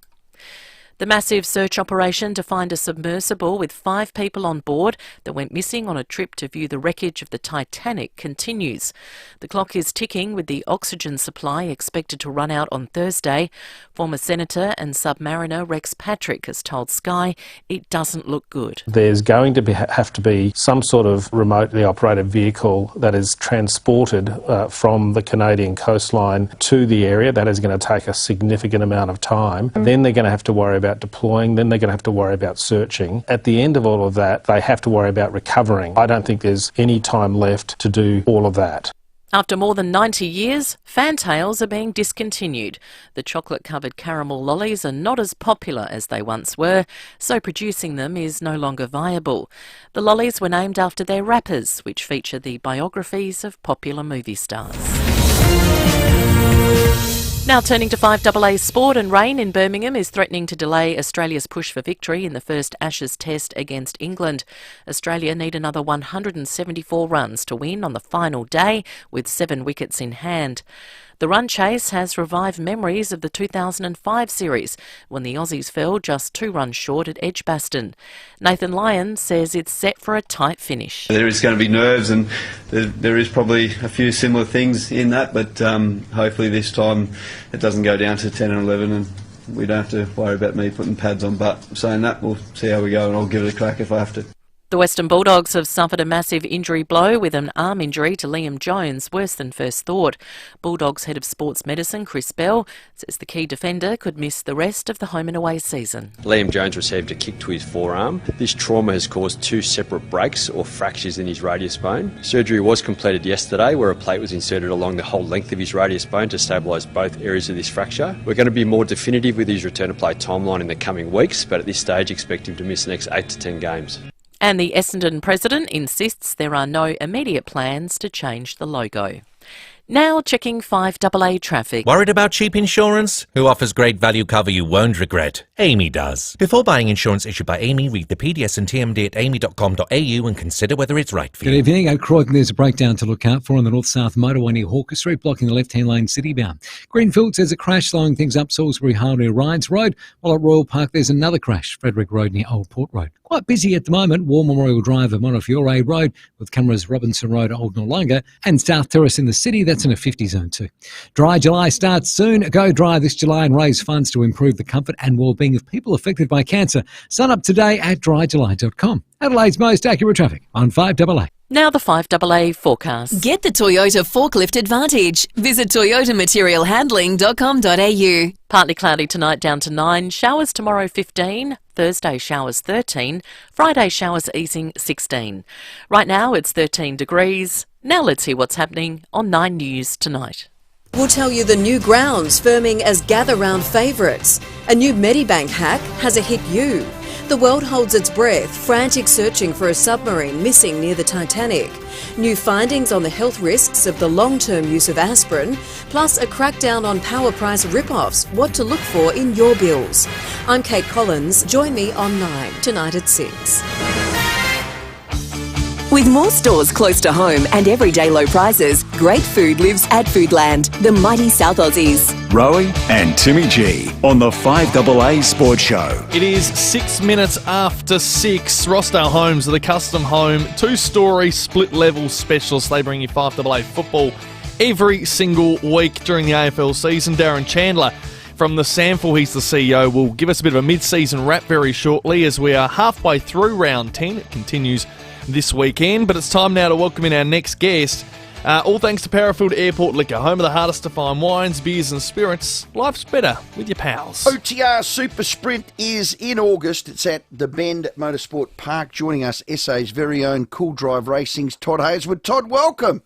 The massive search operation to find a submersible with 5 people on board that went missing on a trip to view the wreckage of the Titanic continues. The clock is ticking, with the oxygen supply expected to run out on Thursday. Former Senator and submariner Rex Patrick has told Sky it doesn't look good. There's going to have to be some sort of remotely operated vehicle that is transported from the Canadian coastline to the area. That is going to take a significant amount of time. Then they're going to have to worry about deploying, then they're going to have to worry about searching. At the end of all of that, they have to worry about recovering. I don't think there's any time left to do all of that. After more than 90 years, fantails are being discontinued. The chocolate-covered caramel lollies are not as popular as they once were, so producing them is no longer viable. The lollies were named after their wrappers, which feature the biographies of popular movie stars. Now turning to 5AA sport, and rain in Birmingham is threatening to delay Australia's push for victory in the first Ashes test against England. Australia need another 174 runs to win on the final day, with 7 wickets in hand. The run chase has revived memories of the 2005 series, when the Aussies fell just 2 runs short at Edgbaston. Nathan Lyon says it's set for a tight finish. There is going to be nerves, and there is probably a few similar things in that, but hopefully this time it doesn't go down to 10 and 11 and we don't have to worry about me putting pads on. But saying that, we'll see how we go, and I'll give it a crack if I have to. The Western Bulldogs have suffered a massive injury blow, with an arm injury to Liam Jones, worse than first thought. Bulldogs head of sports medicine Chris Bell says the key defender could miss the rest of the home and away season. Liam Jones received a kick to his forearm. This trauma has caused 2 separate breaks or fractures in his radius bone. Surgery was completed yesterday, where a plate was inserted along the whole length of his radius bone to stabilise both areas of this fracture. We're going to be more definitive with his return to play timeline in the coming weeks, but at this stage expect him to miss the next 8 to 10 games. And the Essendon president insists there are no immediate plans to change the logo. Now checking 5AA traffic. Worried about cheap insurance? Who offers great value cover you won't regret? FIVEaa does. Before buying insurance issued by FIVEaa, read the PDS and TMD at FIVEaa.com.au and consider whether it's right for you. Good evening. At Croydon, there's a breakdown to look out for on the north-south motorway near Hawker Street, blocking the left-hand lane city-bound. Greenfields, there's a crash slowing things up Salisbury Harbour near Ryans Road, while at Royal Park there's another crash, Frederick Road near Old Port Road. Quite busy at the moment, War Memorial Drive at Montefiore Road, with cameras Robinson Road, Old Noarlunga, and South Terrace in the city, that's in a 50 zone too. Dry July starts soon. Go dry this July and raise funds to improve the comfort and well-being of people affected by cancer. Sign up today at dryjuly.com. Adelaide's most accurate traffic on 5AA. Now the 5AA forecast. Get the Toyota Forklift Advantage. Visit toyotamaterialhandling.com.au. Partly cloudy tonight, down to 9. Showers tomorrow 15. Thursday showers 13. Friday showers easing 16. Right now it's 13 degrees. Now let's hear what's happening on 9 News tonight. We'll tell you the new grounds firming as gather round favourites. A new Medibank hack has a hit you. The world holds its breath, frantic searching for a submarine missing near the Titanic. New findings on the health risks of the long-term use of aspirin, plus a crackdown on power price rip-offs, what to look for in your bills. I'm Kate Collins. Join me on 9, tonight at 6. With more stores close to home and everyday low prices, great food lives at Foodland, the mighty South Aussies. Rowie and Timmy G on the 5AA Sports Show. It is 6 minutes after 6. Rossdale Homes are the custom home, 2-story, split-level specialists. They bring you 5AA football every single week during the AFL season. Darren Chandler from the Samful, he's the CEO, will give us a bit of a mid-season wrap very shortly as we are halfway through round 10. It continues this weekend, but it's time now to welcome in our next guest. All thanks to Parafield Airport Liquor, home of the hardest to find wines, beers and spirits. Life's better with your pals. OTR Super Sprint is in August. It's at the Bend Motorsport Park. Joining us, SA's very own Cool Drive Racing's Todd Hazelwood. Todd, welcome.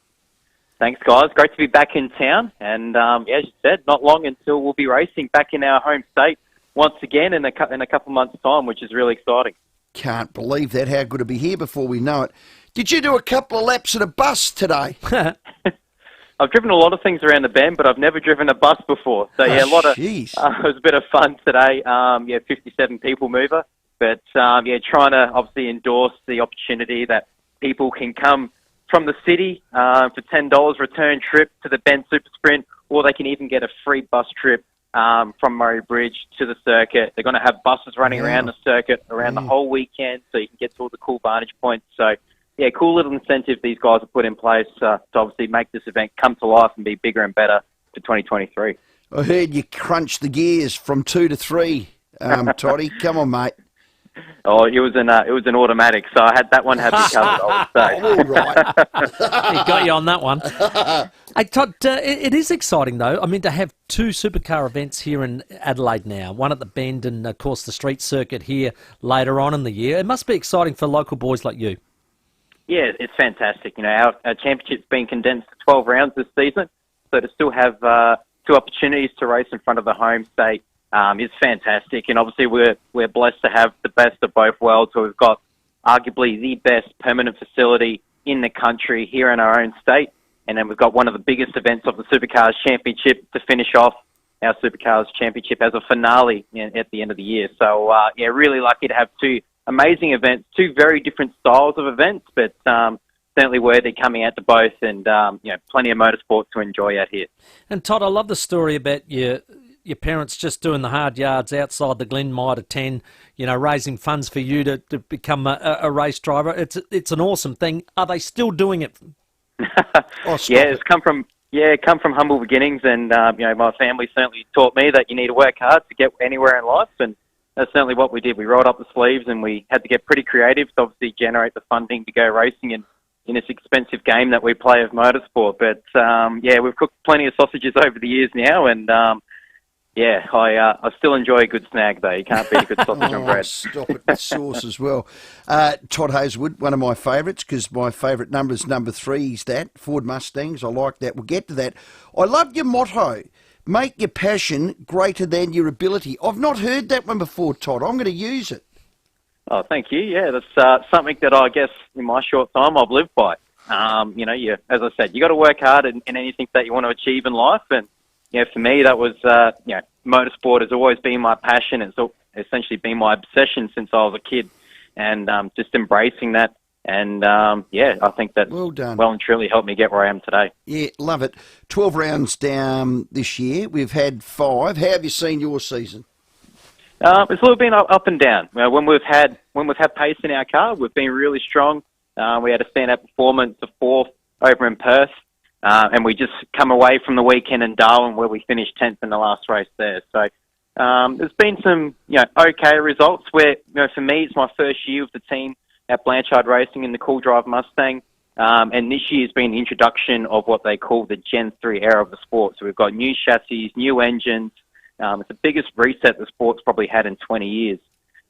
Thanks, guys. Great to be back in town. And as you said, not long until we'll be racing back in our home state once again in a couple months' time, which is really exciting. Can't believe that. How good to be here before we know it. Did you do a couple of laps at a bus today? I've driven a lot of things around the Bend, but I've never driven a bus before. So, yeah, it was a bit of fun today. 57 people mover. But, trying to obviously endorse the opportunity that people can come from the city for $10 return trip to the Bend Super Sprint, or they can even get a free bus trip from Murray Bridge to the circuit. They're going to have buses running around the circuit around the whole weekend, so you can get to all the cool vantage points. So, yeah, cool little incentive these guys have put in place to obviously make this event come to life and be bigger and better for 2023. I heard you crunch the gears from 2 to 3, Toddy. Come on, mate. Oh, it was an automatic, so I had that one had me covered, I would say. All right. He got you on that one. Hey, Todd, it is exciting, though. I mean, to have 2 supercar events here in Adelaide now, one at the Bend and, of course, the street circuit here later on in the year. It must be exciting for local boys like you. Yeah, it's fantastic. You know, our championship's been condensed to 12 rounds this season, so to still have 2 opportunities to race in front of the home state is fantastic. And obviously we're blessed to have the best of both worlds. So we've got arguably the best permanent facility in the country here in our own state. And then we've got one of the biggest events of the Supercars Championship to finish off our Supercars Championship as a finale at the end of the year. So, really lucky to have 2 amazing events, 2 very different styles of events, but certainly worthy coming out to both and, plenty of motorsport to enjoy out here. And Todd, I love the story about your parents just doing the hard yards outside the Glen Mitre 10, raising funds for you to become a race driver. It's an awesome thing. Are they still doing it? It's come from humble beginnings, and my family certainly taught me that you need to work hard to get anywhere in life, and that's certainly what we did. We rolled up the sleeves, and we had to get pretty creative to obviously generate the funding to go racing in this expensive game that we play of motorsport. But we've cooked plenty of sausages over the years now, and I still enjoy a good snag, though. You can't beat a good sausage on bread. Stop it with sauce as well. Todd Hazelwood, one of my favourites, because my favourite number is number 3, is that, Ford Mustangs. I like that. We'll get to that. I love your motto, make your passion greater than your ability. I've not heard that one before, Todd. I'm going to use it. Oh, thank you. Yeah, that's something that I guess in my short time I've lived by. As I said, you got to work hard in anything that you want to achieve in life, and for me, that was, motorsport has always been my passion. It's essentially been my obsession since I was a kid, and just embracing that. And, I think that well and truly helped me get where I am today. Yeah, love it. 12 rounds down this year. We've had 5. How have you seen your season? It's a little bit up and down. When we've had pace in our car, we've been really strong. We had a standout performance of 4th over in Perth. And we just come away from the weekend in Darwin where we finished 10th in the last race there. So there's been some okay results where, for me, it's my first year with the team at Blanchard Racing in the Cool Drive Mustang. And this year's been the introduction of what they call the Gen 3 era of the sport. So we've got new chassis, new engines. It's the biggest reset the sport's probably had in 20 years.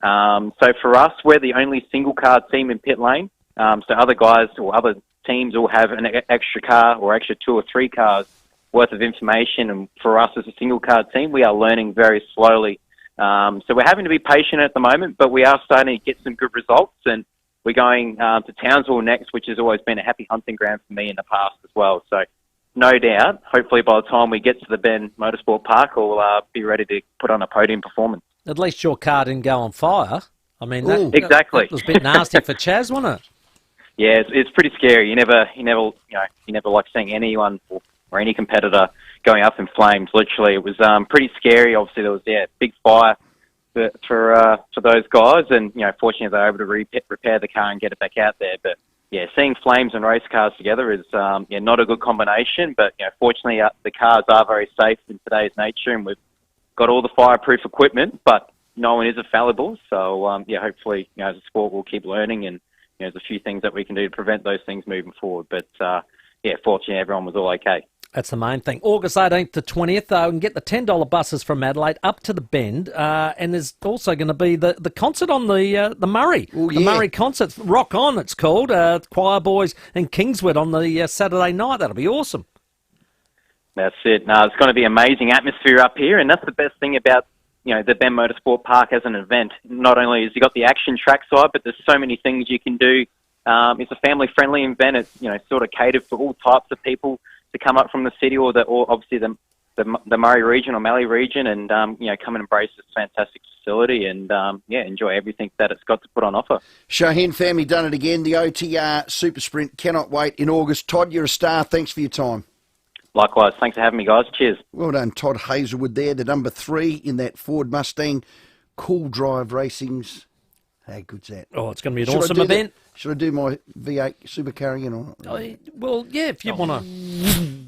So for us, we're the only single car team in pit lane. So other guys or other teams will have an extra car or extra 2 or 3 cars worth of information. And for us as a single car team, we are learning very slowly So we're having to be patient at the moment, but we are starting to get some good results, and we're going to Townsville next, which has always been a happy hunting ground for me in the past as well. So no doubt, hopefully by the time we get to the Bend Motorsport Park, we'll be ready to put on a podium performance. At least your car didn't go on fire. I mean, exactly. That was a bit nasty for Chaz, wasn't it? Yeah, it's pretty scary. You never like seeing anyone or any competitor going up in flames. Literally, it was pretty scary. Obviously, there was big fire for those guys, and fortunately they were able to repair the car and get it back out there. But yeah, seeing flames and race cars together is not a good combination. But fortunately, the cars are very safe in today's nature, and we've got all the fireproof equipment. But no one is infallible, so hopefully as a sport we'll keep learning, and there's a few things that we can do to prevent those things moving forward. But fortunately everyone was all okay. That's the main thing. August 18th to 20th, we can get the $10 buses from Adelaide up to the Bend, and there's also going to be the concert on the Murray. The Murray concert, Rock On it's called, Choir Boys and Kingswood on the Saturday night. That'll be awesome. That's it. No, it's going to be amazing atmosphere up here, and that's the best thing about the Bend Motorsport Park as an event. Not only has you got the action track side, but there's so many things you can do. It's a family-friendly event. It's sort of catered for all types of people to come up from the city or obviously the Murray region or Mallee region, and come and embrace this fantastic facility and enjoy everything that it's got to put on offer. Shaheen family done it again. The OTR Super Sprint cannot wait in August. Todd, you're a star. Thanks for your time. Likewise. Thanks for having me, guys. Cheers. Well done, Todd Hazelwood there, the number 3 in that Ford Mustang. Cool Drive Racing's. How good's that? Oh, it's going to be an awesome event. Should I do my V8 supercar again or not? Well, yeah, if you want to.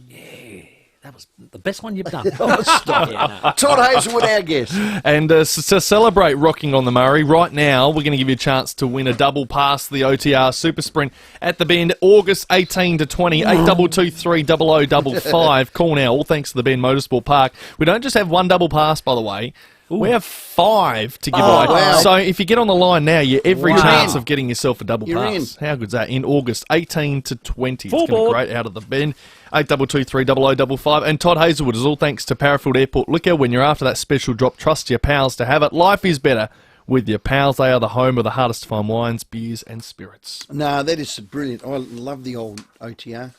Yeah, that was the best one you've done. Stop. Todd Hazelwood, our guest. And to celebrate rocking on the Murray, right now we're going to give you a chance to win a double pass to the OTR Super Sprint at the Bend, August 18 to 20, 8223 0055. Call now, all thanks to the Bend Motorsport Park. We don't just have one double pass, by the way. We have 5 to give away. Wow. So if you get on the line now, you're every chance of getting yourself a double pass. How good's that? In August, 18 to 20. It's going to be great out of the Bend. 8223 0055. And Todd Hazelwood is all thanks to Parafield Airport Liquor. When you're after that special drop, trust your pals to have it. Life is better with your pals. They are the home of the hardest to find wines, beers and spirits. No, that is brilliant. I love the old OTR.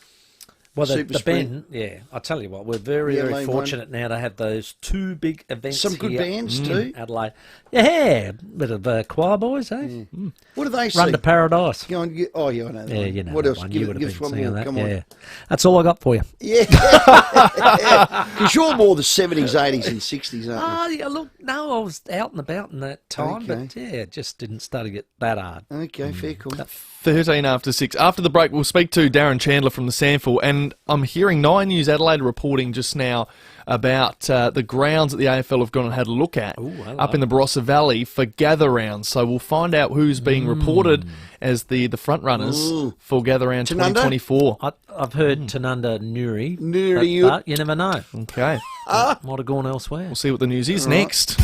Well, the Bend, I tell you what, we're very fortunate now to have those 2 big events. Some good bands too. Adelaide. Yeah, bit of Choir Boys, eh? What do they say? Run to Paradise. Go on, I know that. Yeah, you know what else? One. Give you us one more. That. Come on. Yeah. That's all I got for you. Yeah. Because you're more the 70s, 80s and 60s, aren't you? Yeah, look, no, I was out and about in that time, but it just didn't start to get that hard. Okay, fair call. 13 after 6. After the break, we'll speak to Darren Chandler from the Sandful, and I'm hearing 9 News Adelaide reporting just now about the grounds that the AFL have gone and had a look at up in the Barossa Valley for gather rounds. So we'll find out who's being reported as the front runners for gather round 2024. I've heard Tanunda Nuri, but you never know. Okay. Might have gone elsewhere. We'll see what the news is next.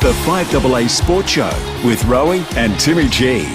The 5AA Sports Show with Rowie and Timmy G.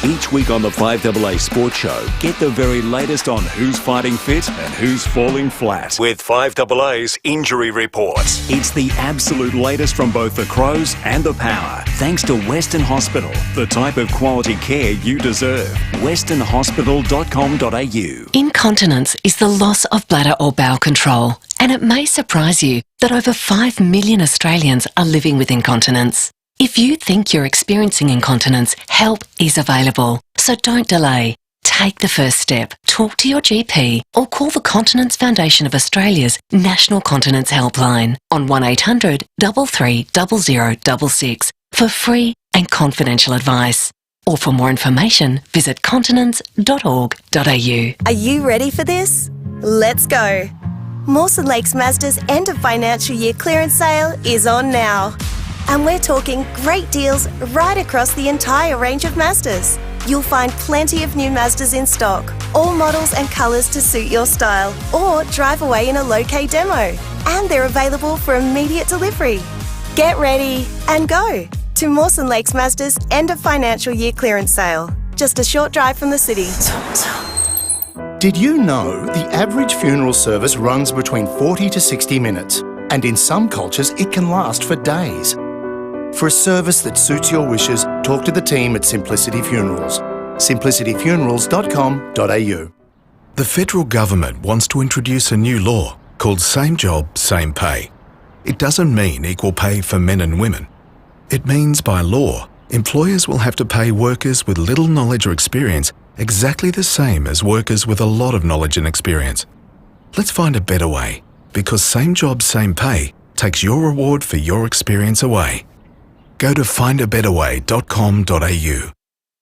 Each week on the 5AA Sports Show, get the very latest on who's fighting fit and who's falling flat with 5AA's Injury Report. It's the absolute latest from both the Crows and the Power, thanks to Western Hospital, the type of quality care you deserve. westernhospital.com.au. Incontinence is the loss of bladder or bowel control, and it may surprise you that over 5 million Australians are living with incontinence. If you think you're experiencing incontinence, help is available. So don't delay. Take the first step. Talk to your GP or call the Continence Foundation of Australia's National Continence Helpline on 1800 33 0066 for free and confidential advice. Or for more information, visit continence.org.au. Are you ready for this? Let's go. Mawson Lakes Mazda's end of financial year clearance sale is on now. And we're talking great deals right across the entire range of Mazdas. You'll find plenty of new Mazdas in stock, all models and colours to suit your style, or drive away in a low-K demo. And they're available for immediate delivery. Get ready and go to Mawson Lakes Mazda's end of financial year clearance sale. Just a short drive from the city. Did you know the average funeral service runs between 40 to 60 minutes? And in some cultures, it can last for days. For a service that suits your wishes, talk to the team at Simplicity Funerals. simplicityfunerals.com.au. The federal government wants to introduce a new law called Same Job, Same Pay. It doesn't mean equal pay for men and women. It means by law, employers will have to pay workers with little knowledge or experience exactly the same as workers with a lot of knowledge and experience. Let's find a better way, because Same Job, Same Pay takes your reward for your experience away. Go to findabetterway.com.au.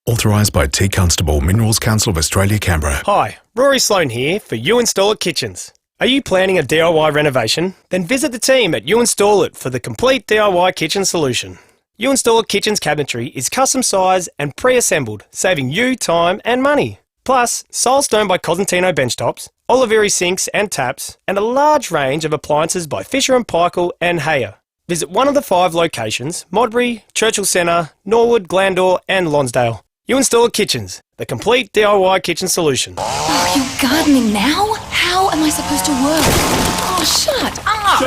Authorised by T Constable, Minerals Council of Australia, Canberra. Hi, Rory Sloan here for You Install It Kitchens. Are you planning a DIY renovation? Then visit the team at You Install It for the complete DIY kitchen solution. You Install It Kitchens cabinetry is custom sized and pre-assembled, saving you time and money. Plus, Soulstone by Cosentino benchtops, Oliveri sinks and taps, and a large range of appliances by Fisher & Paykel and FIVEaa. Visit one of the 5 locations, Modbury, Churchill Centre, Norwood, Glandore and Lonsdale. You Install It Kitchens, the complete DIY kitchen solution. Oh, you're gardening now? How am I supposed to work? Oh, shut up!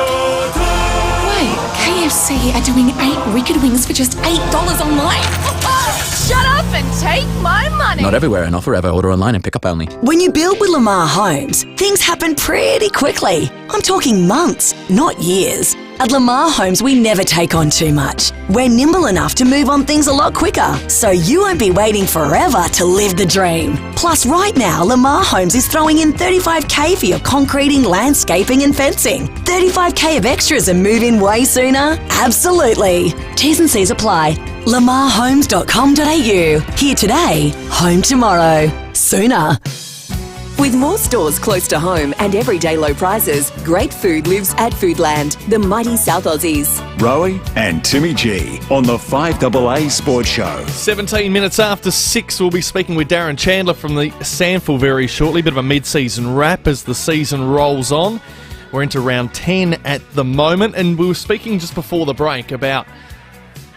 Wait, KFC are doing 8 wicked wings for just $8 online. Shut up and take my money! Not everywhere and offer ever. Order online and pick up only. When you build with Lamar Homes, things happen pretty quickly. I'm talking months, not years. At Lamar Homes, we never take on too much. We're nimble enough to move on things a lot quicker, so you won't be waiting forever to live the dream. Plus, right now, Lamar Homes is throwing in $35,000 for your concreting, landscaping and fencing. $35,000 of extras and move in way sooner? Absolutely. T's and C's apply. lamarhomes.com.au. Here today, home tomorrow. Sooner. With more stores close to home and everyday low prices, great food lives at Foodland, the mighty South Aussies. Rowie and Timmy G on the 5AA Sports Show. 17 minutes after 6, we'll be speaking with Darren Chandler from the Sandful very shortly. Bit of a mid-season wrap as the season rolls on. We're into round 10 at the moment, and we were speaking just before the break about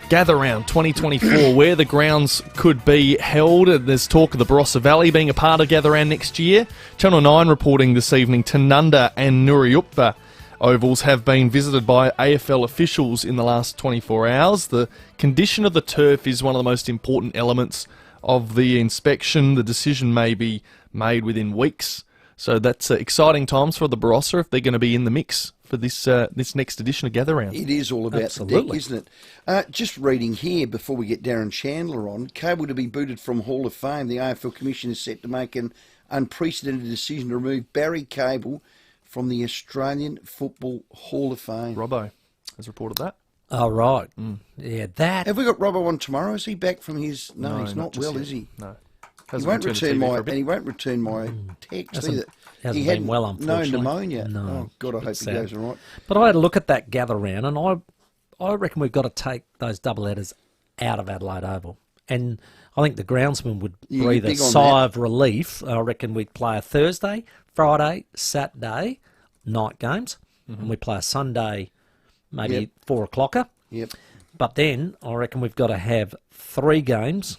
Gather Round 2024, where the grounds could be held. There's talk of the Barossa Valley being a part of Gather Round next year. Channel 9 reporting this evening Tanunda and Nuriuppa ovals have been visited by AFL officials in the last 24 hours. The condition of the turf is one of the most important elements of the inspection. The decision may be made within weeks. So that's exciting times for the Barossa if they're going to be in the mix for this next edition of Gather Round. It is all about the deck, isn't it? Just reading here before we get Darren Chandler on, Cable to be booted from Hall of Fame. The AFL Commission is set to make an unprecedented decision to remove Barry Cable from the Australian Football Hall of Fame. Robbo has reported that. Oh, right. Yeah, that. Have we got Robbo on tomorrow? Is he back from his... No, he's not well, yet. is he? No. He won't return my text either. Hasn't been well, unfortunately. No pneumonia. No. Oh, God, I hope he goes all right. But I had a look at that Gather Round, and I reckon we've got to take those double headers out of Adelaide Oval. And I think the groundsman would breathe a sigh of relief. I reckon we'd play a Thursday, Friday, Saturday night games, and we play a Sunday, maybe 4 o'clocker. Yep. But then I reckon we've got to have 3 games,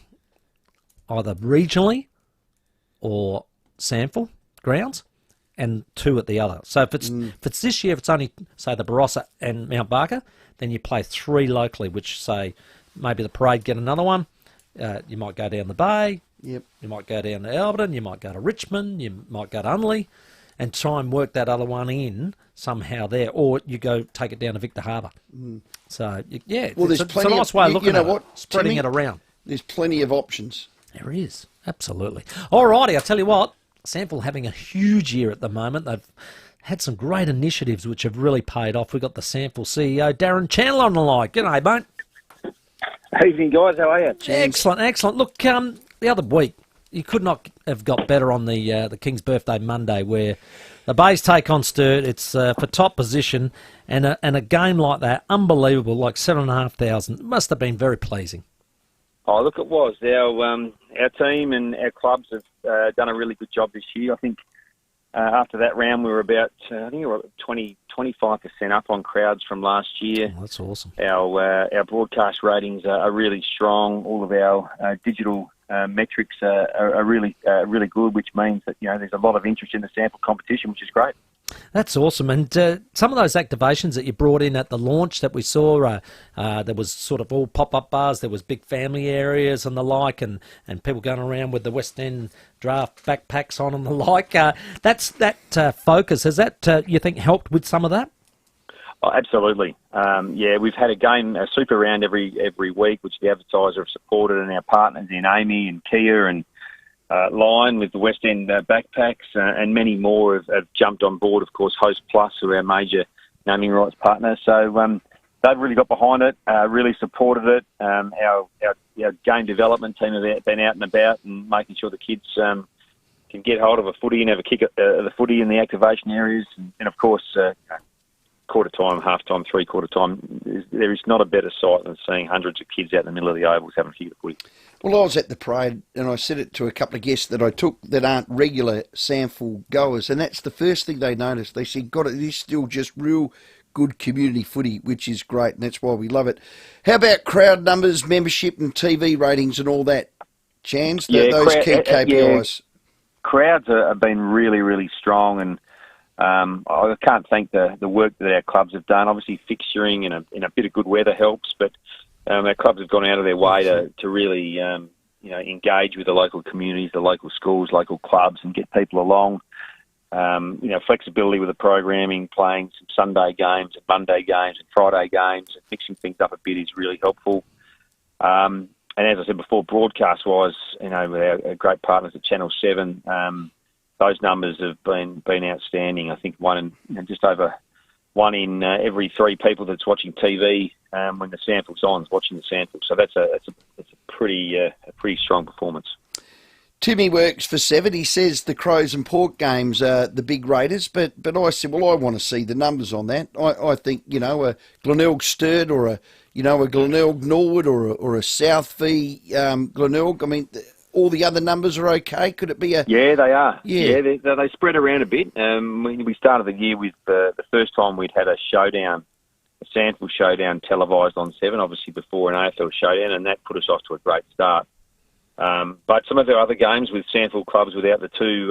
either regionally or Sandful grounds, and 2 at the other. So if it's this year, if it's only, say, the Barossa and Mount Barker, then you play 3 locally, which, say, maybe the Parade get another one. You might go down the Bay. Yep. You might go down to Alberton. You might go to Richmond. You might go to Unley and try and work that other one in somehow there. Or you go take it down to Victor Harbour. So, yeah, well, it's a nice way of looking at it, spreading Timmy, it around. There's plenty of options. There is, absolutely. All righty, I tell you what, Sandful having a huge year at the moment. They've had some great initiatives which have really paid off. We've got the Sandful CEO, Darren Chandler, on the line. G'day, mate. Evening, guys. How are you? Excellent, excellent. Look, the other week, you could not have got better on the King's Birthday Monday, where the Bays take on Sturt. It's for top position, and a game like that, unbelievable, like 7,500. Must have been very pleasing. Oh, look, it was. Our team and our clubs have done a really good job this year. I think after that round, we were about, 25% up on crowds from last year. Oh, that's awesome. Our broadcast ratings are really strong. All of our digital metrics are really good, which means that there's a lot of interest in the sample competition, which is great. That's awesome. And some of those activations that you brought in at the launch that we saw, there was sort of all pop-up bars, there was big family areas and the like, and people going around with the West End draft backpacks on and the like. That focus, has that, you think, helped with some of that? Oh, absolutely. We've had a super round every week, which the advertiser have supported, and our partners in Amy and Kia and Line with the West End backpacks, and many more have jumped on board. Of course, Host Plus, who are our major naming rights partner. So they've really got behind it, really supported it. Our game development team have been out and about and making sure the kids can get hold of a footy and have a kick at the footy in the activation areas. And of course, quarter time, half time, three-quarter time, there is not a better sight than seeing hundreds of kids out in the middle of the ovals having a kick at the footy. Well, I was at the parade and I said it to a couple of guests that I took that aren't regular SANFL goers, and that's the first thing they noticed. They said, God, it is still just real good community footy, which is great, and that's why we love it. How about crowd numbers, membership and TV ratings and all that, Chans? Those key KPIs. Crowds have been really, really strong, and I can't thank the work that our clubs have done. Obviously, fixturing and a bit of good weather helps, but our clubs have gone out of their way to really engage with the local communities, the local schools, local clubs, and get people along. Flexibility with the programming, playing some Sunday games and Monday games and Friday games, and mixing things up a bit is really helpful. And as I said before, broadcast-wise, with our great partners at Channel 7, those numbers have been outstanding. I think just over one in every three people that's watching TV when the SANFL's on is watching the SANFL. So that's a pretty strong performance. Timmy works for 7. He says the Crows and Port games are the big raiders, but I said, well, I want to see the numbers on that. I think, a Glenelg Sturt or a Glenelg Norwood or a South v Glenelg. I mean, all the other numbers are okay. Could it be a... Yeah, they are. Yeah, they spread around a bit. We started the year with the first time we'd had a SANFL showdown televised on 7, obviously before an AFL showdown, and that put us off to a great start. But some of our other games with SANFL clubs without the two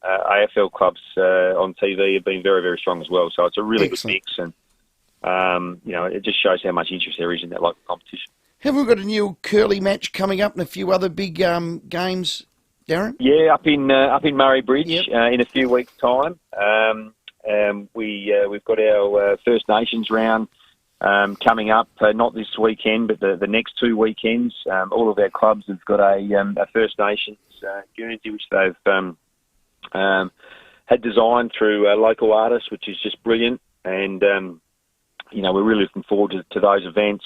AFL clubs on TV have been very, very strong as well. So it's a really good mix, and it just shows how much interest there is in that local competition. Have we got a new curly match coming up and a few other big games, Darren? Yeah, up in Murray Bridge in a few weeks' time. We've got our First Nations round coming up, not this weekend, but the next 2 weekends. All of our clubs have got a First Nations Guernsey, which they've had designed through local artists, which is just brilliant. And, we're really looking forward to those events.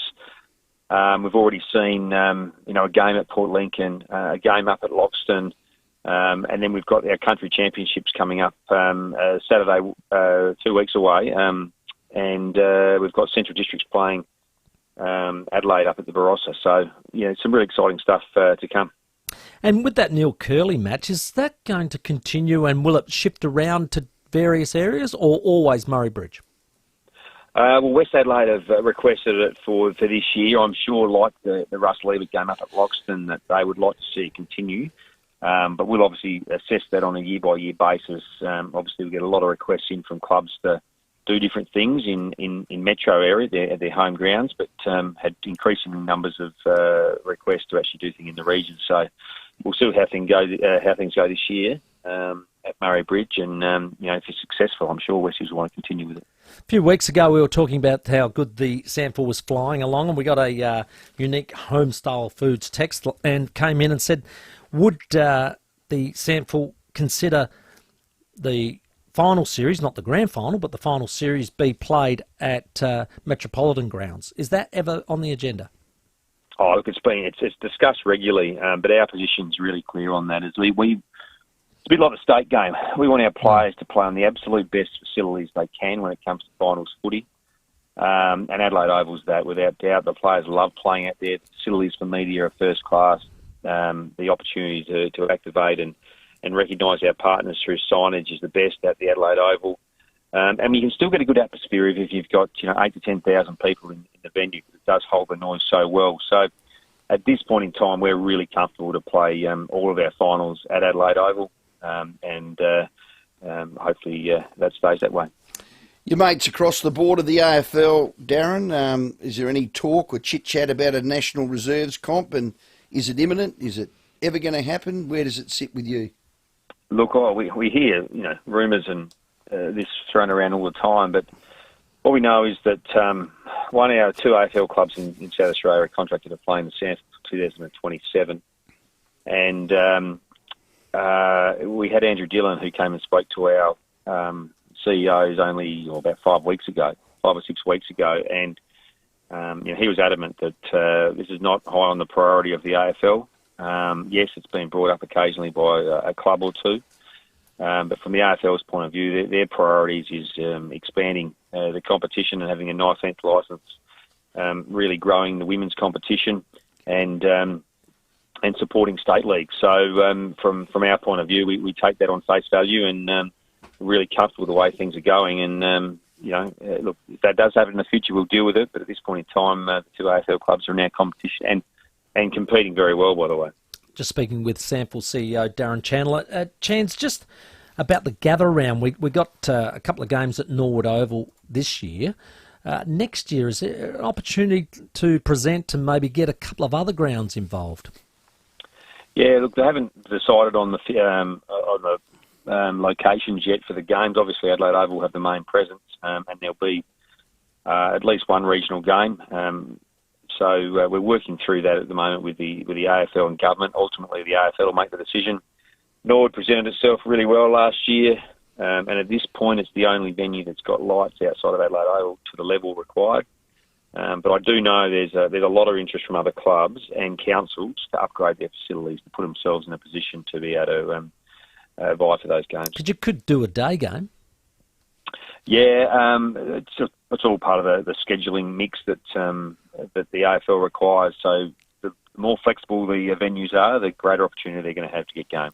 We've already seen, a game at Port Lincoln, a game up at Loxton, and then we've got our country championships coming up Saturday, 2 weeks away. And we've got Central Districts playing Adelaide up at the Barossa. So, some really exciting stuff to come. And with that Neil Curley match, is that going to continue and will it shift around to various areas or always Murray Bridge? West Adelaide have requested it for this year. I'm sure, like the Russell Ebert game up at Loxton, that they would like to see it continue. But we'll obviously assess that on a year-by-year basis. Obviously, we get a lot of requests in from clubs to do different things in metro area, their home grounds, but had increasing numbers of requests to actually do things in the region. So we'll see how things go this year at Murray Bridge, and if it's successful, I'm sure Westies will want to continue with it. A few weeks ago, we were talking about how good the SANFL was flying along, and we got a unique home-style foods text and came in and said, would the SANFL consider the final series, not the grand final, but the final series be played at Metropolitan Grounds? Is that ever on the agenda? Oh, look, it's discussed regularly, but our position's really clear on that. It's a bit like the state game. We want our players to play on the absolute best facilities they can when it comes to finals footy. And Adelaide Oval's that, without doubt. The players love playing out there. The facilities for media are first class. The opportunity to activate and recognise our partners through signage is the best at the Adelaide Oval. And you can still get a good atmosphere if you've got 8,000 to 10,000 people in the venue, because it does hold the noise so well. So at this point in time, we're really comfortable to play all of our finals at Adelaide Oval, and hopefully that stays that way. Your mates across the board of the AFL, Darren, is there any talk or chit-chat about a National Reserves comp, and is it imminent? Is it ever going to happen? Where does it sit with you? Look, we hear rumours and this thrown around all the time, but what we know is that one out of two AFL clubs in South Australia are contracted to play in the South for 2027, and we had Andrew Dillon who came and spoke to our CEOs only about 5 or 6 weeks ago, and he was adamant that this is not high on the priority of the AFL. Yes, it's been brought up occasionally by a club or two, but from the AFL's point of view, their priorities is expanding the competition and having a 19th licence, really growing the women's competition, and supporting state leagues. So from our point of view, we take that on face value, and really comfortable with the way things are going. And look, if that does happen in the future, we'll deal with it. But at this point in time, the two AFL clubs are in our competition and competing very well, by the way. Just speaking with Sample CEO Darren Chandler. Chance, just about the gather round, we got a couple of games at Norwood Oval this year. Next year, is there an opportunity to present and maybe get a couple of other grounds involved? Yeah, look, they haven't decided on the locations yet for the games. Obviously, Adelaide Oval will have the main presence, and there'll be at least one regional game. So we're working through that at the moment with the AFL and government. Ultimately, the AFL will make the decision. Norwood presented itself really well last year, and at this point, it's the only venue that's got lights outside of Adelaide Oval to the level required. But I do know there's a lot of interest from other clubs and councils to upgrade their facilities to put themselves in a position to be able to vie for those games. Because you could do a day game. Yeah, it's all part of the scheduling mix that the AFL requires. So the more flexible the venues are, the greater opportunity they're going to have to get games.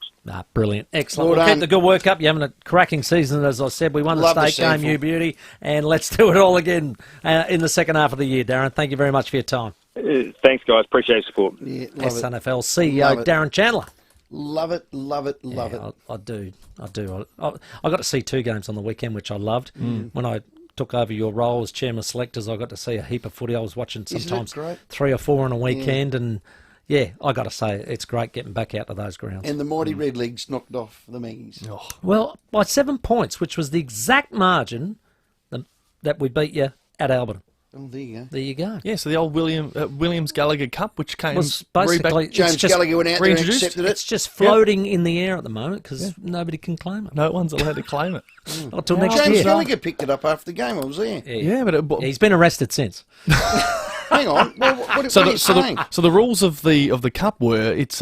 Brilliant. Excellent. We'll keep the good work up. You're having a cracking season, as I said. We won the state game, you beauty, and let's do it all again in the second half of the year, Darren. Thank you very much for your time. Thanks, guys. Appreciate your support. Yeah, SNFL CEO Darren Chandler. Love it. I do. I got to see 2 games on the weekend, which I loved. When I took over your role as chairman of selectors, I got to see a heap of footy. I was watching sometimes 3 or 4 on a weekend, and I got to say, it's great getting back out to those grounds. And the mighty Red Legs knocked off the Maggies. Oh. Well, by 7 points, which was the exact margin that we beat you at Alberton. Oh, there you go. There you go. Yeah, so the old Williams Gallagher Cup, which came was basically James Gallagher went out there and accepted it. It's just floating in the air at the moment because nobody can claim it. No one's allowed to claim it. Not till next year. James Gallagher picked it up after the game. I was there. Yeah, but he's been arrested since. Hang on. Well, what are you saying? So the rules of the cup were it's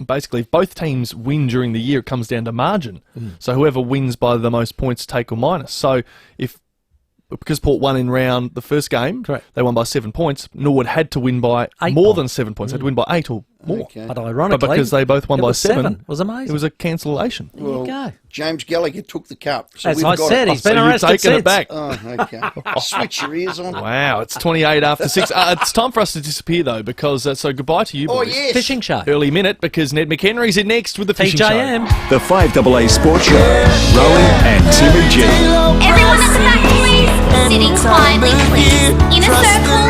basically if both teams win during the year, it comes down to margin. So whoever wins by the most points, take or minus. So because Port won in round the first game, they won by 7 points. Norwood had to win by more than 7 points. They had to win by 8 or more. Okay. But ironically, because they both won by 7, it was amazing. It was a cancellation. There you go. James Gallagher took the cup. So as I said, he's been arrested taken since. It back. Oh, okay. Switch your ears on. Wow, it's 28 after 6. It's time for us to disappear, though, because so goodbye to you, boys. Oh, yes. Fishing show. Early minute, because Ned McHenry's in next with the fishing show. The 5AA Sports Show. Rowan and Timmy G. Everyone at the back, please. Sitting quietly, please. In a circle.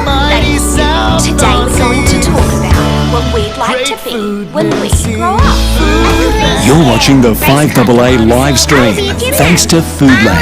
Today we're going to talk about what we'd like to be when we grow up. You're watching the 5AA live stream, thanks to Foodland.